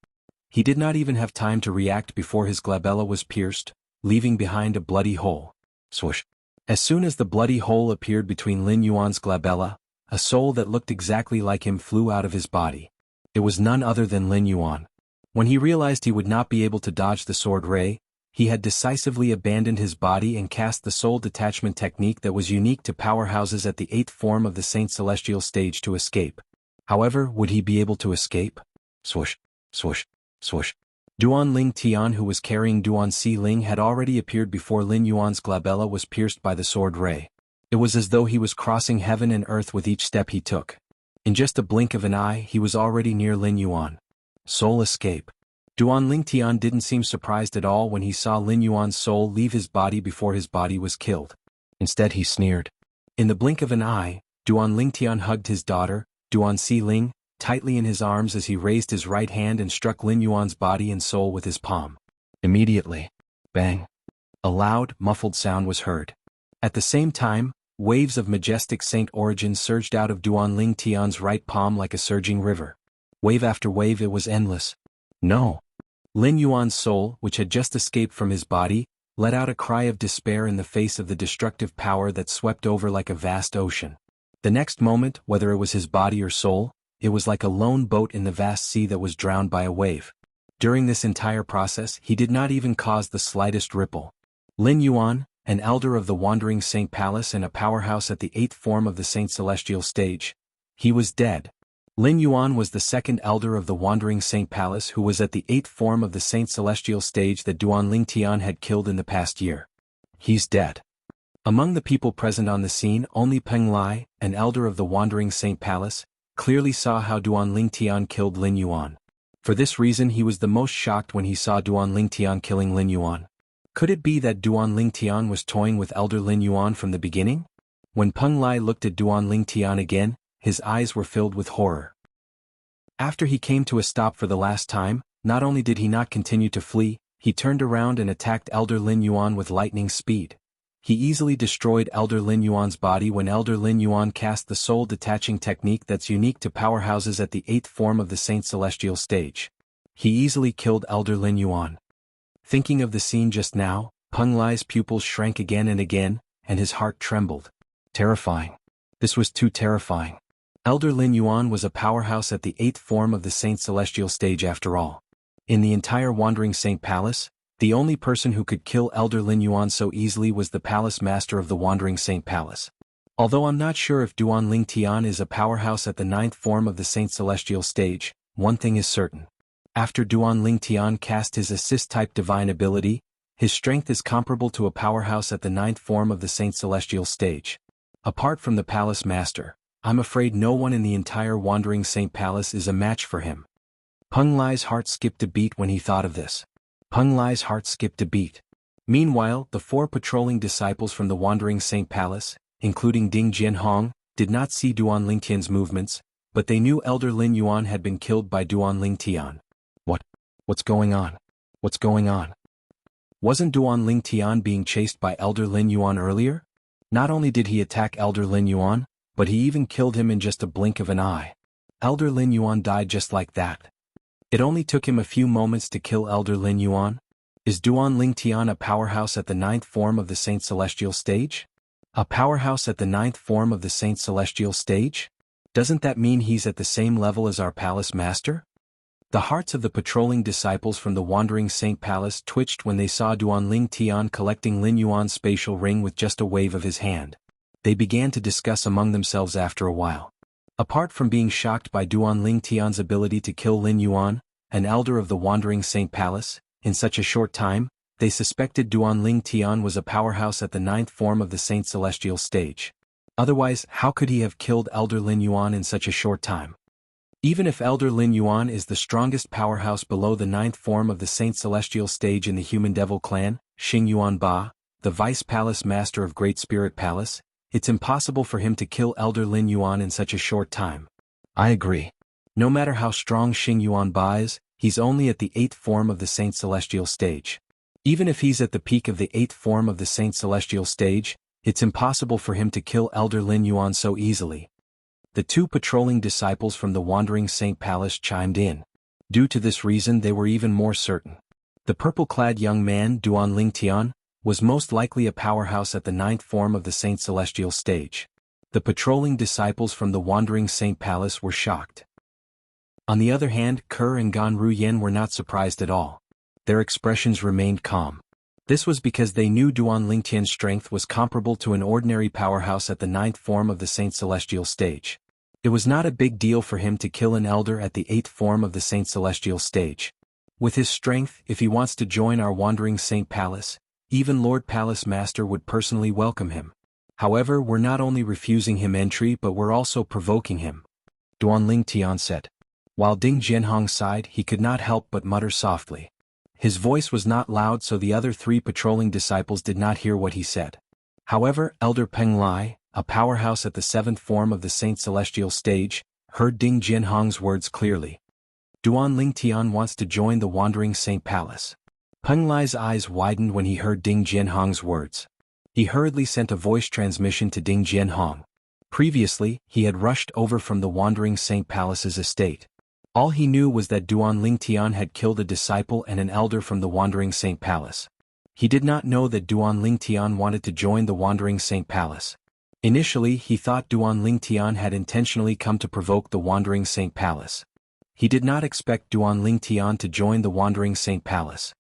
He did not even have time to react before his glabella was pierced, leaving behind a bloody hole. Swoosh! As soon as the bloody hole appeared between Lin Yuan's glabella, a soul that looked exactly like him flew out of his body. It was none other than Lin Yuan. When he realized he would not be able to dodge the sword ray, he had decisively abandoned his body and cast the soul detachment technique that was unique to powerhouses at the 8th form of the Saint Celestial stage to escape. However, would he be able to escape? Swoosh, swoosh, swoosh. Duan Ling Tian, who was carrying Duan Si Ling, had already appeared before Lin Yuan's glabella was pierced by the sword ray. It was as though he was crossing heaven and earth with each step he took. In just a blink of an eye, he was already near Lin Yuan. Soul escape. Duan Ling Tian didn't seem surprised at all when he saw Lin Yuan's soul leave his body before his body was killed. Instead he sneered. In the blink of an eye, Duan Ling Tian hugged his daughter, Duan Si Ling, tightly in his arms as he raised his right hand and struck Lin Yuan's body and soul with his palm. Immediately, bang! A loud, muffled sound was heard. At the same time, waves of majestic saint origin surged out of Duan Ling Tian's right palm like a surging river. Wave after wave, it was endless. No! Lin Yuan's soul, which had just escaped from his body, let out a cry of despair in the face of the destructive power that swept over like a vast ocean. The next moment, whether it was his body or soul, it was like a lone boat in the vast sea that was drowned by a wave. During this entire process, he did not even cause the slightest ripple. Lin Yuan, an elder of the Wandering Saint Palace and a powerhouse at the 8th form of the Saint Celestial stage, he was dead. Lin Yuan was the second elder of the Wandering Saint Palace who was at the 8th form of the Saint Celestial stage that Duan Ling Tian had killed in the past year. He's dead. Among the people present on the scene, only Peng Lai, an elder of the Wandering Saint Palace, clearly saw how Duan Ling Tian killed Lin Yuan. For this reason he was the most shocked when he saw Duan Ling Tian killing Lin Yuan. Could it be that Duan Ling Tian was toying with Elder Lin Yuan from the beginning? When Peng Lai looked at Duan Ling Tian again, his eyes were filled with horror. After he came to a stop for the last time, not only did he not continue to flee, he turned around and attacked Elder Lin Yuan with lightning speed. He easily destroyed Elder Lin Yuan's body when Elder Lin Yuan cast the soul-detaching technique that's unique to powerhouses at the 8th form of the Saint Celestial stage. He easily killed Elder Lin Yuan. Thinking of the scene just now, Peng Lai's pupils shrank again and again, and his heart trembled. Terrifying. This was too terrifying. Elder Lin Yuan was a powerhouse at the 8th form of the Saint Celestial stage after all. In the entire Wandering Saint Palace, the only person who could kill Elder Lin Yuan so easily was the Palace Master of the Wandering Saint Palace. Although I'm not sure if Duan Ling Tian is a powerhouse at the 9th form of the Saint Celestial stage, one thing is certain. After Duan Ling Tian cast his assist-type divine ability, his strength is comparable to a powerhouse at the 9th form of the Saint Celestial stage. Apart from the Palace Master, I'm afraid no one in the entire Wandering Saint Palace is a match for him. Peng Lai's heart skipped a beat when he thought of this. Peng Lai's heart skipped a beat. Meanwhile, the 4 patrolling disciples from the Wandering Saint Palace, including Ding Jianhong, did not see Duan Ling Tian's movements, but they knew Elder Lin Yuan had been killed by Duan Ling Tian. What's going on? What's going on? Wasn't Duan Ling Tian being chased by Elder Lin Yuan earlier? Not only did he attack Elder Lin Yuan, but he even killed him in just a blink of an eye. Elder Lin Yuan died just like that. It only took him a few moments to kill Elder Lin Yuan? Is Duan Ling Tian a powerhouse at the 9th form of the Saint Celestial stage? A powerhouse at the 9th form of the Saint Celestial stage? Doesn't that mean he's at the same level as our Palace Master? The hearts of the patrolling disciples from the Wandering Saint Palace twitched when they saw Duan Ling Tian collecting Lin Yuan's spatial ring with just a wave of his hand. They began to discuss among themselves after a while. Apart from being shocked by Duan Ling Tian's ability to kill Lin Yuan, an elder of the Wandering Saint Palace, in such a short time, they suspected Duan Ling Tian was a powerhouse at the ninth form of the Saint Celestial stage. Otherwise, how could he have killed Elder Lin Yuan in such a short time? Even if Elder Lin Yuan is the strongest powerhouse below the ninth form of the Saint Celestial stage in the Human Devil clan, Xing Yuan Ba, the Vice Palace Master of Great Spirit Palace, it's impossible for him to kill Elder Lin Yuan in such a short time. I agree. No matter how strong Xing Yuan Ba is, he's only at the eighth form of the Saint Celestial stage. Even if he's at the peak of the eighth form of the Saint Celestial stage, it's impossible for him to kill Elder Lin Yuan so easily. The two patrolling disciples from the Wandering Saint Palace chimed in. Due to this reason they were even more certain. The purple-clad young man, Duan Ling Tian, was most likely a powerhouse at the ninth form of the Saint Celestial stage. The patrolling disciples from the Wandering Saint Palace were shocked. On the other hand, Ke and Gan Ruyen were not surprised at all. Their expressions remained calm. This was because they knew Duan Ling Tian's strength was comparable to an ordinary powerhouse at the ninth form of the Saint Celestial stage. It was not a big deal for him to kill an elder at the eighth form of the Saint Celestial stage. With his strength, if he wants to join our Wandering Saint Palace, even Lord Palace Master would personally welcome him. However, we're not only refusing him entry but we're also provoking him, Duan Ling Tian said. While Ding Jianhong sighed, he could not help but mutter softly. His voice was not loud so the other three patrolling disciples did not hear what he said. However, Elder Peng Lai, a powerhouse at the seventh form of the Saint Celestial stage, heard Ding Jianhong's words clearly. Duan Ling Tian wants to join the Wandering Saint Palace. Peng Lai's eyes widened when he heard Ding Jianhong's words. He hurriedly sent a voice transmission to Ding Jianhong. Previously, he had rushed over from the Wandering Saint Palace's estate. All he knew was that Duan Ling Tian had killed a disciple and an elder from the Wandering Saint Palace. He did not know that Duan Ling Tian wanted to join the Wandering Saint Palace. Initially, he thought Duan Ling Tian had intentionally come to provoke the Wandering Saint Palace. He did not expect Duan Ling Tian to join the Wandering Saint Palace.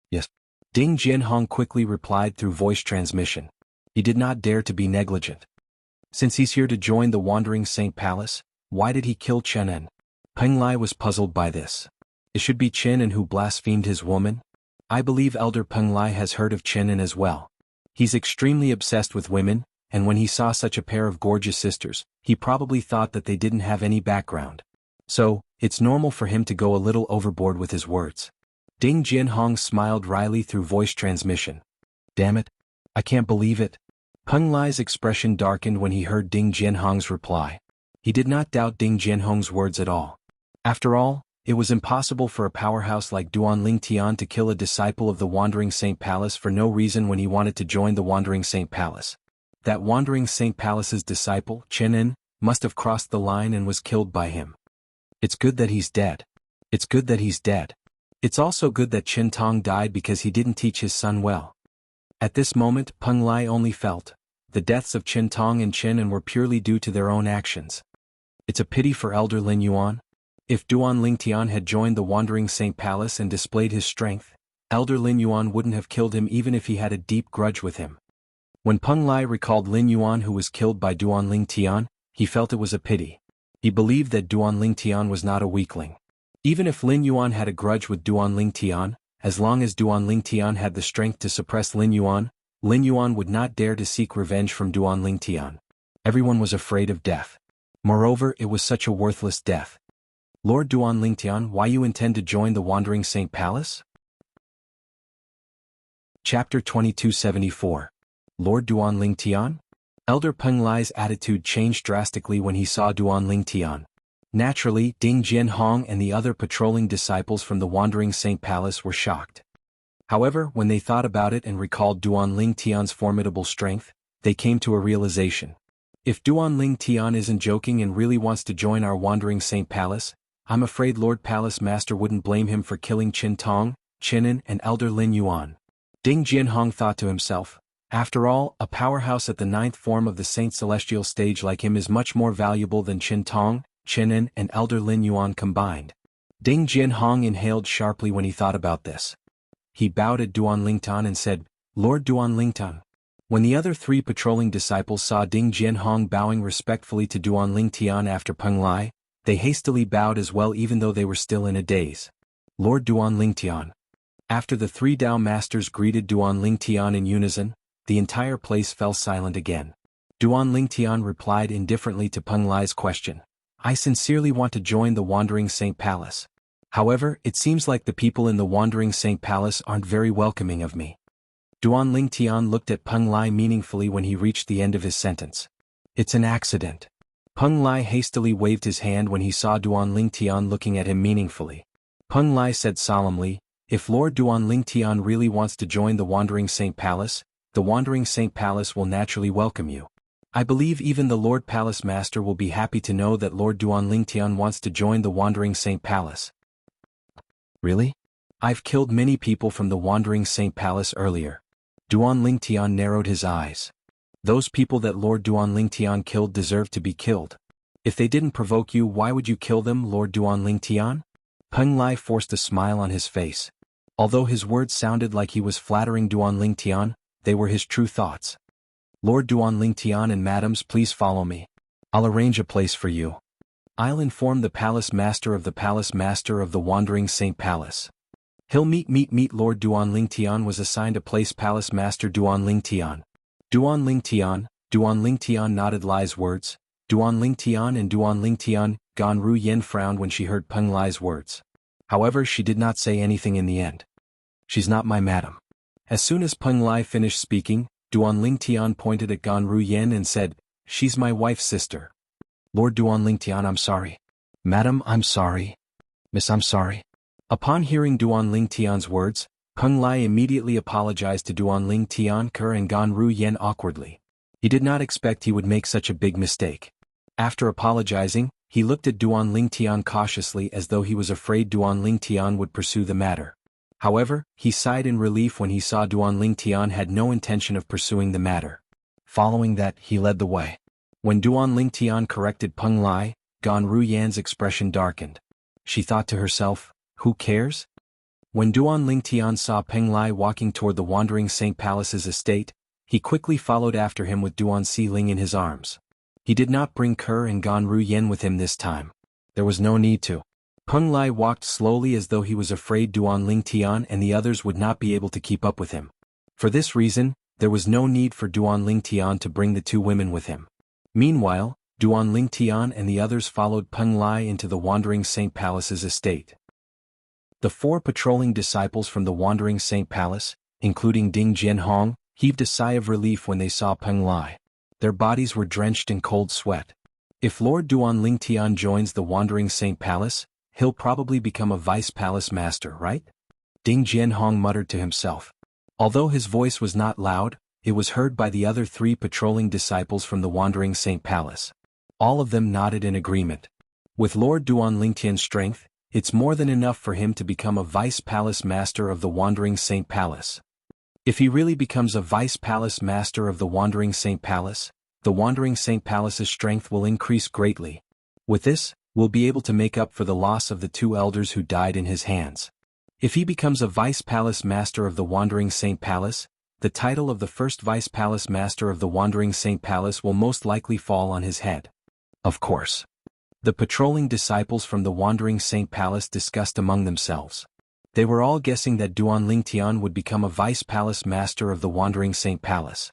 Yes. Ding Jianhong quickly replied through voice transmission. He did not dare to be negligent. Since he's here to join the Wandering Saint Palace, why did he kill Chen En? Peng Lai was puzzled by this. It should be Chen En who blasphemed his woman? I believe Elder Peng Lai has heard of Chen En as well. He's extremely obsessed with women, and when he saw such a pair of gorgeous sisters, he probably thought that they didn't have any background. So, it's normal for him to go a little overboard with his words. Ding Jianhong smiled wryly through voice transmission. Damn it. I can't believe it. Peng Lai's expression darkened when he heard Ding Jianhong's reply. He did not doubt Ding Jianhong's words at all. After all, it was impossible for a powerhouse like Duan Ling Tian to kill a disciple of the Wandering Saint Palace for no reason when he wanted to join the Wandering Saint Palace. That Wandering Saint Palace's disciple, Chen En, must have crossed the line and was killed by him. It's good that he's dead. It's good that he's dead. It's also good that Chen Tong died because he didn't teach his son well. At this moment, Peng Lai only felt, the deaths of Chen Tong and Chen En were purely due to their own actions. It's a pity for Elder Lin Yuan. If Duan Ling Tian had joined the Wandering Saint Palace and displayed his strength, Elder Lin Yuan wouldn't have killed him even if he had a deep grudge with him. When Peng Lai recalled Lin Yuan who was killed by Duan Ling Tian, he felt it was a pity. He believed that Duan Ling Tian was not a weakling. Even if Lin Yuan had a grudge with Duan Ling Tian, as long as Duan Ling Tian had the strength to suppress Lin Yuan would not dare to seek revenge from Duan Ling Tian. Everyone was afraid of death. Moreover, it was such a worthless death. Lord Duan Ling Tian, why you intend to join the Wandering Saint Palace? Chapter 2274. Lord Duan Ling Tian? Elder Peng Lai's attitude changed drastically when he saw Duan Ling Tian. Naturally, Ding Jianhong and the other patrolling disciples from the Wandering Saint Palace were shocked. However, when they thought about it and recalled Duan Ling Tian's formidable strength, they came to a realization. If Duan Ling Tian isn't joking and really wants to join our Wandering Saint Palace, I'm afraid Lord Palace Master wouldn't blame him for killing Chen Tong, Chen En, and Elder Lin Yuan. Ding Jianhong thought to himself, after all, a powerhouse at the ninth form of the Saint Celestial stage like him is much more valuable than Chen Tong, Chen En, and Elder Lin Yuan combined. Ding Jianhong inhaled sharply when he thought about this. He bowed at Duan Ling Tian and said, Lord Duan Ling Tian. When the other three patrolling disciples saw Ding Jianhong bowing respectfully to Duan Ling Tian after Peng Lai, they hastily bowed as well even though they were still in a daze. Lord Duan Ling Tian. After the three Dao masters greeted Duan Lingtian in unison, the entire place fell silent again. Duan Lingtian replied indifferently to Peng Lai's question. I sincerely want to join the Wandering Saint Palace. However, it seems like the people in the Wandering Saint Palace aren't very welcoming of me. Duan Lingtian looked at Peng Lai meaningfully when he reached the end of his sentence. It's an accident. Peng Lai hastily waved his hand when he saw Duan Lingtian looking at him meaningfully. Peng Lai said solemnly, if Lord Duan Lingtian really wants to join the Wandering Saint Palace, the Wandering Saint Palace will naturally welcome you. I believe even the Lord Palace Master will be happy to know that Lord Duan Lingtian wants to join the Wandering Saint Palace. Really? I've killed many people from the Wandering Saint Palace earlier. Duan Lingtian narrowed his eyes. Those people that Lord Duan Lingtian killed deserve to be killed. If they didn't provoke you, why would you kill them, Lord Duan Lingtian? Peng Lai forced a smile on his face. Although his words sounded like he was flattering Duan Lingtian, they were his true thoughts. Lord Duan Lingtian and madams, please follow me. I'll arrange a place for you. I'll inform the Palace Master of the Wandering Saint Palace. He'll meet Lord Duan Lingtian was assigned a place. Palace Master Duan Lingtian. Duan Lingtian nodded Lai's words. Duan Lingtian, Gan Ru Yen frowned when she heard Peng Lai's words. However, she did not say anything in the end. She's not my madam. As soon as Peng Lai finished speaking, Duan Lingtian pointed at Gan Ru Yen and said, she's my wife's sister. Lord Duan Lingtian, I'm sorry. Madam, I'm sorry. Miss, I'm sorry. Upon hearing Duan Lingtian's words, Peng Lai immediately apologized to Duan Lingtian and Gan Ru Yen awkwardly. He did not expect he would make such a big mistake. After apologizing, he looked at Duan Lingtian cautiously as though he was afraid Duan Lingtian would pursue the matter. However, he sighed in relief when he saw Duan Lingtian had no intention of pursuing the matter. Following that, he led the way. When Duan Lingtian corrected Peng Lai, Gan Ru Yan's expression darkened. She thought to herself, who cares? When Duan Lingtian saw Peng Lai walking toward the Wandering Saint Palace's estate, he quickly followed after him with Duan Xiling in his arms. He did not bring Kerr and Gan Ru Yen with him this time. There was no need to. Peng Lai walked slowly as though he was afraid Duan Lingtian and the others would not be able to keep up with him. For this reason, there was no need for Duan Lingtian to bring the two women with him. Meanwhile, Duan Lingtian and the others followed Peng Lai into the Wandering Saint Palace's estate. The four patrolling disciples from the Wandering Saint Palace, including Ding Jianhong, heaved a sigh of relief when they saw Peng Lai. Their bodies were drenched in cold sweat. If Lord Duan Lingtian joins the Wandering Saint Palace, he'll probably become a vice palace master, right? Ding Jianhong muttered to himself. Although his voice was not loud, it was heard by the other three patrolling disciples from the Wandering Saint Palace. All of them nodded in agreement. With Lord Duan Lingtian's strength, it's more than enough for him to become a vice palace master of the Wandering Saint Palace. If he really becomes a vice palace master of the Wandering Saint Palace, the Wandering Saint Palace's strength will increase greatly. With this, we'll be able to make up for the loss of the two elders who died in his hands. If he becomes a vice palace master of the Wandering Saint Palace, the title of the first vice palace master of the Wandering Saint Palace will most likely fall on his head. Of course. The patrolling disciples from the Wandering Saint Palace discussed among themselves. They were all guessing that Duan Lingtian would become a vice palace master of the Wandering Saint Palace.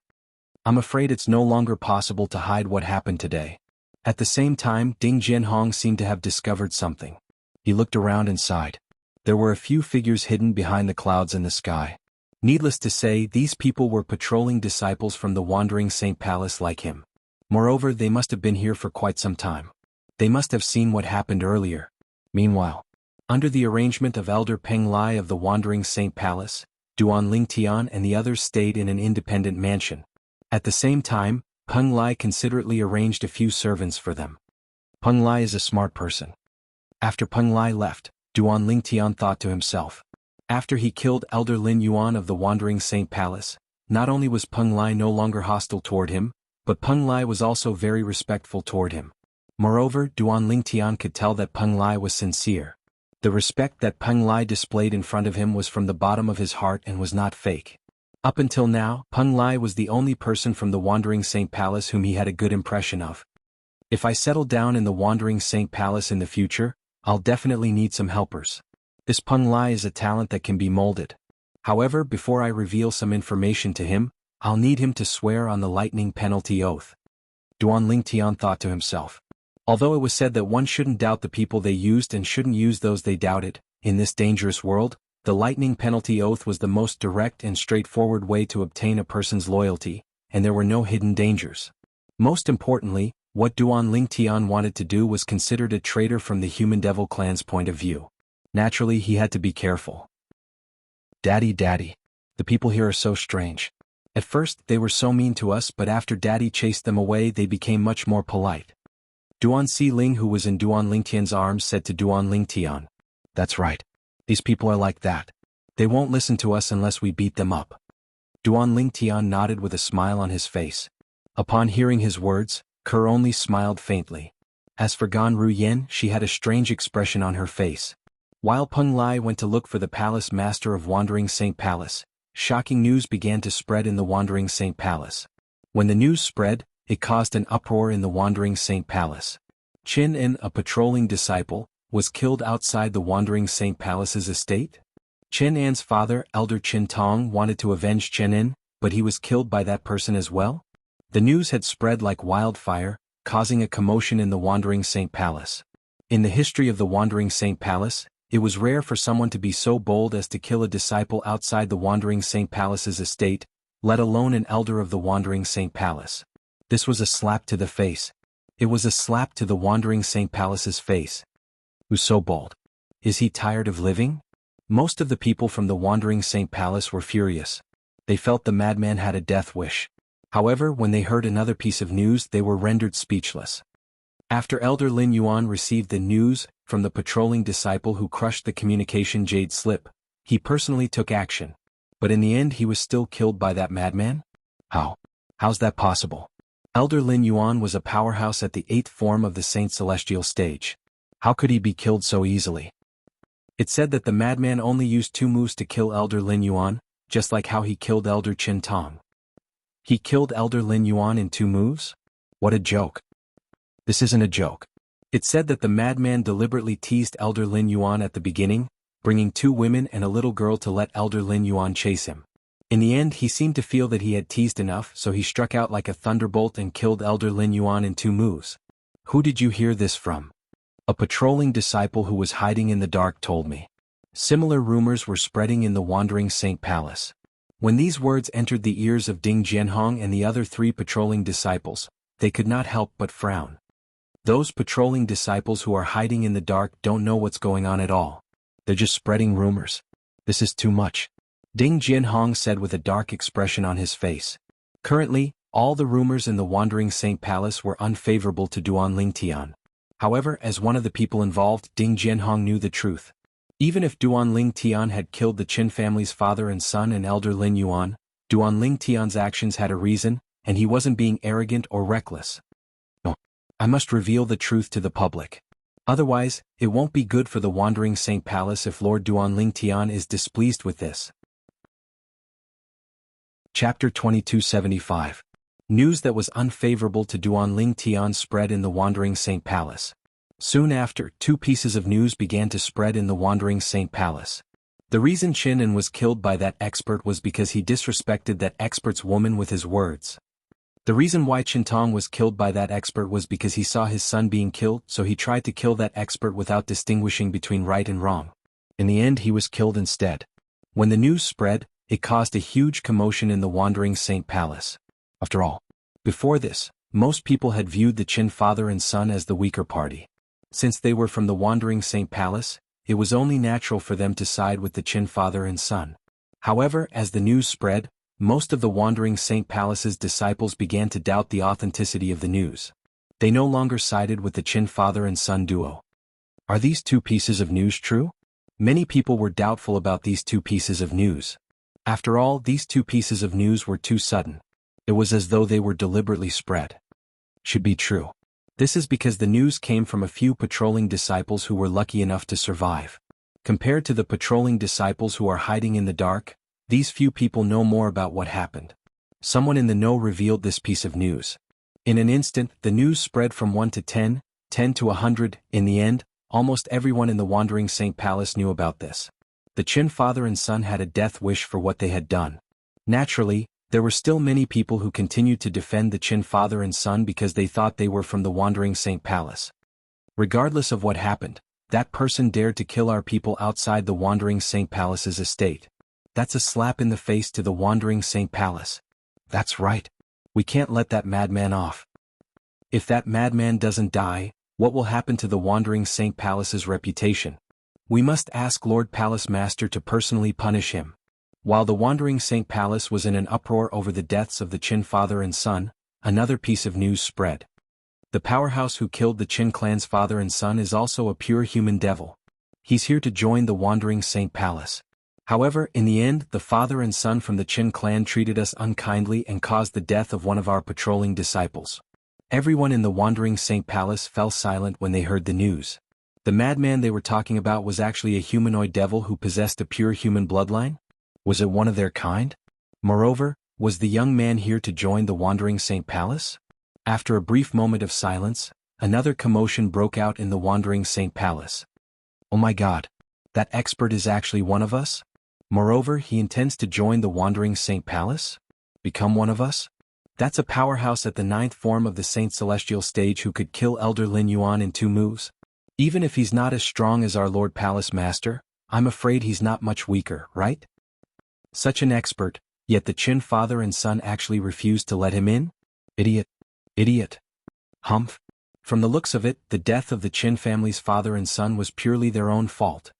I'm afraid it's no longer possible to hide what happened today. At the same time, Ding Jianhong seemed to have discovered something. He looked around and sighed. There were a few figures hidden behind the clouds in the sky. Needless to say, these people were patrolling disciples from the Wandering Saint Palace like him. Moreover, they must have been here for quite some time. They must have seen what happened earlier. Meanwhile, under the arrangement of Elder Peng Lai of the Wandering Saint Palace, Duan Lingtian and the others stayed in an independent mansion. At the same time, Peng Lai considerately arranged a few servants for them. Peng Lai is a smart person. After Peng Lai left, Duan Lingtian thought to himself. After he killed Elder Lin Yuan of the Wandering Saint Palace, not only was Peng Lai no longer hostile toward him, but Peng Lai was also very respectful toward him. Moreover, Duan Lingtian could tell that Peng Lai was sincere. The respect that Peng Lai displayed in front of him was from the bottom of his heart and was not fake. Up until now, Peng Lai was the only person from the Wandering Saint Palace whom he had a good impression of. If I settle down in the Wandering Saint Palace in the future, I'll definitely need some helpers. This Peng Lai is a talent that can be molded. However, before I reveal some information to him, I'll need him to swear on the lightning penalty oath. Duan Lingtian thought to himself. Although it was said that one shouldn't doubt the people they used and shouldn't use those they doubted, in this dangerous world, the lightning penalty oath was the most direct and straightforward way to obtain a person's loyalty, and there were no hidden dangers. Most importantly, what Duan Lingtian wanted to do was considered a traitor from the human devil clan's point of view. Naturally, he had to be careful. Daddy, the people here are so strange. At first, they were so mean to us, but after Daddy chased them away, they became much more polite. Duan Xiling, who was in Duan Lingtian's arms, said to Duan Lingtian, "That's right. These people are like that. They won't listen to us unless we beat them up." Duan Lingtian nodded with a smile on his face. Upon hearing his words, Kerr only smiled faintly. As for Gan Ruyen, she had a strange expression on her face. While Peng Lai went to look for the palace master of Wandering Saint Palace, shocking news began to spread in the Wandering Saint Palace. When the news spread, it caused an uproar in the Wandering Saint Palace. Qin En, a patrolling disciple, was killed outside the Wandering Saint Palace's estate. Chen An's father, Elder Qin Tong, wanted to avenge Chen En, but he was killed by that person as well. The news had spread like wildfire, causing a commotion in the Wandering Saint Palace. In the history of the Wandering Saint Palace, it was rare for someone to be so bold as to kill a disciple outside the Wandering Saint Palace's estate, let alone an elder of the Wandering Saint Palace. This was a slap to the face. It was a slap to the Wandering Saint Palace's face. Who's so bold? Is he tired of living? Most of the people from the Wandering Saint Palace were furious. They felt the madman had a death wish. However, when they heard another piece of news, they were rendered speechless. After Elder Lin Yuan received the news from the patrolling disciple who crushed the communication jade slip, he personally took action. But in the end he was still killed by that madman? How's that possible? Elder Lin Yuan was a powerhouse at the 8th form of the Saint Celestial stage. How could he be killed so easily? It said that the madman only used 2 moves to kill Elder Lin Yuan, just like how he killed Elder Qin Tong. He killed Elder Lin Yuan in 2 moves? What a joke. This isn't a joke. It said that the madman deliberately teased Elder Lin Yuan at the beginning, bringing 2 women and a little girl to let Elder Lin Yuan chase him. In the end, he seemed to feel that he had teased enough, so he struck out like a thunderbolt and killed Elder Lin Yuan in 2 moves. Who did you hear this from? A patrolling disciple who was hiding in the dark told me. Similar rumors were spreading in the Wandering Saint Palace. When these words entered the ears of Ding Jianhong and the other 3 patrolling disciples, they could not help but frown. Those patrolling disciples who are hiding in the dark don't know what's going on at all. They're just spreading rumors. This is too much. Ding Jianhong said with a dark expression on his face. Currently, all the rumors in the Wandering Saint Palace were unfavorable to Duan Lingtian. However, as one of the people involved, Ding Jianhong knew the truth. Even if Duan Lingtian had killed the Qin family's father and son and Elder Lin Yuan, Duan Lingtian's actions had a reason, and he wasn't being arrogant or reckless. No, I must reveal the truth to the public. Otherwise, it won't be good for the Wandering Saint Palace if Lord Duan Lingtian is displeased with this. Chapter 2275. News that was unfavorable to Duan Lingtian spread in the Wandering Saint Palace. Soon after, 2 pieces of news began to spread in the Wandering Saint Palace. The reason Qin En was killed by that expert was because he disrespected that expert's woman with his words. The reason why Qin Tong was killed by that expert was because he saw his son being killed, so he tried to kill that expert without distinguishing between right and wrong. In the end, he was killed instead. When the news spread, it caused a huge commotion in the Wandering Saint Palace. After all, before this, most people had viewed the Qin father and son as the weaker party. Since they were from the Wandering Saint Palace, it was only natural for them to side with the Qin father and son. However, as the news spread, most of the Wandering Saint Palace's disciples began to doubt the authenticity of the news. They no longer sided with the Qin father and son duo. Are these 2 pieces of news true? Many people were doubtful about these 2 pieces of news. After all, these 2 pieces of news were too sudden. It was as though they were deliberately spread. Should be true. This is because the news came from a few patrolling disciples who were lucky enough to survive. Compared to the patrolling disciples who are hiding in the dark, these few people know more about what happened. Someone in the know revealed this piece of news. In an instant, the news spread from 1 to 10, 10 to 100. In the end, almost everyone in the Wandering Saint Palace knew about this. The Qin father and son had a death wish for what they had done. Naturally, there were still many people who continued to defend the Qin father and son because they thought they were from the Wandering Saint Palace. Regardless of what happened, that person dared to kill our people outside the Wandering Saint Palace's estate. That's a slap in the face to the Wandering Saint Palace. That's right. We can't let that madman off. If that madman doesn't die, what will happen to the Wandering Saint Palace's reputation? We must ask Lord Palace Master to personally punish him. While the Wandering Saint Palace was in an uproar over the deaths of the Qin father and son, another piece of news spread. The powerhouse who killed the Qin clan's father and son is also a pure human devil. He's here to join the Wandering Saint Palace. However, in the end, the father and son from the Qin clan treated us unkindly and caused the death of one of our patrolling disciples. Everyone in the Wandering Saint Palace fell silent when they heard the news. The madman they were talking about was actually a humanoid devil who possessed a pure human bloodline? Was it one of their kind? Moreover, was the young man here to join the Wandering Saint Palace? After a brief moment of silence, another commotion broke out in the Wandering Saint Palace. Oh my God! That expert is actually one of us? Moreover, he intends to join the Wandering Saint Palace? Become one of us? That's a powerhouse at the 9th form of the Saint Celestial stage who could kill Elder Lin Yuan in 2 moves? Even if he's not as strong as our Lord Palace Master, I'm afraid he's not much weaker, right? Such an expert, yet the Qin father and son actually refused to let him in? Idiot. Idiot. Humph. From the looks of it, the death of the Qin family's father and son was purely their own fault.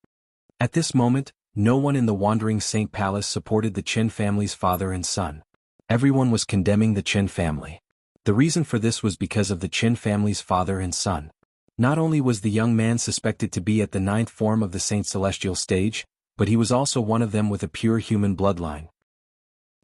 At this moment, no one in the Wandering Saint Palace supported the Qin family's father and son. Everyone was condemning the Qin family. The reason for this was because of the Qin family's father and son. Not only was the young man suspected to be at the 9th form of the Saint Celestial stage, but he was also one of them with a pure human bloodline.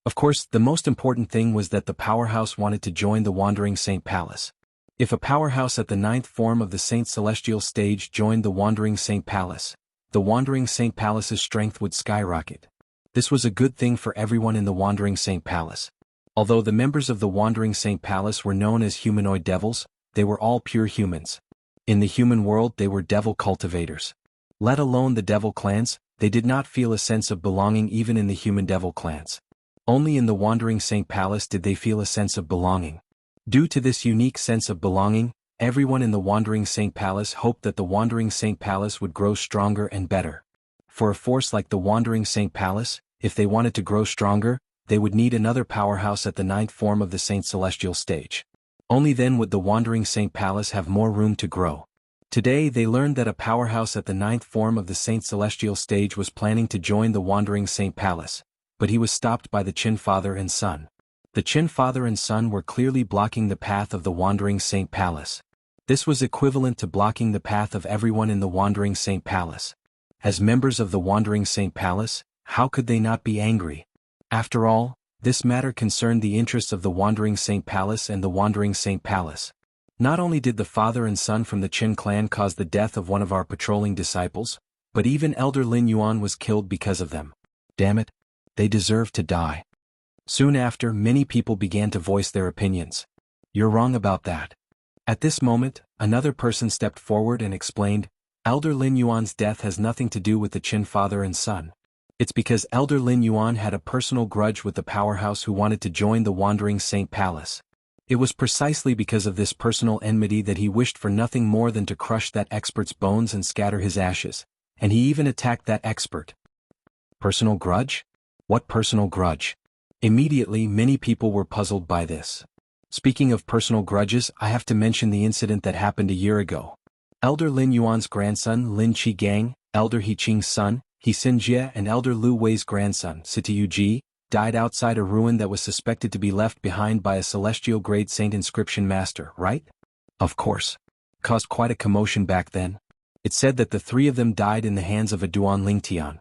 Of course, the most important thing was that the powerhouse wanted to join the Wandering Saint Palace. If a powerhouse at the 9th form of the Saint Celestial stage joined the Wandering Saint Palace, the Wandering Saint Palace's strength would skyrocket. This was a good thing for everyone in the Wandering Saint Palace. Although the members of the Wandering Saint Palace were known as humanoid devils, they were all pure humans. In the human world they were devil cultivators. Let alone the devil clans, they did not feel a sense of belonging even in the human devil clans. Only in the Wandering Saint Palace did they feel a sense of belonging. Due to this unique sense of belonging, everyone in the Wandering Saint Palace hoped that the Wandering Saint Palace would grow stronger and better. For a force like the Wandering Saint Palace, if they wanted to grow stronger, they would need another powerhouse at the 9th form of the Saint Celestial stage. Only then would the Wandering Saint Palace have more room to grow. Today they learned that a powerhouse at the 9th form of the Saint Celestial stage was planning to join the Wandering Saint Palace, but he was stopped by the Qin father and son. The Qin father and son were clearly blocking the path of the Wandering Saint Palace. This was equivalent to blocking the path of everyone in the Wandering Saint Palace. As members of the Wandering Saint Palace, how could they not be angry? After all, this matter concerned the interests of the Wandering Saint Palace and the Wandering Saint Palace. Not only did the father and son from the Qin clan cause the death of one of our patrolling disciples, but even Elder Lin Yuan was killed because of them. Damn it. They deserve to die. Soon after, many people began to voice their opinions. You're wrong about that. At this moment, another person stepped forward and explained, Elder Lin Yuan's death has nothing to do with the Qin father and son. It's because Elder Lin Yuan had a personal grudge with the powerhouse who wanted to join the Wandering Saint Palace. It was precisely because of this personal enmity that he wished for nothing more than to crush that expert's bones and scatter his ashes, and he even attacked that expert. Personal grudge? What personal grudge? Immediately, many people were puzzled by this. Speaking of personal grudges, I have to mention the incident that happened a year ago. Elder Lin Yuan's grandson Lin Qigang, Elder He Qing's son, He Xinjie and Elder Lu Wei's grandson Sitiyu Ji, died outside a ruin that was suspected to be left behind by a celestial grade saint inscription master, right? Of course. Caused quite a commotion back then. It said that the 3 of them died in the hands of a Duan Ling Tian.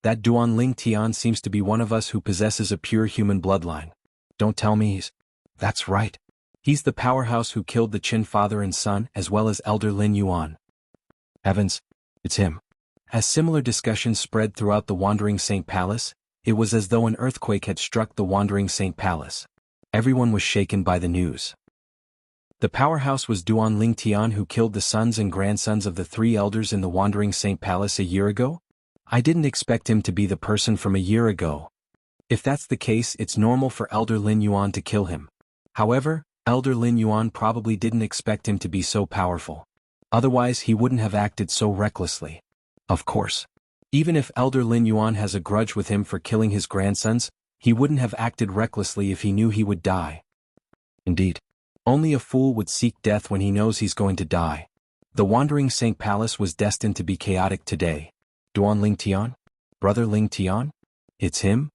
That Duan Ling Tian seems to be one of us who possesses a pure human bloodline. Don't tell me he's... That's right. He's the powerhouse who killed the Qin father and son as well as Elder Lin Yuan. Heavens, it's him. As similar discussions spread throughout the Wandering Saint Palace, it was as though an earthquake had struck the Wandering Saint Palace. Everyone was shaken by the news. The powerhouse was Duan Ling Tian who killed the sons and grandsons of the 3 elders in the Wandering Saint Palace a year ago? I didn't expect him to be the person from a year ago. If that's the case, it's normal for Elder Lin Yuan to kill him. However, Elder Lin Yuan probably didn't expect him to be so powerful. Otherwise he wouldn't have acted so recklessly. Of course. Even if Elder Lin Yuan has a grudge with him for killing his grandsons, he wouldn't have acted recklessly if he knew he would die. Indeed. Only a fool would seek death when he knows he's going to die. The Wandering Saint Palace was destined to be chaotic today. Duan Ling Tian? Brother Ling Tian? It's him?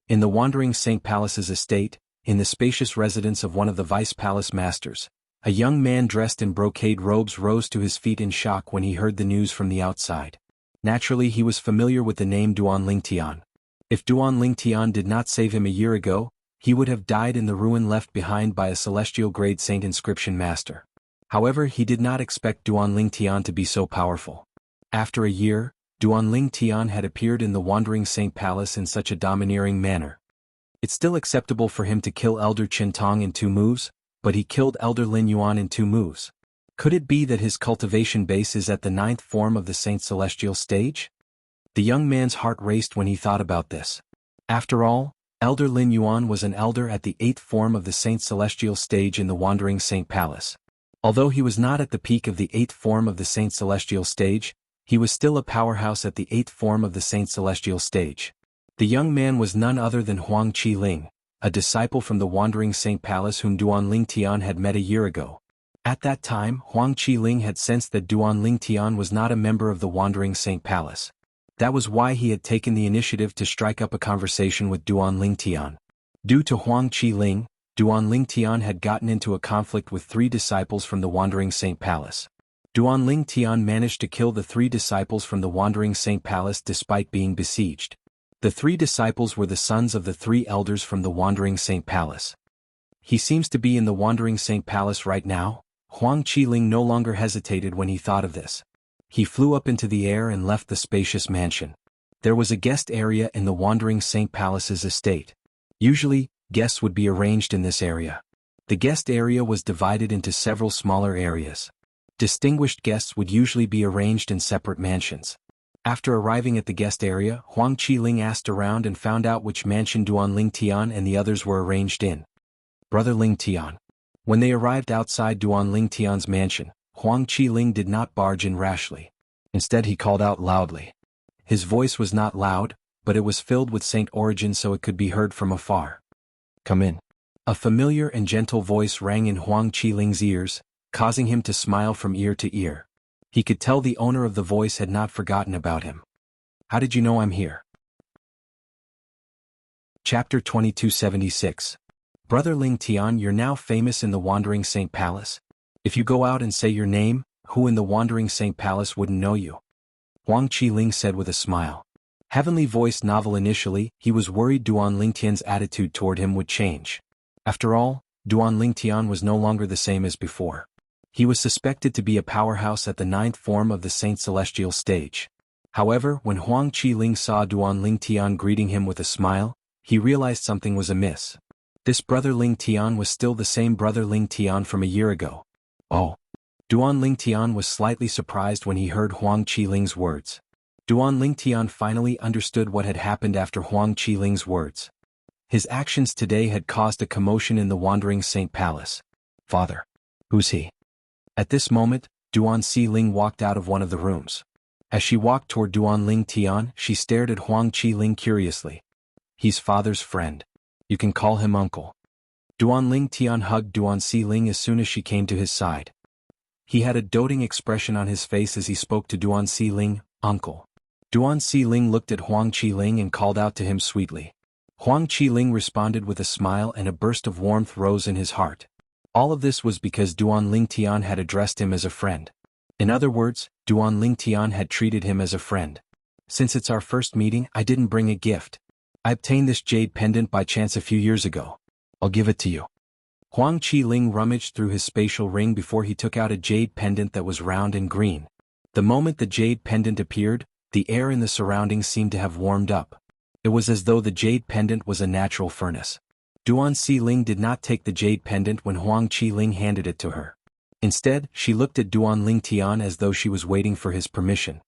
In the Wandering Saint Palace's estate, in the spacious residence of one of the vice palace masters, a young man dressed in brocade robes rose to his feet in shock when he heard the news from the outside. Naturally he was familiar with the name Duan Ling Tian. If Duan Ling Tian did not save him a year ago, he would have died in the ruin left behind by a celestial grade saint inscription master. However, he did not expect Duan Ling Tian to be so powerful. After a year, Duan Ling Tian had appeared in the Wandering Saint Palace in such a domineering manner. It's still acceptable for him to kill Elder Qin Tong in 2 moves, but he killed Elder Lin Yuan in 2 moves. Could it be that his cultivation base is at the 9th form of the Saint Celestial stage? The young man's heart raced when he thought about this. After all, Elder Lin Yuan was an elder at the 8th form of the Saint Celestial stage in the Wandering Saint Palace. Although he was not at the peak of the 8th form of the Saint Celestial stage, he was still a powerhouse at the 8th form of the Saint Celestial stage. The young man was none other than Huang Qi-ling, a disciple from the Wandering Saint Palace whom Duan Ling Tian had met a year ago. At that time, Huang Qi-ling had sensed that Duan Ling Tian was not a member of the Wandering Saint Palace. That was why he had taken the initiative to strike up a conversation with Duan Ling Tian. Due to Huang Qi-ling, Duan Ling Tian had gotten into a conflict with 3 disciples from the Wandering Saint Palace. Duan Ling Tian managed to kill the 3 disciples from the Wandering Saint Palace despite being besieged. The 3 disciples were the sons of the 3 elders from the Wandering Saint Palace. He seems to be in the Wandering Saint Palace right now. Huang Qi-ling no longer hesitated when he thought of this. He flew up into the air and left the spacious mansion. There was a guest area in the Wandering Saint Palace's estate. Usually, guests would be arranged in this area. The guest area was divided into several smaller areas. Distinguished guests would usually be arranged in separate mansions. After arriving at the guest area, Huang Qi-ling asked around and found out which mansion Duan Ling Tian and the others were arranged in. Brother Ling Tian. When they arrived outside Duan Ling Tian's mansion, Huang Qi-ling did not barge in rashly. Instead he called out loudly. His voice was not loud, but it was filled with saint origin so it could be heard from afar. Come in. A familiar and gentle voice rang in Huang Qi-ling's ears, causing him to smile from ear to ear. He could tell the owner of the voice had not forgotten about him. How did you know I'm here? Chapter 2276. Brother Ling Tian, you're now famous in the Wandering Saint Palace. If you go out and say your name, who in the Wandering Saint Palace wouldn't know you? Huang Qi-ling said with a smile. Heavenly voiced novel initially, he was worried Duan Ling Tian's attitude toward him would change. After all, Duan Ling Tian was no longer the same as before. He was suspected to be a powerhouse at the 9th form of the Saint Celestial stage. However, when Huang Qi-ling saw Duan Ling Tian greeting him with a smile, he realized something was amiss. This Brother Ling Tian was still the same Brother Ling Tian from a year ago. Oh. Duan Ling Tian was slightly surprised when he heard Huang Qi-ling's words. Duan Ling Tian finally understood what had happened after Huang Qi-ling's words. His actions today had caused a commotion in the Wandering Saint Palace. Father. Who's he? At this moment, Duan Qi-ling walked out of one of the rooms. As she walked toward Duan Ling Tian, she stared at Huang Qi-ling curiously. He's father's friend. You can call him uncle. Duan Ling Tian hugged Duan Qi-ling as soon as she came to his side. He had a doting expression on his face as he spoke to Duan Qi-ling, uncle. Duan Qi-ling looked at Huang Qi-ling and called out to him sweetly. Huang Qi-ling responded with a smile and a burst of warmth rose in his heart. All of this was because Duan Ling Tian had addressed him as a friend. In other words, Duan Ling Tian had treated him as a friend. Since it's our first meeting, I didn't bring a gift. I obtained this jade pendant by chance a few years ago. I'll give it to you. Huang Qi-ling rummaged through his spatial ring before he took out a jade pendant that was round and green. The moment the jade pendant appeared, the air in the surroundings seemed to have warmed up. It was as though the jade pendant was a natural furnace. Duan Qi-ling did not take the jade pendant when Huang Qi-ling handed it to her. Instead, she looked at Duan Ling Tian as though she was waiting for his permission.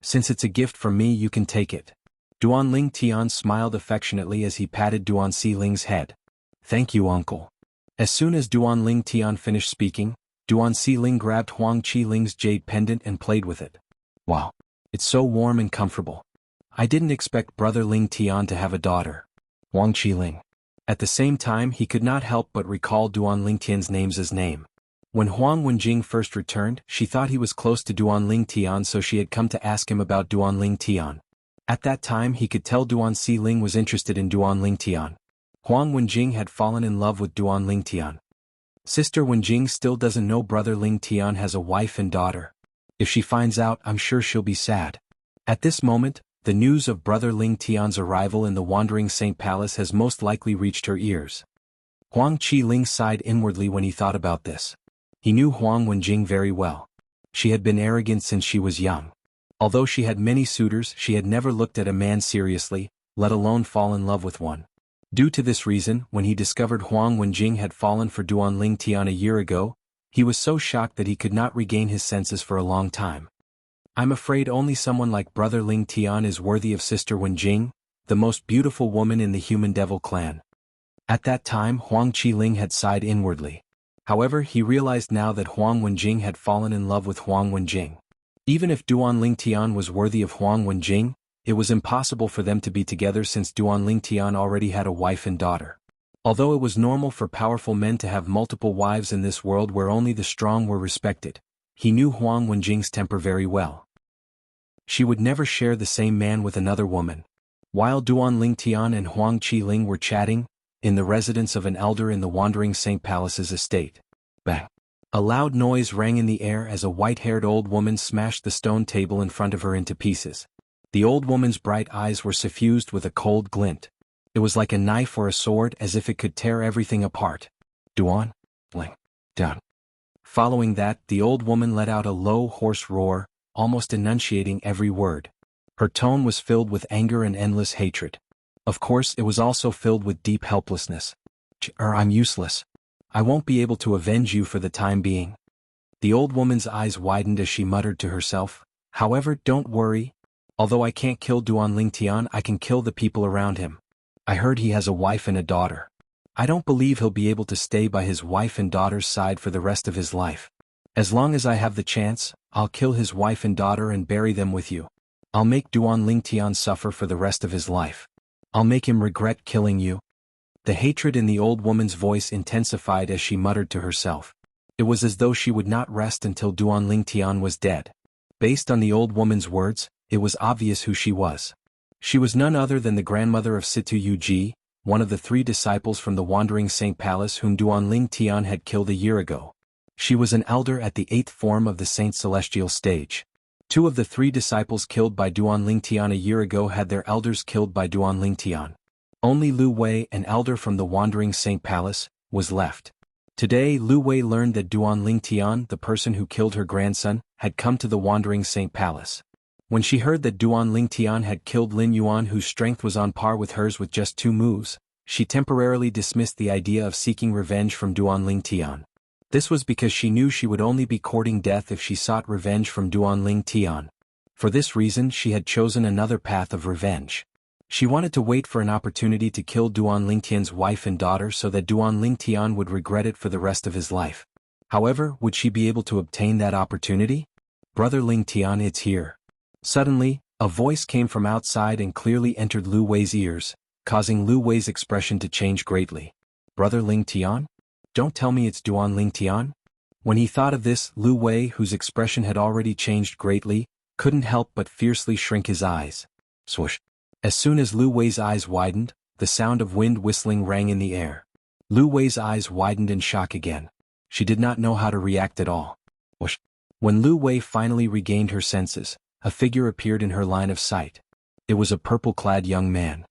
Since it's a gift from me, you can take it. Duanling Tian smiled affectionately as he patted Duan Xiling's head. Thank you, uncle. As soon as Duanling Tian finished speaking, Duan Xiling grabbed Huang Qiling's jade pendant and played with it. Wow. It's so warm and comfortable. I didn't expect brother Ling Tian to have a daughter. Huang Qiling. At the same time, he could not help but recall Duanling Tian's name. When Huang Wenjing first returned, she thought he was close to Duanling Tian, so she had come to ask him about Duanling Tian. At that time he could tell Duan Xiling was interested in Duanling Tian. Huang Wenjing had fallen in love with Duanling Tian. Sister Wenjing still doesn't know brother Ling Tian has a wife and daughter. If she finds out, I'm sure she'll be sad. At this moment, the news of brother Ling Tian's arrival in the Wandering Saint Palace has most likely reached her ears. Huang Qiling sighed inwardly when he thought about this. He knew Huang Wenjing very well. She had been arrogant since she was young. Although she had many suitors, she had never looked at a man seriously, let alone fall in love with one. Due to this reason, when he discovered Huang Wenjing had fallen for Duanling Tian a year ago, he was so shocked that he could not regain his senses for a long time. I'm afraid only someone like brother Ling Tian is worthy of sister Wenjing, the most beautiful woman in the human devil clan. At that time Huang Qiling had sighed inwardly. However, he realized now that Huang Wenjing had fallen in love with Huang Wenjing. Even if Duanling Tian was worthy of Huang Wenjing, it was impossible for them to be together since Duanling Tian already had a wife and daughter. Although it was normal for powerful men to have multiple wives in this world where only the strong were respected, he knew Huang Wenjing's temper very well. She would never share the same man with another woman. While Duanling Tian and Huang Qiling were chatting, in the residence of an elder in the Wandering Saint Palace's estate. Bang! A loud noise rang in the air as a white-haired old woman smashed the stone table in front of her into pieces. The old woman's bright eyes were suffused with a cold glint. It was like a knife or a sword, as if it could tear everything apart. Duan Ling down. Following that, the old woman let out a low, hoarse roar, almost enunciating every word. Her tone was filled with anger and endless hatred. Of course, it was also filled with deep helplessness. I'm useless. I won't be able to avenge you for the time being. The old woman's eyes widened as she muttered to herself. However, don't worry. Although I can't kill Duanling Tian, I can kill the people around him. I heard he has a wife and a daughter. I don't believe he'll be able to stay by his wife and daughter's side for the rest of his life. As long as I have the chance, I'll kill his wife and daughter and bury them with you. I'll make Duanling Tian suffer for the rest of his life. I'll make him regret killing you. The hatred in the old woman's voice intensified as she muttered to herself. It was as though she would not rest until Duanling Tian was dead. Based on the old woman's words, it was obvious who she was. She was none other than the grandmother of Situ Yuji, one of the 3 disciples from the Wandering Saint Palace whom Duanling Tian had killed a year ago. She was an elder at the 8th form of the Saint Celestial stage. 2 of the 3 disciples killed by Duanling Tian a year ago had their elders killed by Duanling Tian. Only Lu Wei, an elder from the Wandering Saint Palace, was left. Today Lu Wei learned that Duanling Tian, the person who killed her grandson, had come to the Wandering Saint Palace. When she heard that Duanling Tian had killed Lin Yuan, whose strength was on par with hers with just 2 moves, she temporarily dismissed the idea of seeking revenge from Duanling Tian. This was because she knew she would only be courting death if she sought revenge from Duanling Tian. For this reason she had chosen another path of revenge. She wanted to wait for an opportunity to kill Duanling Tian's wife and daughter so that Duanling Tian would regret it for the rest of his life. However, would she be able to obtain that opportunity? Brother Ling Tian, it's here. Suddenly, a voice came from outside and clearly entered Lu Wei's ears, causing Lu Wei's expression to change greatly. Brother Ling Tian? Don't tell me it's Duanling Tian? When he thought of this, Lu Wei, whose expression had already changed greatly, couldn't help but fiercely shrink his eyes. Swoosh. As soon as Lu Wei's eyes widened, the sound of wind whistling rang in the air. Lu Wei's eyes widened in shock again. She did not know how to react at all. Whoosh. When Lu Wei finally regained her senses, a figure appeared in her line of sight. It was a purple-clad young man.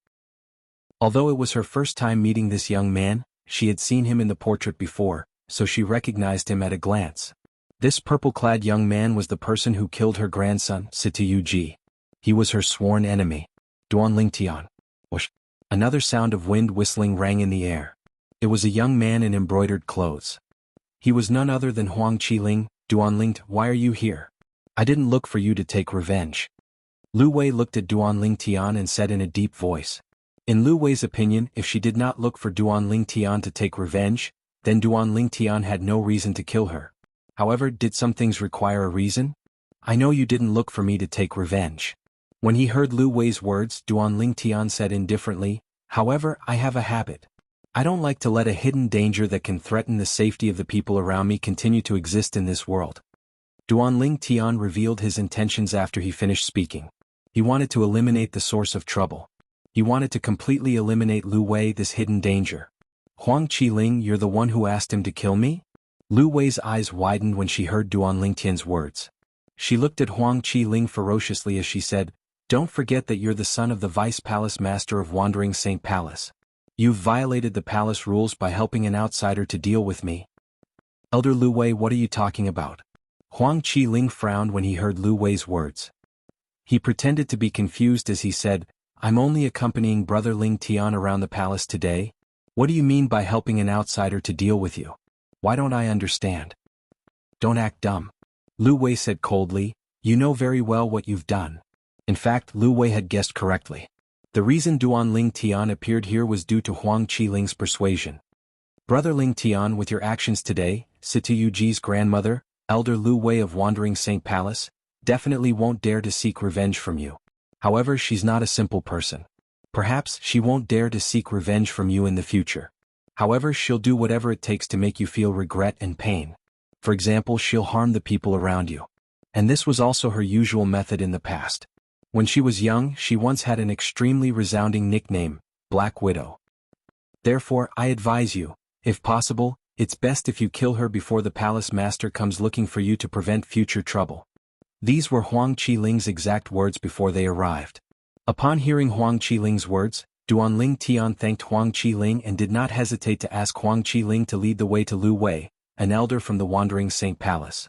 Although it was her first time meeting this young man, she had seen him in the portrait before, so she recognized him at a glance. This purple-clad young man was the person who killed her grandson, Situ Yuji. He was her sworn enemy. Duanling Tian. Whoosh. Another sound of wind whistling rang in the air. It was a young man in embroidered clothes. He was none other than Huang Qiling. Duanling, why are you here? I didn't look for you to take revenge. Lu Wei looked at Duanling Tian and said in a deep voice. In Lu Wei's opinion, if she did not look for Duanling Tian to take revenge, then Duanling Tian had no reason to kill her. However, did some things require a reason? I know you didn't look for me to take revenge. When he heard Lu Wei's words, Duanling Tian said indifferently, however, I have a habit. I don't like to let a hidden danger that can threaten the safety of the people around me continue to exist in this world. Duanling Tian revealed his intentions after he finished speaking. He wanted to eliminate the source of trouble. He wanted to completely eliminate Lu Wei, this hidden danger. Huang Qiling, you're the one who asked him to kill me? Lu Wei's eyes widened when she heard Duanling Tian's words. She looked at Huang Qiling ferociously as she said, don't forget that you're the son of the Vice Palace Master of Wandering Saint Palace. You've violated the palace rules by helping an outsider to deal with me. Elder Lu Wei, what are you talking about? Huang Qiling frowned when he heard Lu Wei's words. He pretended to be confused as he said, I'm only accompanying Brother Ling Tian around the palace today. What do you mean by helping an outsider to deal with you? Why don't I understand? Don't act dumb. Lu Wei said coldly, you know very well what you've done. In fact, Lu Wei had guessed correctly. The reason Duanling Tian appeared here was due to Huang Qiling's persuasion. Brother Ling Tian, with your actions today, Situ Yuji's grandmother, Elder Lu Wei of Wandering Saint Palace, definitely won't dare to seek revenge from you. However, she's not a simple person. Perhaps she won't dare to seek revenge from you in the future. However, she'll do whatever it takes to make you feel regret and pain. For example, she'll harm the people around you. And this was also her usual method in the past. When she was young, she once had an extremely resounding nickname, Black Widow. Therefore, I advise you, if possible, it's best if you kill her before the palace master comes looking for you to prevent future trouble. These were Huang Qiling's exact words before they arrived. Upon hearing Huang Qiling's words, Duanling Tian thanked Huang Qiling and did not hesitate to ask Huang Qiling to lead the way to Lu Wei, an elder from the Wandering Saint Palace.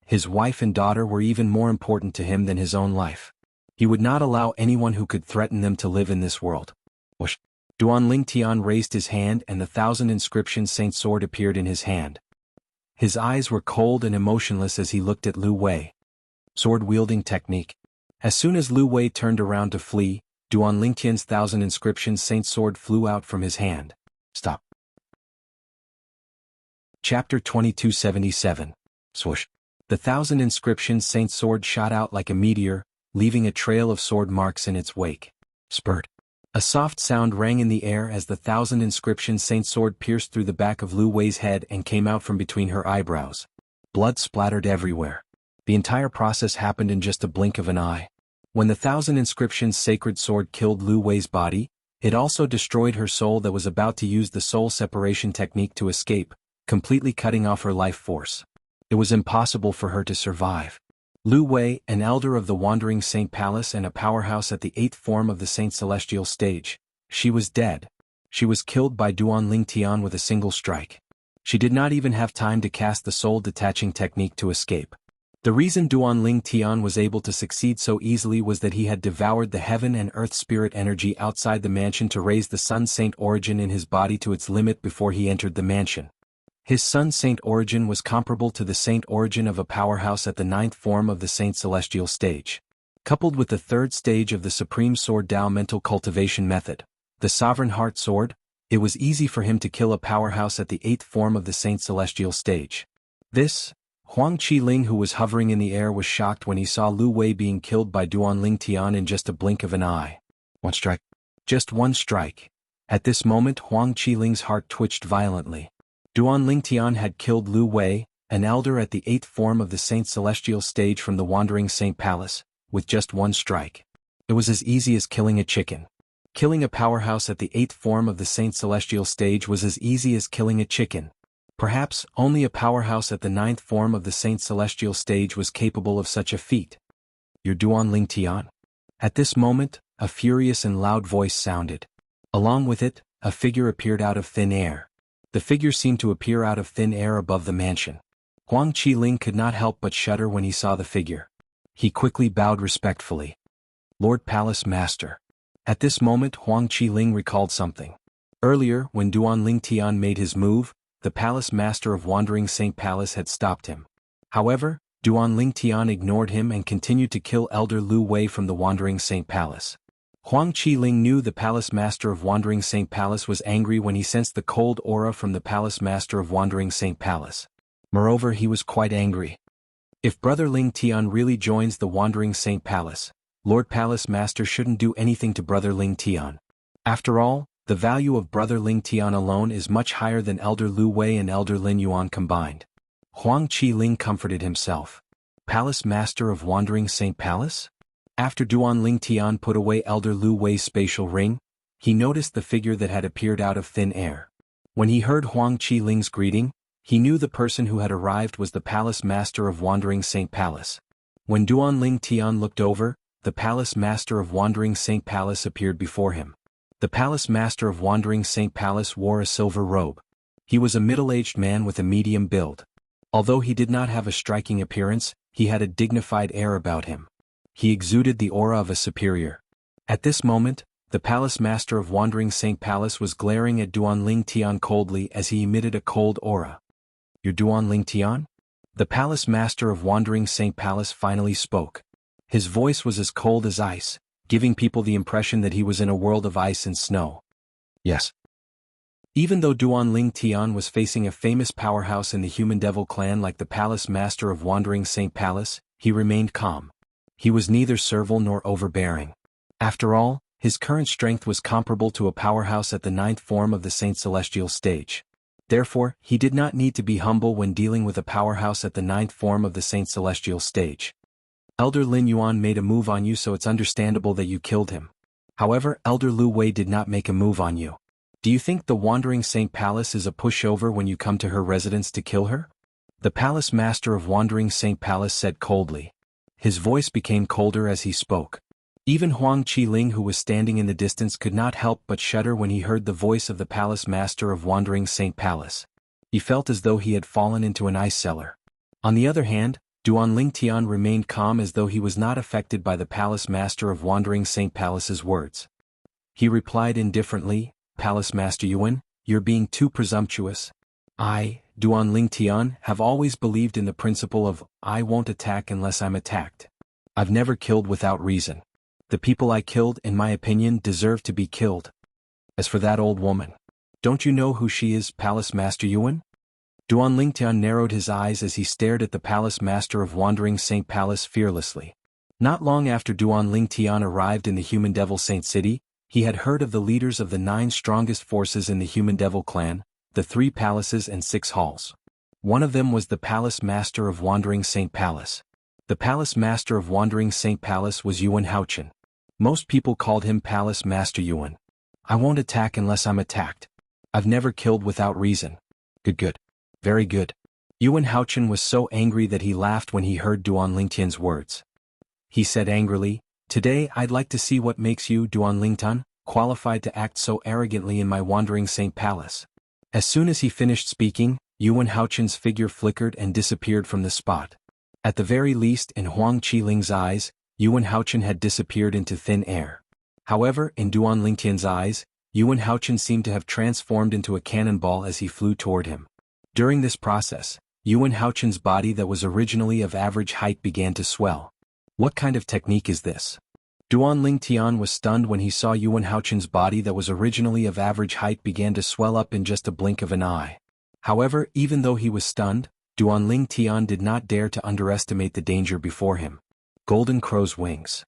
His wife and daughter were even more important to him than his own life. He would not allow anyone who could threaten them to live in this world. Whoosh! Duanling Tian raised his hand and the 1,000 inscription saint sword appeared in his hand. His eyes were cold and emotionless as he looked at Lu Wei. Sword-wielding technique. As soon as Lu Wei turned around to flee, Duanling Tian's 1,000 inscription saint sword flew out from his hand. Stop. Chapter 2277. Swoosh. The 1,000 inscription saint sword shot out like a meteor, leaving a trail of sword marks in its wake. Spurt. A soft sound rang in the air as the 1,000 inscription saint sword pierced through the back of Lu Wei's head and came out from between her eyebrows. Blood splattered everywhere. The entire process happened in just a blink of an eye. When the 1,000 inscriptions sacred sword killed Lu Wei's body, it also destroyed her soul that was about to use the soul separation technique to escape, completely cutting off her life force. It was impossible for her to survive. Lu Wei, an elder of the Wandering Saint Palace and a powerhouse at the 8th form of the Saint Celestial stage, she was dead. She was killed by Duanling Tian with a single strike. She did not even have time to cast the soul detaching technique to escape. The reason Duanling Tian was able to succeed so easily was that he had devoured the heaven and earth spirit energy outside the mansion to raise the Sun Saint origin in his body to its limit before he entered the mansion. His Sun Saint origin was comparable to the Saint origin of a powerhouse at the 9th form of the Saint Celestial stage. Coupled with the 3rd stage of the Supreme Sword Tao mental cultivation method, the Sovereign Heart Sword, it was easy for him to kill a powerhouse at the 8th form of the Saint Celestial stage. Huang Qiling, who was hovering in the air, was shocked when he saw Lu Wei being killed by Duanling Tian in just a blink of an eye. One strike. Just one strike. At this moment Huang Qiling's heart twitched violently. Duanling Tian had killed Lu Wei, an elder at the 8th form of the Saint Celestial stage from the Wandering Saint Palace, with just one strike. It was as easy as killing a chicken. Killing a powerhouse at the 8th form of the Saint Celestial stage was as easy as killing a chicken. Perhaps only a powerhouse at the 9th form of the Saint Celestial stage was capable of such a feat. You're Duanling Tian? At this moment, a furious and loud voice sounded. Along with it, a figure appeared out of thin air. The figure seemed to appear out of thin air above the mansion. Huang Qiling could not help but shudder when he saw the figure. He quickly bowed respectfully. Lord Palace Master. At this moment Huang Qiling recalled something. Earlier, when Duanling Tian made his move, the Palace Master of Wandering Saint Palace had stopped him. However, Duan Ling Tian ignored him and continued to kill Elder Lu Wei from the Wandering Saint Palace. Huang Qiling knew the Palace Master of Wandering Saint Palace was angry when he sensed the cold aura from the Palace Master of Wandering Saint Palace. Moreover, he was quite angry. If Brother Ling Tian really joins the Wandering Saint Palace, Lord Palace Master shouldn't do anything to Brother Ling Tian. After all, the value of Brother Ling Tian alone is much higher than Elder Lu Wei and Elder Lin Yuan combined. Huang Qiling comforted himself. Palace Master of Wandering Saint Palace? After Duan Ling Tian put away Elder Lu Wei's spatial ring, he noticed the figure that had appeared out of thin air. When he heard Huang Qiling's greeting, he knew the person who had arrived was the Palace Master of Wandering Saint Palace. When Duan Ling Tian looked over, the Palace Master of Wandering Saint Palace appeared before him. The Palace Master of Wandering Saint Palace wore a silver robe. He was a middle-aged man with a medium build. Although he did not have a striking appearance, he had a dignified air about him. He exuded the aura of a superior. At this moment, the Palace Master of Wandering Saint Palace was glaring at Duan Ling Tian coldly as he emitted a cold aura. "You're Duan Ling Tian?" The Palace Master of Wandering Saint Palace finally spoke. His voice was as cold as ice, giving people the impression that he was in a world of ice and snow. "Yes." Even though Duan Ling Tian was facing a famous powerhouse in the Human Devil clan like the Palace Master of Wandering Saint Palace, he remained calm. He was neither servile nor overbearing. After all, his current strength was comparable to a powerhouse at the 9th form of the Saint Celestial stage. Therefore, he did not need to be humble when dealing with a powerhouse at the 9th form of the Saint Celestial stage. Elder Lin Yuan made a move on you, so it's understandable that you killed him. However, Elder Lu Wei did not make a move on you. Do you think the Wandering Saint Palace is a pushover when you come to her residence to kill her? The Palace Master of Wandering Saint Palace said coldly. His voice became colder as he spoke. Even Huang Qiling, who was standing in the distance, could not help but shudder when he heard the voice of the Palace Master of Wandering Saint Palace. He felt as though he had fallen into an ice cellar. On the other hand, Duan Ling Tian remained calm as though he was not affected by the Palace Master of Wandering Saint Palace's words. He replied indifferently, "Palace Master Yuan, you're being too presumptuous. I, Duan Ling Tian, have always believed in the principle of, I won't attack unless I'm attacked. I've never killed without reason. The people I killed, in my opinion, deserve to be killed. As for that old woman, don't you know who she is, Palace Master Yuan?" Duan Ling Tian narrowed his eyes as he stared at the Palace Master of Wandering Saint Palace fearlessly. Not long after Duan Ling Tian arrived in the Human Devil Saint City, he had heard of the leaders of the 9 strongest forces in the Human Devil clan, the 3 palaces and 6 halls. One of them was the Palace Master of Wandering Saint Palace. The Palace Master of Wandering Saint Palace was Yuan Haochen. Most people called him Palace Master Yuan. "I won't attack unless I'm attacked. I've never killed without reason." Good. Very good. Yuan Haochen was so angry that he laughed when he heard Duan Ling Tian's words. He said angrily, "Today I'd like to see what makes you, Duan Ling Tian, qualified to act so arrogantly in my Wandering Saint Palace." As soon as he finished speaking, Yuan Haochen's figure flickered and disappeared from the spot. At the very least, in Huang Qiling's eyes, Yuan Haochen had disappeared into thin air. However, in Duan Ling Tian's eyes, Yuan Haochen seemed to have transformed into a cannonball as he flew toward him. During this process, Yuan Haochen's body that was originally of average height began to swell. What kind of technique is this? Duan Ling Tian was stunned when he saw Yuan Haochen's body that was originally of average height began to swell up in just a blink of an eye. However, even though he was stunned, Duan Ling Tian did not dare to underestimate the danger before him. Golden Crow's wings.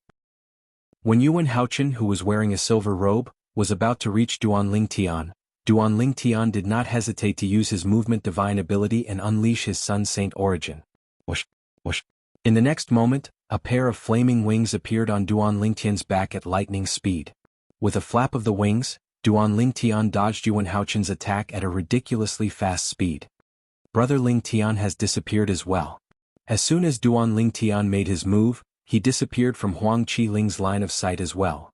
When Yuan Haochen, who was wearing a silver robe, was about to reach Duan Ling Tian did not hesitate to use his movement divine ability and unleash his Sun Saint origin. Whoosh, whoosh. In the next moment, a pair of flaming wings appeared on Duan Ling Tian's back at lightning speed. With a flap of the wings, Duan Ling Tian dodged Yuan Haochen's attack at a ridiculously fast speed. Brother Ling Tian has disappeared as well. As soon as Duan Ling Tian made his move, he disappeared from Huang Qiling's line of sight as well.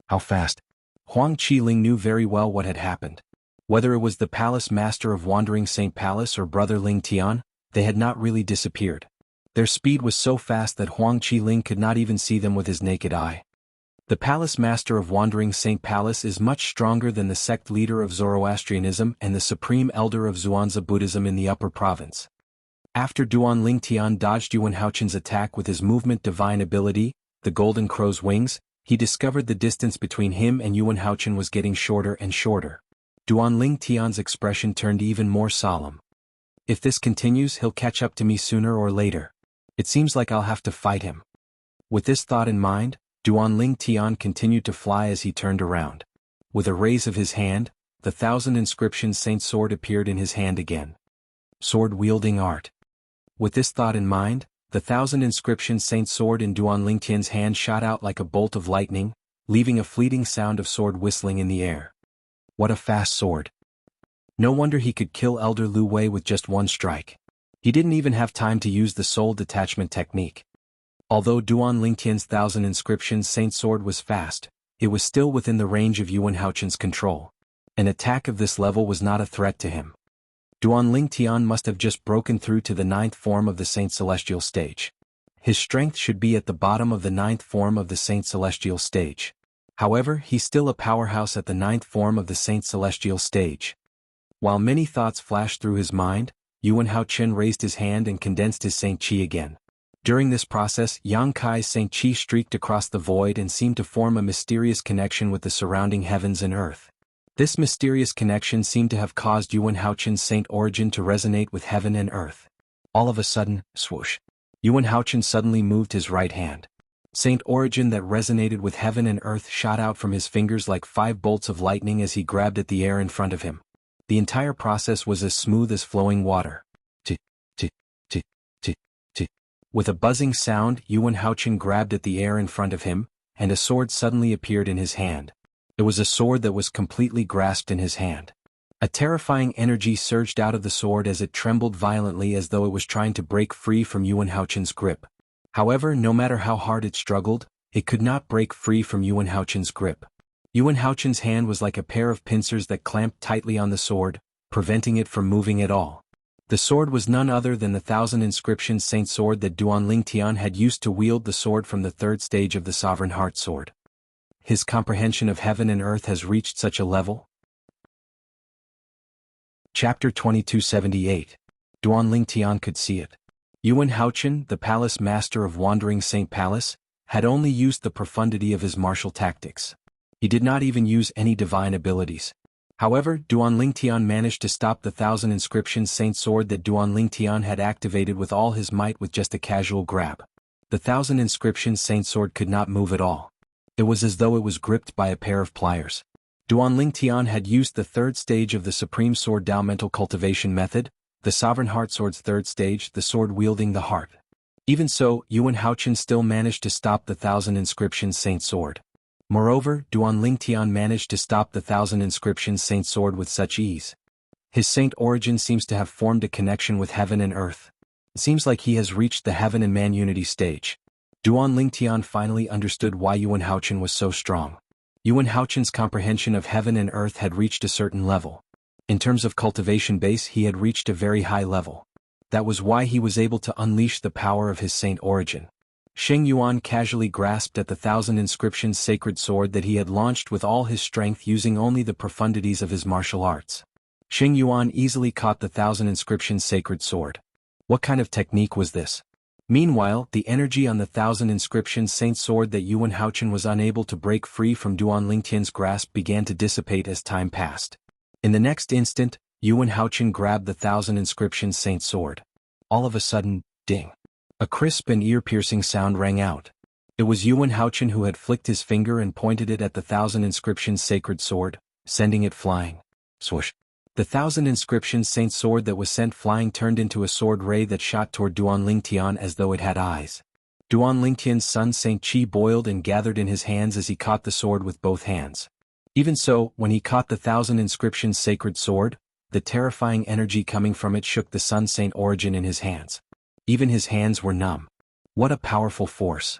How fast? Huang Qiling knew very well what had happened. Whether it was the Palace Master of Wandering Saint Palace or Brother Ling Tian, they had not really disappeared. Their speed was so fast that Huang Qiling could not even see them with his naked eye. The Palace Master of Wandering Saint Palace is much stronger than the sect leader of Zoroastrianism and the supreme elder of Xuanzа Buddhism in the Upper Province. After Duan Lingtian dodged Yuan Haochen's attack with his movement divine ability, the Golden Crow's Wings, he discovered the distance between him and Yuan Haochen was getting shorter and shorter. Duan Lingtian's expression turned even more solemn. If this continues, he'll catch up to me sooner or later. It seems like I'll have to fight him. With this thought in mind, Duan Lingtian continued to fly as he turned around. With a raise of his hand, the 1,000 inscriptions Saint Sword appeared in his hand again. Sword-wielding art. With this thought in mind, the 1,000 inscriptions Saint Sword in Duan Lingtian's hand shot out like a bolt of lightning, leaving a fleeting sound of sword whistling in the air. What a fast sword. No wonder he could kill Elder Lu Wei with just one strike. He didn't even have time to use the soul detachment technique. Although Duan Lingtian's 1,000 inscriptions Saint Sword was fast, it was still within the range of Yuan Haochen's control. An attack of this level was not a threat to him. Duan Lingtian must have just broken through to the 9th form of the Saint Celestial stage. His strength should be at the bottom of the 9th form of the Saint Celestial stage. However, he's still a powerhouse at the 9th form of the Saint Celestial stage. While many thoughts flashed through his mind, Yuan Haochen raised his hand and condensed his Saint Qi again. During this process, Yang Kai's Saint Qi streaked across the void and seemed to form a mysterious connection with the surrounding heavens and earth. This mysterious connection seemed to have caused Yuan Haochen's Saint Origin to resonate with heaven and earth. All of a sudden, swoosh. Yuan Haochen suddenly moved his right hand. Saint Origin that resonated with heaven and earth shot out from his fingers like 5 bolts of lightning as he grabbed at the air in front of him. The entire process was as smooth as flowing water. With a buzzing sound, Yuan Haochen grabbed at the air in front of him, and a sword suddenly appeared in his hand. It was a sword that was completely grasped in his hand. A terrifying energy surged out of the sword as it trembled violently as though it was trying to break free from Yuan Haochen's grip. However, no matter how hard it struggled, it could not break free from Yuan Haochen's grip. Yuan Haochen's hand was like a pair of pincers that clamped tightly on the sword, preventing it from moving at all. The sword was none other than the 1,000 inscriptions Saint Sword that Duan Lingtian had used to wield the sword from the 3rd stage of the Sovereign Heart Sword. His comprehension of heaven and earth has reached such a level? Chapter 2278. Duan Lingtian could see it. Yuan Haochen, the palace master of Wandering Saint Palace, had only used the profundity of his martial tactics. He did not even use any divine abilities. However, Duan Lingtian managed to stop the 1,000 inscriptions Saint Sword that Duan Lingtian had activated with all his might with just a casual grab. The 1,000 inscriptions Saint Sword could not move at all. It was as though it was gripped by a pair of pliers. Duan Lingtian had used the 3rd stage of the Supreme Sword Dao Mental Cultivation method, the Sovereign Heart Sword's 3rd stage, the sword wielding the heart. Even so, Yuan Haochen still managed to stop the 1,000 inscriptions Saint Sword. Moreover, Duan Lingtian managed to stop the 1,000 inscriptions Saint Sword with such ease. His Saint Origin seems to have formed a connection with heaven and earth. It seems like he has reached the heaven and man unity stage. Duan Lingtian finally understood why Yuan Haochen was so strong. Yuan Haochen's comprehension of heaven and earth had reached a certain level. In terms of cultivation base, he had reached a very high level. That was why he was able to unleash the power of his Saint Origin. Sheng Yuan casually grasped at the 1,000 inscriptions sacred sword that he had launched with all his strength using only the profundities of his martial arts. Sheng Yuan easily caught the 1,000 inscriptions sacred sword. What kind of technique was this? Meanwhile, the energy on the 1,000 inscriptions Saint Sword that Yuan Haochen was unable to break free from Duan Lingtian's grasp began to dissipate as time passed. In the next instant, Yuan Haochen grabbed the 1,000 inscriptions Saint Sword. All of a sudden, ding! A crisp and ear-piercing sound rang out. It was Yuan Haochen who had flicked his finger and pointed it at the 1,000 inscriptions sacred sword, sending it flying. Swoosh! The 1,000 inscriptions Saint Sword that was sent flying turned into a sword ray that shot toward Duan Lingtian as though it had eyes. Duan Lingtian's son Saint Qi boiled and gathered in his hands as he caught the sword with both hands. Even so, when he caught the 1,000 inscriptions sacred sword, the terrifying energy coming from it shook the Sun Saint Origin in his hands. Even his hands were numb. What a powerful force.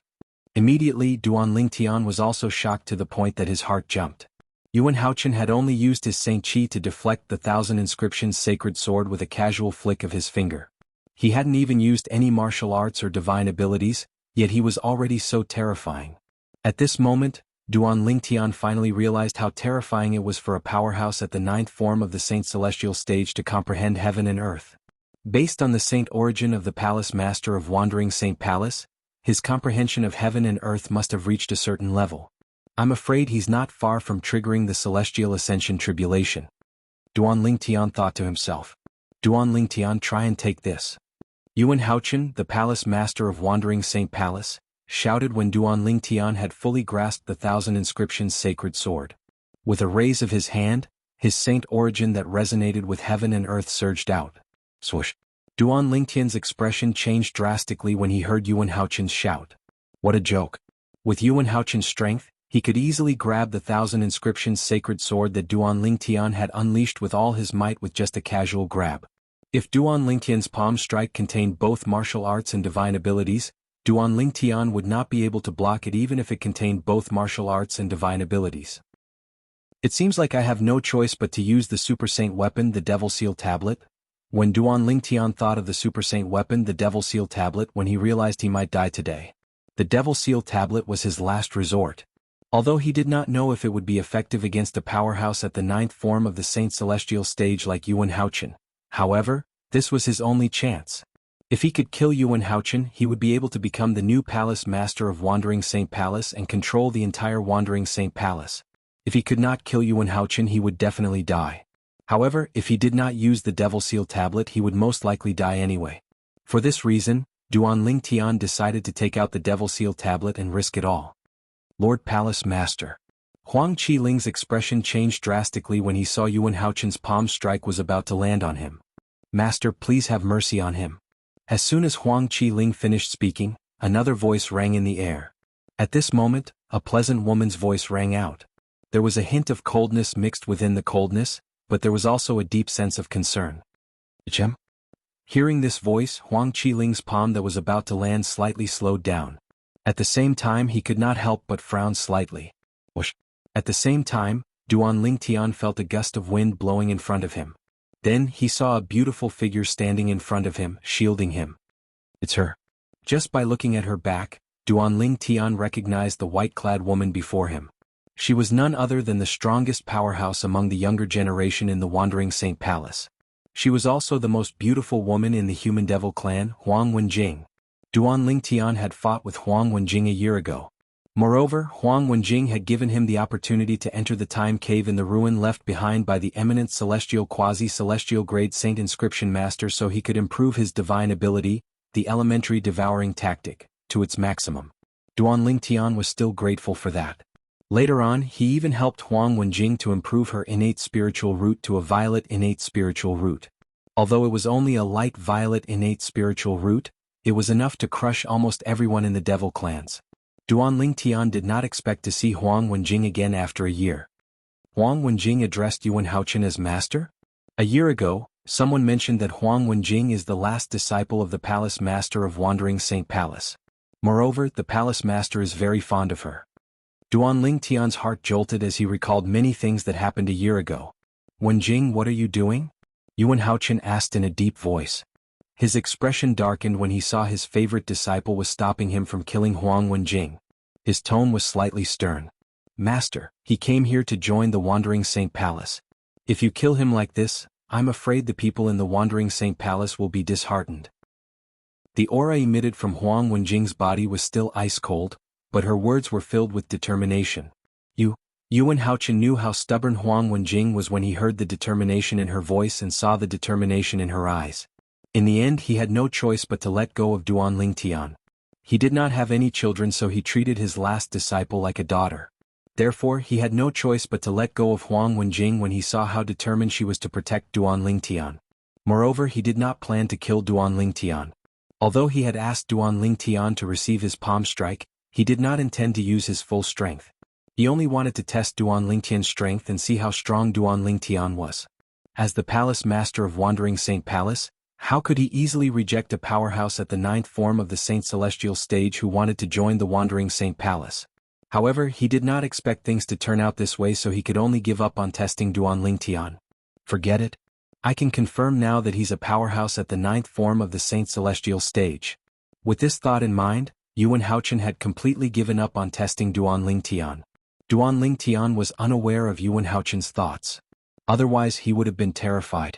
Immediately, Duan Lingtian was also shocked to the point that his heart jumped. Yuan Haochen had only used his Saint Qi to deflect the 1,000 inscriptions sacred sword with a casual flick of his finger. He hadn't even used any martial arts or divine abilities, yet he was already so terrifying. At this moment, Duan Lingtian finally realized how terrifying it was for a powerhouse at the 9th form of the Saint Celestial stage to comprehend heaven and earth. Based on the saint origin of the Palace Master of Wandering Saint Palace, his comprehension of heaven and earth must have reached a certain level. I'm afraid he's not far from triggering the Celestial Ascension Tribulation. Duan Lingtian thought to himself. Duan Lingtian, try and take this. Yuan Haochen, the Palace Master of Wandering Saint Palace, shouted when Duan Lingtian had fully grasped the Thousand Inscriptions sacred sword. With a raise of his hand, his saint origin that resonated with heaven and earth surged out. Swoosh. Duan Lingtian's expression changed drastically when he heard Yuan Haochen's shout. What a joke. With Yuan Haochen's strength, he could easily grab the Thousand Inscriptions sacred sword that Duan Lingtian had unleashed with all his might with just a casual grab. If Duan Lingtian's palm strike contained both martial arts and divine abilities, Duan Lingtian would not be able to block it even if it contained both martial arts and divine abilities. It seems like I have no choice but to use the Super Saint weapon, the Devil Seal Tablet. When Duan Lingtian thought of the Super Saint weapon, the Devil Seal Tablet, when he realized he might die today. The Devil Seal Tablet was his last resort. Although he did not know if it would be effective against a powerhouse at the 9th form of the Saint Celestial stage like Yuan Haochen. However, this was his only chance. If he could kill Yuan Haochen, he would be able to become the new Palace Master of Wandering Saint Palace and control the entire Wandering Saint Palace. If he could not kill Yuan Haochen, he would definitely die. However, if he did not use the Devil Seal Tablet, he would most likely die anyway. For this reason, Duan Lingtian decided to take out the Devil Seal Tablet and risk it all. Lord Palace Master. Huang Qiling's expression changed drastically when he saw Yuan Haochen's palm strike was about to land on him. Master, please have mercy on him. As soon as Huang Qiling finished speaking, another voice rang in the air. At this moment, a pleasant woman's voice rang out. There was a hint of coldness mixed within the coldness, but there was also a deep sense of concern. Chem? Hearing this voice, Huang Qiling's palm that was about to land slightly slowed down. At the same time, he could not help but frown slightly. Whoosh. At the same time, Duan Lingtian felt a gust of wind blowing in front of him. Then he saw a beautiful figure standing in front of him, shielding him. It's her. Just by looking at her back, Duan Lingtian recognized the white-clad woman before him. She was none other than the strongest powerhouse among the younger generation in the Wandering Saint Palace. She was also the most beautiful woman in the Human Devil clan, Huang Wenjing. Duan Lingtian had fought with Huang Wenjing a year ago. Moreover, Huang Wenjing had given him the opportunity to enter the time cave in the ruin left behind by the eminent celestial quasi-celestial grade Saint Inscription Master so he could improve his divine ability, the elementary devouring tactic, to its maximum. Duan Lingtian was still grateful for that. Later on, he even helped Huang Wenjing to improve her innate spiritual root to a violet innate spiritual root. Although it was only a light violet innate spiritual root, it was enough to crush almost everyone in the Devil clans. Duan Lingtian did not expect to see Huang Wenjing again after a year. Huang Wenjing addressed Yuan Haochen as master? A year ago, someone mentioned that Huang Wenjing is the last disciple of the Palace Master of Wandering Saint Palace. Moreover, the Palace Master is very fond of her. Duan Lingtian's heart jolted as he recalled many things that happened a year ago. Wenjing, what are you doing? Yuan Haochen asked in a deep voice. His expression darkened when he saw his favorite disciple was stopping him from killing Huang Wenjing. His tone was slightly stern. Master, he came here to join the Wandering Saint Palace. If you kill him like this, I'm afraid the people in the Wandering Saint Palace will be disheartened. The aura emitted from Huang Wenjing's body was still ice cold, but her words were filled with determination. Yuan Haochen knew how stubborn Huang Wenjing was when he heard the determination in her voice and saw the determination in her eyes. In the end, he had no choice but to let go of Duan Lingtian. He did not have any children, so he treated his last disciple like a daughter. Therefore, he had no choice but to let go of Huang Wenjing when he saw how determined she was to protect Duan Lingtian. Moreover, he did not plan to kill Duan Lingtian. Although he had asked Duan Lingtian to receive his palm strike, he did not intend to use his full strength. He only wanted to test Duan Lingtian's strength and see how strong Duan Lingtian was. As the Palace Master of Wandering Saint Palace, how could he easily reject a powerhouse at the 9th form of the Saint Celestial stage who wanted to join the Wandering Saint Palace? However, he did not expect things to turn out this way, so he could only give up on testing Duan Lingtian. Forget it. I can confirm now that he's a powerhouse at the 9th form of the Saint Celestial stage. With this thought in mind, Yuan Haochen had completely given up on testing Duan Lingtian. Duan Lingtian was unaware of Yuan Haochen's thoughts. Otherwise he would have been terrified.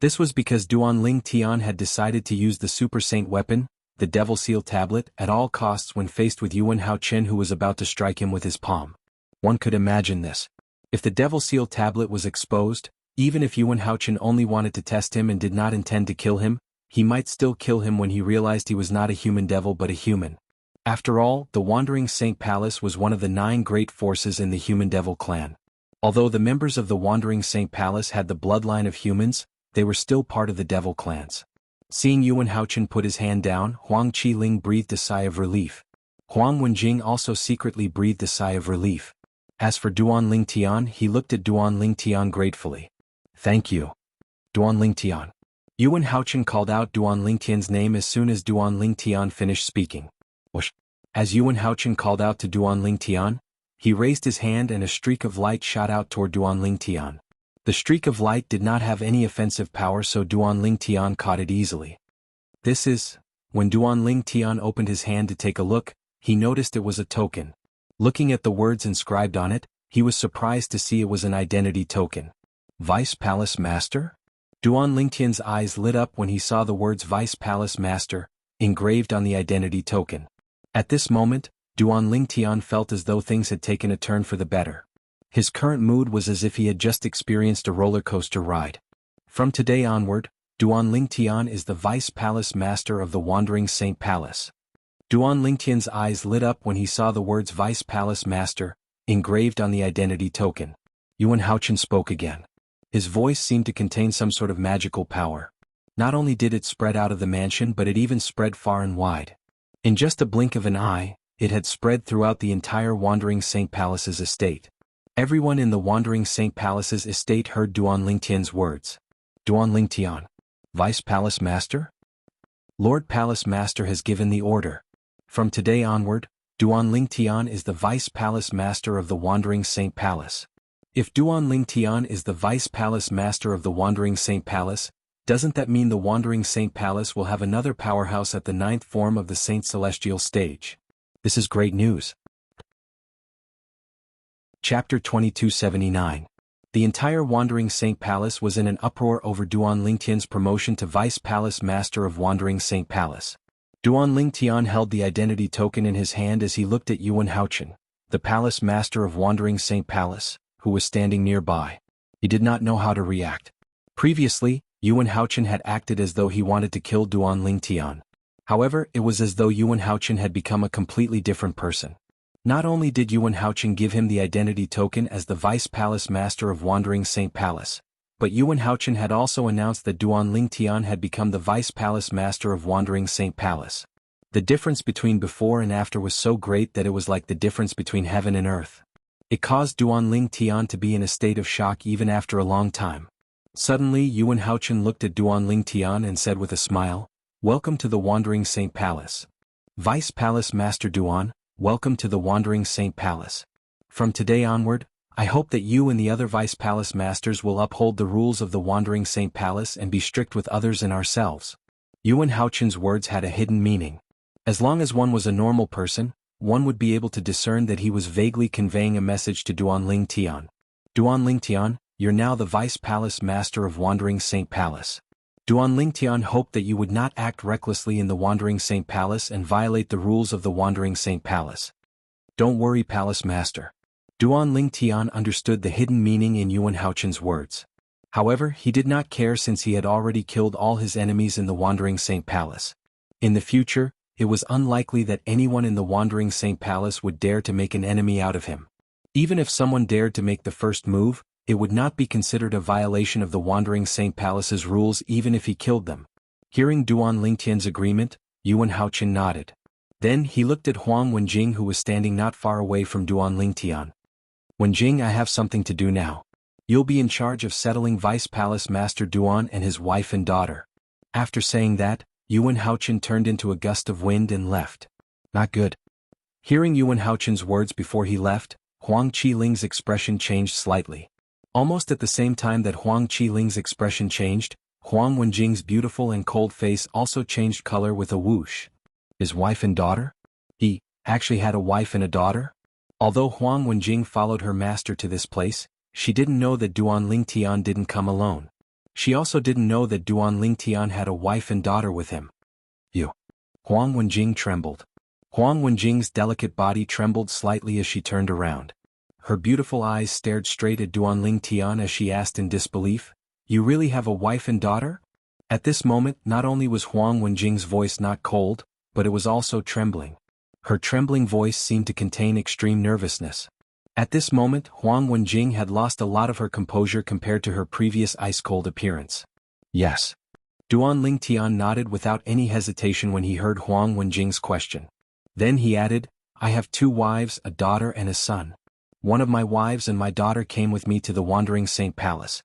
This was because Duan Ling Tian had decided to use the Super Saint weapon, the Devil Seal Tablet, at all costs when faced with Yuan Haochen, who was about to strike him with his palm. One could imagine this. If the Devil Seal Tablet was exposed, even if Yuan Haochen only wanted to test him and did not intend to kill him, he might still kill him when he realized he was not a human devil but a human. After all, the Wandering Saint Palace was one of the 9 great forces in the Human Devil clan. Although the members of the Wandering Saint Palace had the bloodline of humans, they were still part of the Devil clans. Seeing Yuan Haochen put his hand down, Huang Qiling breathed a sigh of relief. Huang Wenjing also secretly breathed a sigh of relief. As for Duan Ling Tian, he looked at Duan Ling Tian gratefully. "Thank you, Duan Ling Tian." Yuan Haochen called out Duan Ling Tian's name as soon as Duan Ling Tian finished speaking. Whoosh. As Yuan Haochen called out to Duan Ling Tian, he raised his hand and a streak of light shot out toward Duan Ling Tian. The streak of light did not have any offensive power, so Duan Ling Tian caught it easily. This is... When Duan Ling Tian opened his hand to take a look, he noticed it was a token. Looking at the words inscribed on it, he was surprised to see it was an identity token. Vice Palace Master? Duan Ling Tian's eyes lit up when he saw the words Vice Palace Master engraved on the identity token. At this moment, Duan Ling Tian felt as though things had taken a turn for the better. His current mood was as if he had just experienced a roller coaster ride. From today onward, Duan Ling Tian is the Vice Palace Master of the Wandering Saint Palace. Duan Ling Tian's eyes lit up when he saw the words Vice Palace Master engraved on the identity token. Yuan Haochen spoke again. His voice seemed to contain some sort of magical power. Not only did it spread out of the mansion, but it even spread far and wide. In just a blink of an eye, it had spread throughout the entire Wandering Saint Palace's estate. Everyone in the Wandering Saint Palace's estate heard Duan Ling Tian's words. Duan Ling Tian, Vice Palace Master? Lord Palace Master has given the order. From today onward, Duan Ling Tian is the Vice Palace Master of the Wandering Saint Palace. If Duan Ling Tian is the Vice Palace Master of the Wandering Saint Palace, doesn't that mean the Wandering Saint Palace will have another powerhouse at the 9th form of the Saint Celestial stage? This is great news. Chapter 2279. The entire Wandering Saint Palace was in an uproar over Duan Ling Tian's promotion to Vice Palace Master of Wandering Saint Palace. Duan Ling Tian held the identity token in his hand as he looked at Yuan Haochen, the Palace Master of Wandering Saint Palace, who was standing nearby. He did not know how to react. Previously, Yuan Haochen had acted as though he wanted to kill Duan Ling Tian. However, it was as though Yuan Haochen had become a completely different person. Not only did Yuan Haochen give him the identity token as the Vice Palace Master of Wandering Saint Palace, but Yuan Haochen had also announced that Duan Ling Tian had become the Vice Palace Master of Wandering Saint Palace. The difference between before and after was so great that it was like the difference between heaven and earth. It caused Duan Ling Tian to be in a state of shock even after a long time. Suddenly Yuan Haochen looked at Duan Ling Tian and said with a smile, "Welcome to the Wandering Saint Palace. Vice Palace Master Duan, welcome to the Wandering Saint Palace. From today onward, I hope that you and the other Vice Palace Masters will uphold the rules of the Wandering Saint Palace and be strict with others and ourselves." Yuan Haochen's words had a hidden meaning. As long as one was a normal person, one would be able to discern that he was vaguely conveying a message to Duan Ling Tian. Duan Ling Tian, you're now the Vice Palace Master of Wandering Saint Palace. Duan Ling Tian hoped that you would not act recklessly in the Wandering Saint Palace and violate the rules of the Wandering Saint Palace. Don't worry, Palace Master. Duan Ling Tian understood the hidden meaning in Yuan Haochen's words. However, he did not care since he had already killed all his enemies in the Wandering Saint Palace. In the future, it was unlikely that anyone in the Wandering Saint Palace would dare to make an enemy out of him. Even if someone dared to make the first move, it would not be considered a violation of the Wandering Saint Palace's rules even if he killed them. Hearing Duan Ling Tian's agreement, Yuan Haochen nodded. Then he looked at Huang Wenjing, who was standing not far away from Duan Ling Tian. "Wenjing, I have something to do now. You'll be in charge of settling Vice Palace Master Duan and his wife and daughter." After saying that, Yuan Haochen turned into a gust of wind and left. Not good. Hearing Yuan Haochen's words before he left, Huang Qiling's expression changed slightly. Almost at the same time that Huang Qiling's expression changed, Huang Wenjing's beautiful and cold face also changed color with a whoosh. His wife and daughter? He actually had a wife and a daughter? Although Huang Wenjing followed her master to this place, she didn't know that Duan Ling Tian didn't come alone. She also didn't know that Duan Lingtian had a wife and daughter with him. You. Huang Wenjing trembled. Huang Wenjing's delicate body trembled slightly as she turned around. Her beautiful eyes stared straight at Duan Lingtian as she asked in disbelief, "You really have a wife and daughter?" At this moment, not only was Huang Wenjing's voice not cold, but it was also trembling. Her trembling voice seemed to contain extreme nervousness. At this moment, Huang Wenjing had lost a lot of her composure compared to her previous ice-cold appearance. Yes. Duan Lingtian nodded without any hesitation when he heard Huang Wenjing's question. Then he added, "I have 2 wives, a daughter and a son. One of my wives and my daughter came with me to the Wandering Saint Palace."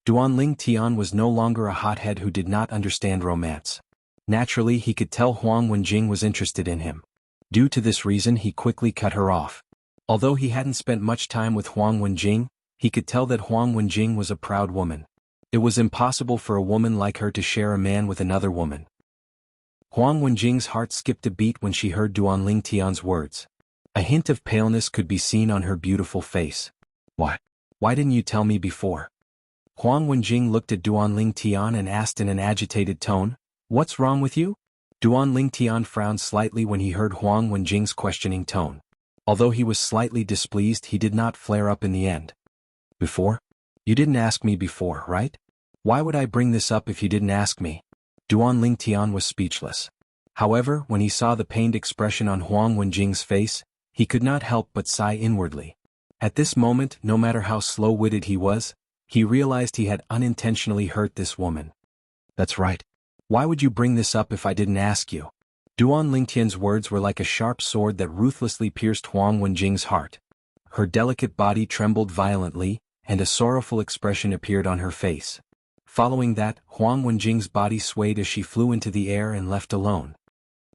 Duan Lingtian was no longer a hothead who did not understand romance. Naturally, he could tell Huang Wenjing was interested in him. Due to this reason, he quickly cut her off. Although he hadn't spent much time with Huang Wenjing, he could tell that Huang Wenjing was a proud woman. It was impossible for a woman like her to share a man with another woman. Huang Wenjing's heart skipped a beat when she heard Duan Lingtian's words. A hint of paleness could be seen on her beautiful face. "What? Why didn't you tell me before?" Huang Wenjing looked at Duan Lingtian and asked in an agitated tone, "What's wrong with you?" Duan Lingtian frowned slightly when he heard Huang Wenjing's questioning tone. Although he was slightly displeased, he did not flare up in the end. "Before? You didn't ask me before, right? Why would I bring this up if you didn't ask me?" Duan Lingtian was speechless. However, when he saw the pained expression on Huang Wenjing's face, he could not help but sigh inwardly. At this moment, no matter how slow-witted he was, he realized he had unintentionally hurt this woman. "That's right. Why would you bring this up if I didn't ask you?" Duan Lingtian's words were like a sharp sword that ruthlessly pierced Huang Wenjing's heart. Her delicate body trembled violently, and a sorrowful expression appeared on her face. Following that, Huang Wenjing's body swayed as she flew into the air and left alone.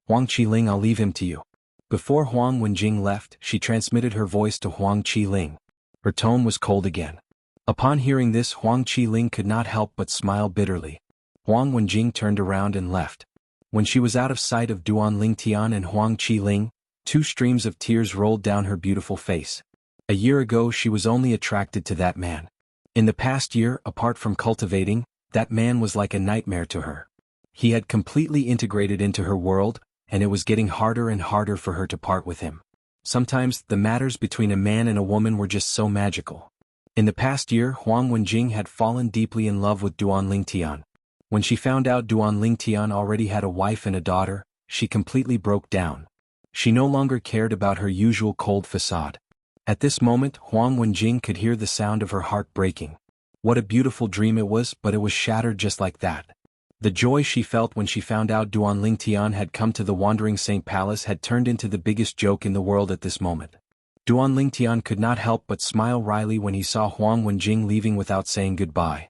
"Huang Qiling, I'll leave him to you." Before Huang Wenjing left, she transmitted her voice to Huang Qiling. Her tone was cold again. Upon hearing this, Huang Qiling could not help but smile bitterly. Huang Wenjing turned around and left. When she was out of sight of Duan Lingtian and Huang Qiling, 2 streams of tears rolled down her beautiful face. A year ago she was only attracted to that man. In the past year, apart from cultivating, that man was like a nightmare to her. He had completely integrated into her world, and it was getting harder and harder for her to part with him. Sometimes, the matters between a man and a woman were just so magical. In the past year, Huang Wenjing had fallen deeply in love with Duan Lingtian. When she found out Duan Lingtian already had a wife and a daughter, she completely broke down. She no longer cared about her usual cold facade. At this moment, Huang Wenjing could hear the sound of her heart breaking. What a beautiful dream it was, but it was shattered just like that. The joy she felt when she found out Duan Lingtian had come to the Wandering Saint Palace had turned into the biggest joke in the world at this moment. Duan Lingtian could not help but smile wryly when he saw Huang Wenjing leaving without saying goodbye.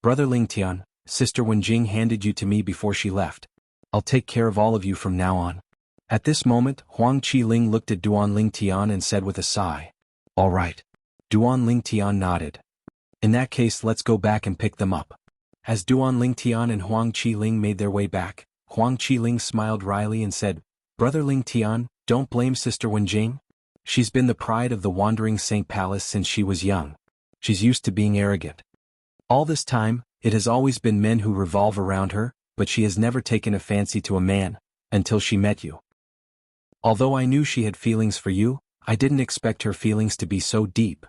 "Brother Lingtian, Sister Wenjing handed you to me before she left. I'll take care of all of you from now on." At this moment, Huang Qiling looked at Duan Lingtian and said with a sigh, "All right." Duan Lingtian nodded. "In that case, let's go back and pick them up." As Duan Lingtian and Huang Qiling made their way back, Huang Qiling smiled wryly and said, "Brother Lingtian, don't blame Sister Wenjing. She's been the pride of the Wandering Saint Palace since she was young. She's used to being arrogant. All this time, it has always been men who revolve around her, but she has never taken a fancy to a man, until she met you. Although I knew she had feelings for you, I didn't expect her feelings to be so deep."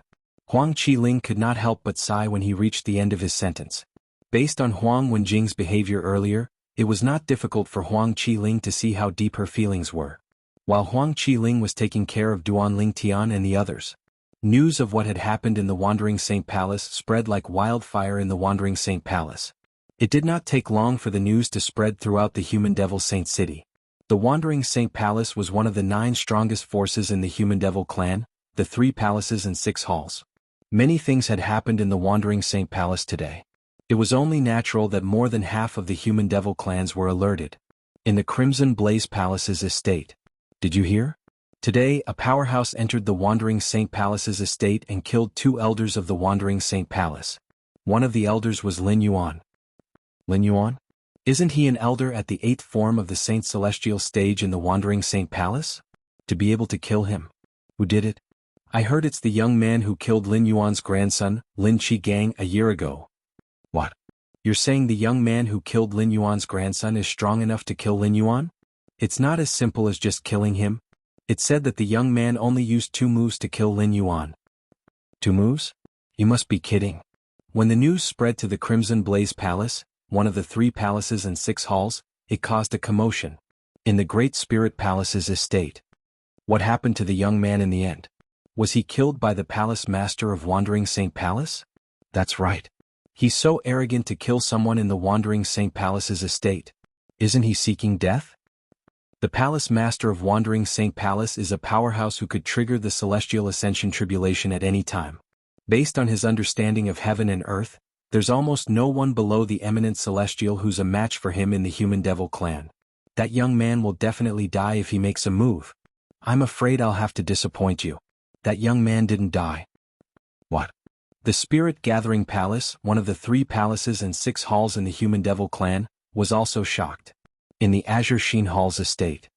Huang Qiling could not help but sigh when he reached the end of his sentence. Based on Huang Wenjing's behavior earlier, it was not difficult for Huang Qiling to see how deep her feelings were. While Huang Qiling was taking care of Duan Lingtian and the others, news of what had happened in the Wandering Saint Palace spread like wildfire in the Wandering Saint Palace. It did not take long for the news to spread throughout the Human Devil Saint City. The Wandering Saint Palace was one of the 9 strongest forces in the Human Devil clan, the 3 palaces and 6 halls. Many things had happened in the Wandering Saint Palace today. It was only natural that more than half of the Human Devil clans were alerted. In the Crimson Blaze Palace's estate. Did you hear? Today, a powerhouse entered the Wandering Saint Palace's estate and killed 2 elders of the Wandering Saint Palace. One of the elders was Lin Yuan. Lin Yuan? Isn't he an elder at the 8th form of the Saint Celestial stage in the Wandering Saint Palace? To be able to kill him. Who did it? I heard it's the young man who killed Lin Yuan's grandson, Lin Qigang, a year ago. What? You're saying the young man who killed Lin Yuan's grandson is strong enough to kill Lin Yuan? It's not as simple as just killing him. It said that the young man only used 2 moves to kill Lin Yuan. 2 moves? You must be kidding. When the news spread to the Crimson Blaze Palace, one of the 3 palaces and 6 halls, it caused a commotion. In the Great Spirit Palace's estate. What happened to the young man in the end? Was he killed by the Palace Master of Wandering Saint Palace? That's right. He's so arrogant to kill someone in the Wandering Saint Palace's estate. Isn't he seeking death? The Palace Master of Wandering Saint Palace is a powerhouse who could trigger the Celestial Ascension Tribulation at any time. Based on his understanding of heaven and earth, there's almost no one below the eminent Celestial who's a match for him in the Human Devil clan. That young man will definitely die if he makes a move. I'm afraid I'll have to disappoint you. That young man didn't die. What? The Spirit Gathering Palace, one of the 3 palaces and 6 halls in the Human Devil clan, was also shocked. In the Azure Sheen Hall's estate.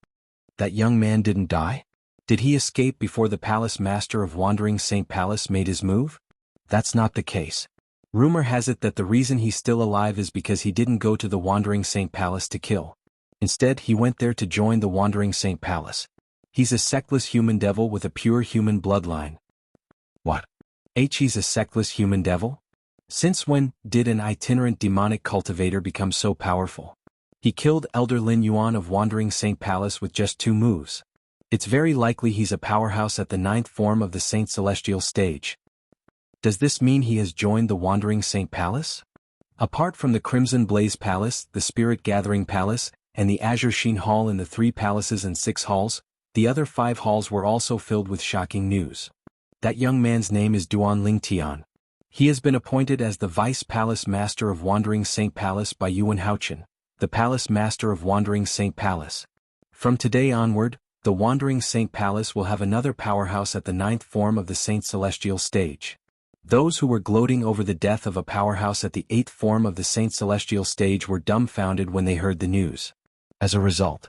That young man didn't die? Did he escape before the Palace Master of Wandering Saint Palace made his move? That's not the case. Rumor has it that the reason he's still alive is because he didn't go to the Wandering Saint Palace to kill. Instead, he went there to join the Wandering Saint Palace. He's a sectless human devil with a pure human bloodline. What? He's a sectless human devil? Since when did an itinerant demonic cultivator become so powerful? He killed Elder Lin Yuan of Wandering Saint Palace with just 2 moves. It's very likely he's a powerhouse at the 9th form of the Saint Celestial stage. Does this mean he has joined the Wandering Saint Palace? Apart from the Crimson Blaze Palace, the Spirit Gathering Palace, and the Azure Sheen Hall in the 3 palaces and 6 halls, the other 5 halls were also filled with shocking news. That young man's name is Duan Lingtian. He has been appointed as the Vice Palace Master of Wandering Saint Palace by Yuan Haochen, the Palace Master of Wandering Saint Palace. From today onward, the Wandering Saint Palace will have another powerhouse at the 9th form of the Saint Celestial stage. Those who were gloating over the death of a powerhouse at the 8th form of the Saint Celestial stage were dumbfounded when they heard the news. As a result.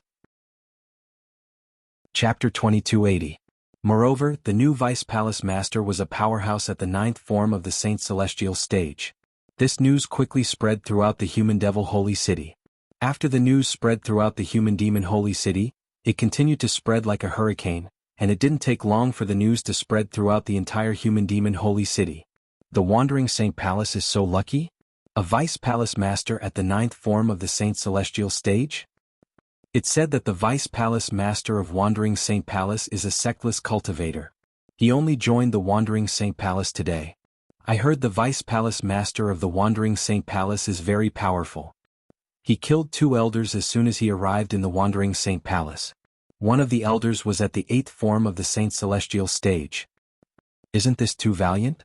Chapter 2280. Moreover, the new Vice Palace Master was a powerhouse at the 9th form of the Saint Celestial stage. This news quickly spread throughout the Human Devil Holy City. After the news spread throughout the Human Demon Holy City, it continued to spread like a hurricane, and it didn't take long for the news to spread throughout the entire Human Demon Holy City. The Wandering Saint Palace is so lucky? A Vice Palace Master at the 9th form of the Saint Celestial stage? It said that the Vice Palace Master of Wandering Saint Palace is a sectless cultivator. He only joined the Wandering Saint Palace today. I heard the Vice Palace Master of the Wandering Saint Palace is very powerful. He killed 2 elders as soon as he arrived in the Wandering Saint Palace. One of the elders was at the 8th form of the Saint Celestial stage. Isn't this too valiant?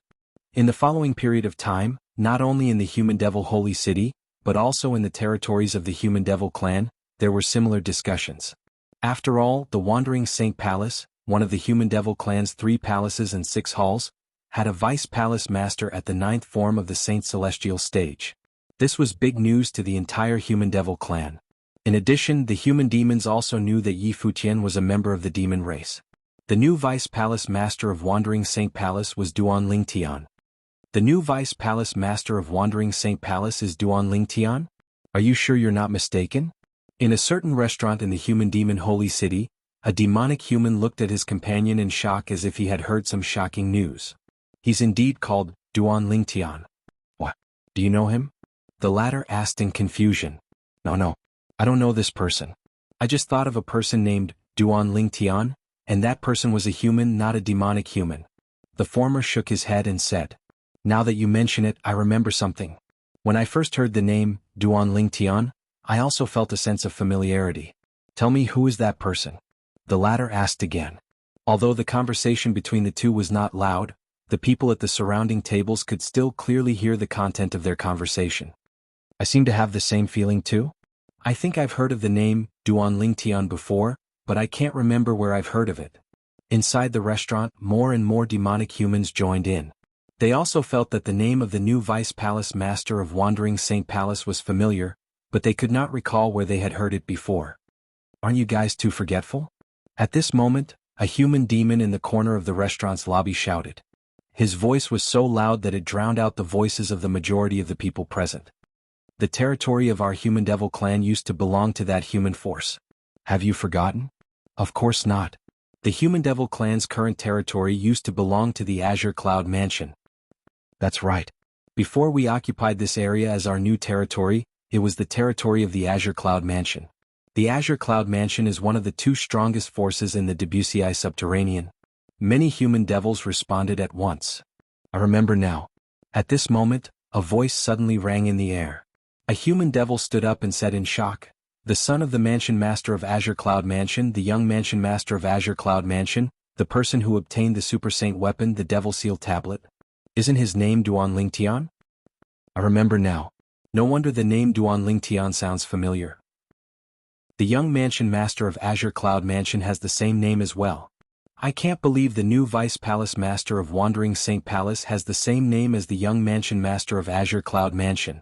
In the following period of time, not only in the Human Devil Holy City, but also in the territories of the Human Devil clan, there were similar discussions. After all, the Wandering Saint Palace, one of the Human Devil clan's 3 palaces and 6 halls, had a Vice Palace Master at the 9th form of the Saint Celestial stage. This was big news to the entire Human Devil clan. In addition, the human demons also knew that Yi Futian was a member of the demon race. The new Vice Palace Master of Wandering Saint Palace was Duan Lingtian. The new Vice Palace Master of Wandering Saint Palace is Duan Lingtian? Are you sure you're not mistaken? In a certain restaurant in the Human Demon Holy City, a demonic human looked at his companion in shock as if he had heard some shocking news. He's indeed called Duan Lingtian. What? Do you know him? The latter asked in confusion. No, I don't know this person. I just thought of a person named Duan Lingtian, and that person was a human, not a demonic human. The former shook his head and said, "Now that you mention it, I remember something. When I first heard the name, Duan Lingtian, I also felt a sense of familiarity. Tell me, who is that person?" The latter asked again. Although the conversation between the two was not loud, the people at the surrounding tables could still clearly hear the content of their conversation. I seem to have the same feeling too. I think I've heard of the name Duan Lingtian before, but I can't remember where I've heard of it. Inside the restaurant, more and more demonic humans joined in. They also felt that the name of the new Vice Palace Master of Wandering Saint Palace was familiar, but they could not recall where they had heard it before. Aren't you guys too forgetful? At this moment, a human demon in the corner of the restaurant's lobby shouted. His voice was so loud that it drowned out the voices of the majority of the people present. The territory of our human devil clan used to belong to that human force. Have you forgotten? Of course not. The human devil clan's current territory used to belong to the Azure Cloud Mansion. That's right. Before we occupied this area as our new territory, it was the territory of the Azure Cloud Mansion. The Azure Cloud Mansion is one of the two strongest forces in the Debussy subterranean. Many human devils responded at once. I remember now. At this moment, a voice suddenly rang in the air. A human devil stood up and said in shock, "The son of the Mansion Master of Azure Cloud Mansion, the young Mansion Master of Azure Cloud Mansion, the person who obtained the Super Saint weapon, the Devil Seal Tablet? Isn't his name Duan Lingtian?" I remember now. No wonder the name Duan Lingtian sounds familiar. The young Mansion Master of Azure Cloud Mansion has the same name as well. I can't believe the new Vice Palace Master of Wandering Saint Palace has the same name as the young Mansion Master of Azure Cloud Mansion.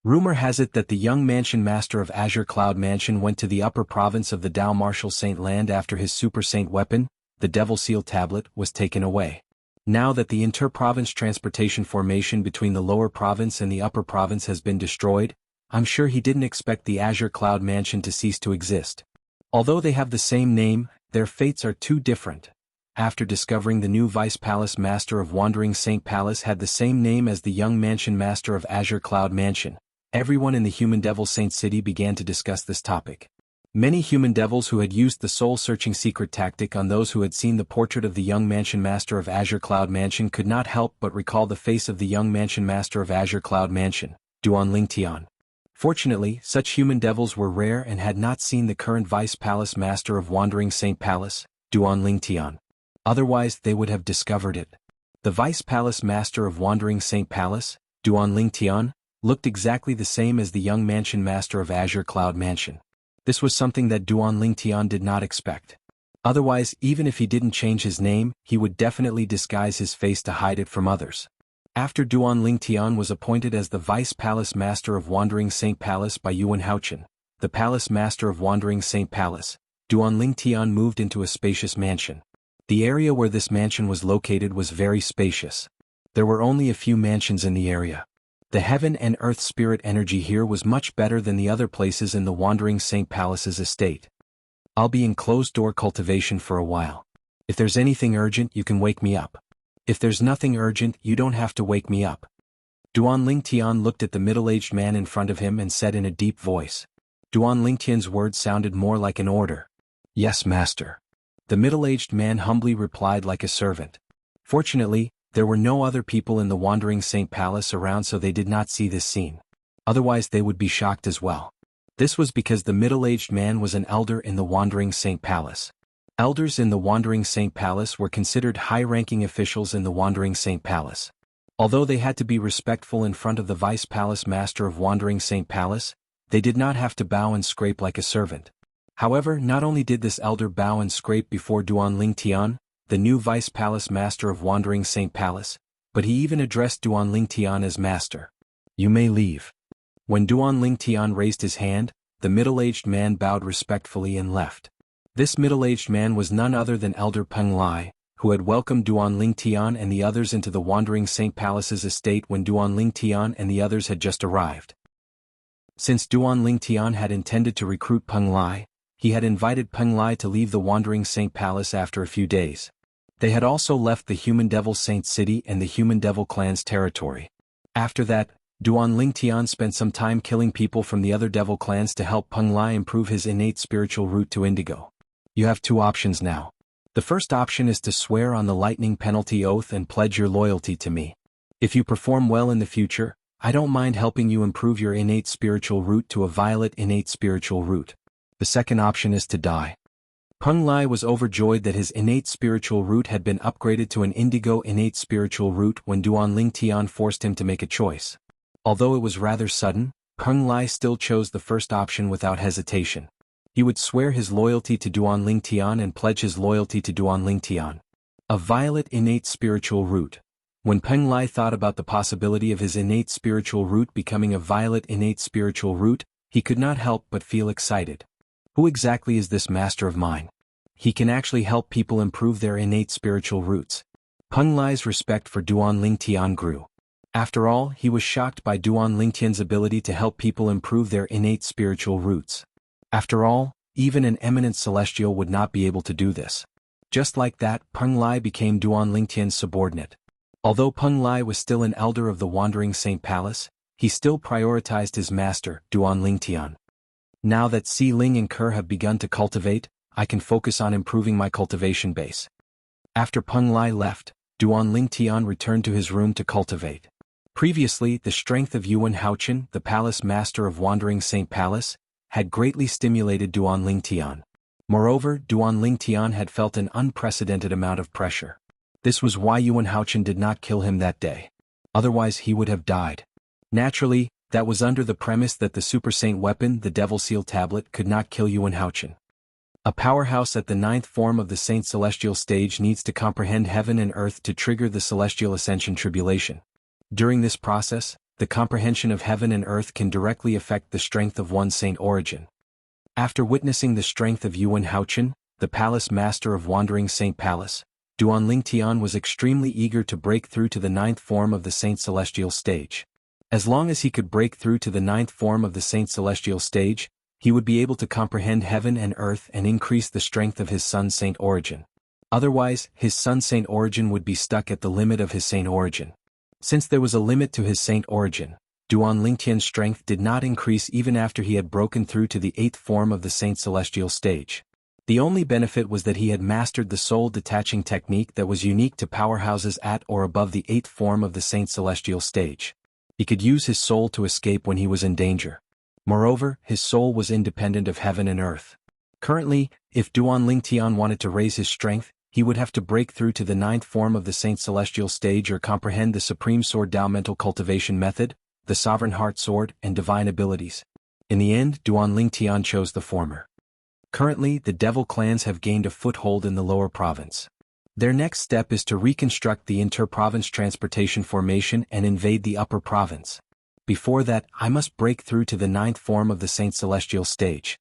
Rumor has it that the young Mansion Master of Azure Cloud Mansion went to the upper province of the Dao Martial Saint Land after his Super Saint weapon, the Devil Seal Tablet, was taken away. Now that the inter-province transportation formation between the lower province and the upper province has been destroyed, I'm sure he didn't expect the Azure Cloud Mansion to cease to exist. Although they have the same name, their fates are too different. After discovering the new Vice Palace Master of Wandering Saint Palace had the same name as the young Mansion Master of Azure Cloud Mansion, everyone in the Human Devil Saint City began to discuss this topic. Many human devils who had used the soul-searching secret tactic on those who had seen the portrait of the young Mansion Master of Azure Cloud Mansion could not help but recall the face of the young Mansion Master of Azure Cloud Mansion, Duan Lingtian. Fortunately, such human devils were rare and had not seen the current Vice Palace Master of Wandering Saint Palace, Duan Lingtian. Otherwise they would have discovered it. The Vice Palace Master of Wandering Saint Palace, Duan Lingtian, looked exactly the same as the young Mansion Master of Azure Cloud Mansion. This was something that Duan Lingtian did not expect. Otherwise, even if he didn't change his name, he would definitely disguise his face to hide it from others. After Duan Lingtian was appointed as the Vice Palace Master of Wandering Saint Palace by Yuan Haochen, the Palace Master of Wandering Saint Palace, Duan Lingtian moved into a spacious mansion. The area where this mansion was located was very spacious. There were only a few mansions in the area. The heaven and earth spirit energy here was much better than the other places in the Wandering Saint Palace's estate. I'll be in closed-door cultivation for a while. If there's anything urgent, you can wake me up. If there's nothing urgent, you don't have to wake me up. Duan Lingtian looked at the middle-aged man in front of him and said in a deep voice. Duan Lingtian's words sounded more like an order. "Yes, master." The middle-aged man humbly replied like a servant. Fortunately, there were no other people in the Wandering Saint Palace around, so they did not see this scene. Otherwise they would be shocked as well. This was because the middle-aged man was an elder in the Wandering Saint Palace. Elders in the Wandering Saint Palace were considered high-ranking officials in the Wandering Saint Palace. Although they had to be respectful in front of the Vice Palace Master of Wandering Saint Palace, they did not have to bow and scrape like a servant. However, not only did this elder bow and scrape before Duan Lingtian, the new Vice Palace Master of Wandering Saint Palace, but he even addressed Duan Lingtian as master. "You may leave." When Duan Lingtian raised his hand, the middle-aged man bowed respectfully and left. This middle-aged man was none other than Elder Peng Lai, who had welcomed Duan Lingtian and the others into the Wandering Saint Palace's estate when Duan Lingtian and the others had just arrived. Since Duan Lingtian had intended to recruit Peng Lai, he had invited Peng Lai to leave the Wandering Saint Palace after a few days. They had also left the Human Devil Saint City and the Human Devil Clan's territory. After that, Duan Lingtian spent some time killing people from the other devil clans to help Peng Lai improve his innate spiritual root to indigo. You have two options now. The first option is to swear on the lightning penalty oath and pledge your loyalty to me. If you perform well in the future, I don't mind helping you improve your innate spiritual root to a violet innate spiritual root. The second option is to die. Peng Lai was overjoyed that his innate spiritual root had been upgraded to an indigo innate spiritual root when Duan Lingtian forced him to make a choice. Although it was rather sudden, Peng Lai still chose the first option without hesitation. He would swear his loyalty to Duan Lingtian and pledge his loyalty to Duan Lingtian. A violet innate spiritual root. When Peng Lai thought about the possibility of his innate spiritual root becoming a violet innate spiritual root, he could not help but feel excited. Who exactly is this master of mine? He can actually help people improve their innate spiritual roots. Peng Lai's respect for Duan Lingtian grew. After all, he was shocked by Duan Lingtian's ability to help people improve their innate spiritual roots. After all, even an eminent celestial would not be able to do this. Just like that, Peng Lai became Duan Lingtian's subordinate. Although Peng Lai was still an elder of the Wandering Saint Palace, he still prioritized his master, Duan Lingtian. Now that Si Ling and Kerr have begun to cultivate, I can focus on improving my cultivation base. After Peng Lai left, Duan Lingtian returned to his room to cultivate. Previously, the strength of Yuan Haochen, the palace master of Wandering Saint Palace, had greatly stimulated Duan Lingtian. Moreover, Duan Lingtian had felt an unprecedented amount of pressure. This was why Yuan Haochen did not kill him that day. Otherwise he would have died. Naturally, that was under the premise that the Super Saint weapon, the Devil Seal Tablet, could not kill Yuan Haochen. A powerhouse at the 9th form of the Saint Celestial stage needs to comprehend heaven and earth to trigger the Celestial Ascension Tribulation. During this process, the comprehension of heaven and earth can directly affect the strength of one's saint origin. After witnessing the strength of Yuan Haochen, the palace master of Wandering Saint Palace, Duan Lingtian was extremely eager to break through to the 9th form of the Saint Celestial stage. As long as he could break through to the 9th form of the Saint Celestial stage, he would be able to comprehend heaven and earth and increase the strength of his Sun Saint origin. Otherwise, his Sun Saint origin would be stuck at the limit of his Saint origin. Since there was a limit to his Saint origin, Duan Lingtian's strength did not increase even after he had broken through to the 8th form of the Saint Celestial stage. The only benefit was that he had mastered the soul-detaching technique that was unique to powerhouses at or above the 8th form of the Saint Celestial stage. He could use his soul to escape when he was in danger. Moreover, his soul was independent of heaven and earth. Currently, if Duan Lingtian wanted to raise his strength, he would have to break through to the 9th form of the Saint Celestial stage or comprehend the Supreme Sword Tao mental cultivation method, the Sovereign Heart Sword, and divine abilities. In the end, Duan Lingtian chose the former. Currently, the Devil clans have gained a foothold in the lower province. Their next step is to reconstruct the inter-province transportation formation and invade the upper province. Before that, I must break through to the 9th form of the Saint Celestial stage.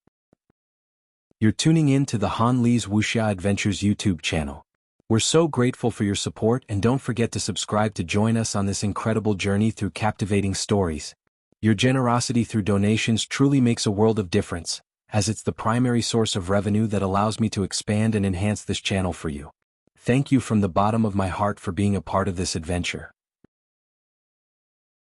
You're tuning in to the Han Li's Wuxia Adventures YouTube channel. We're so grateful for your support, and don't forget to subscribe to join us on this incredible journey through captivating stories. Your generosity through donations truly makes a world of difference, as it's the primary source of revenue that allows me to expand and enhance this channel for you. Thank you from the bottom of my heart for being a part of this adventure.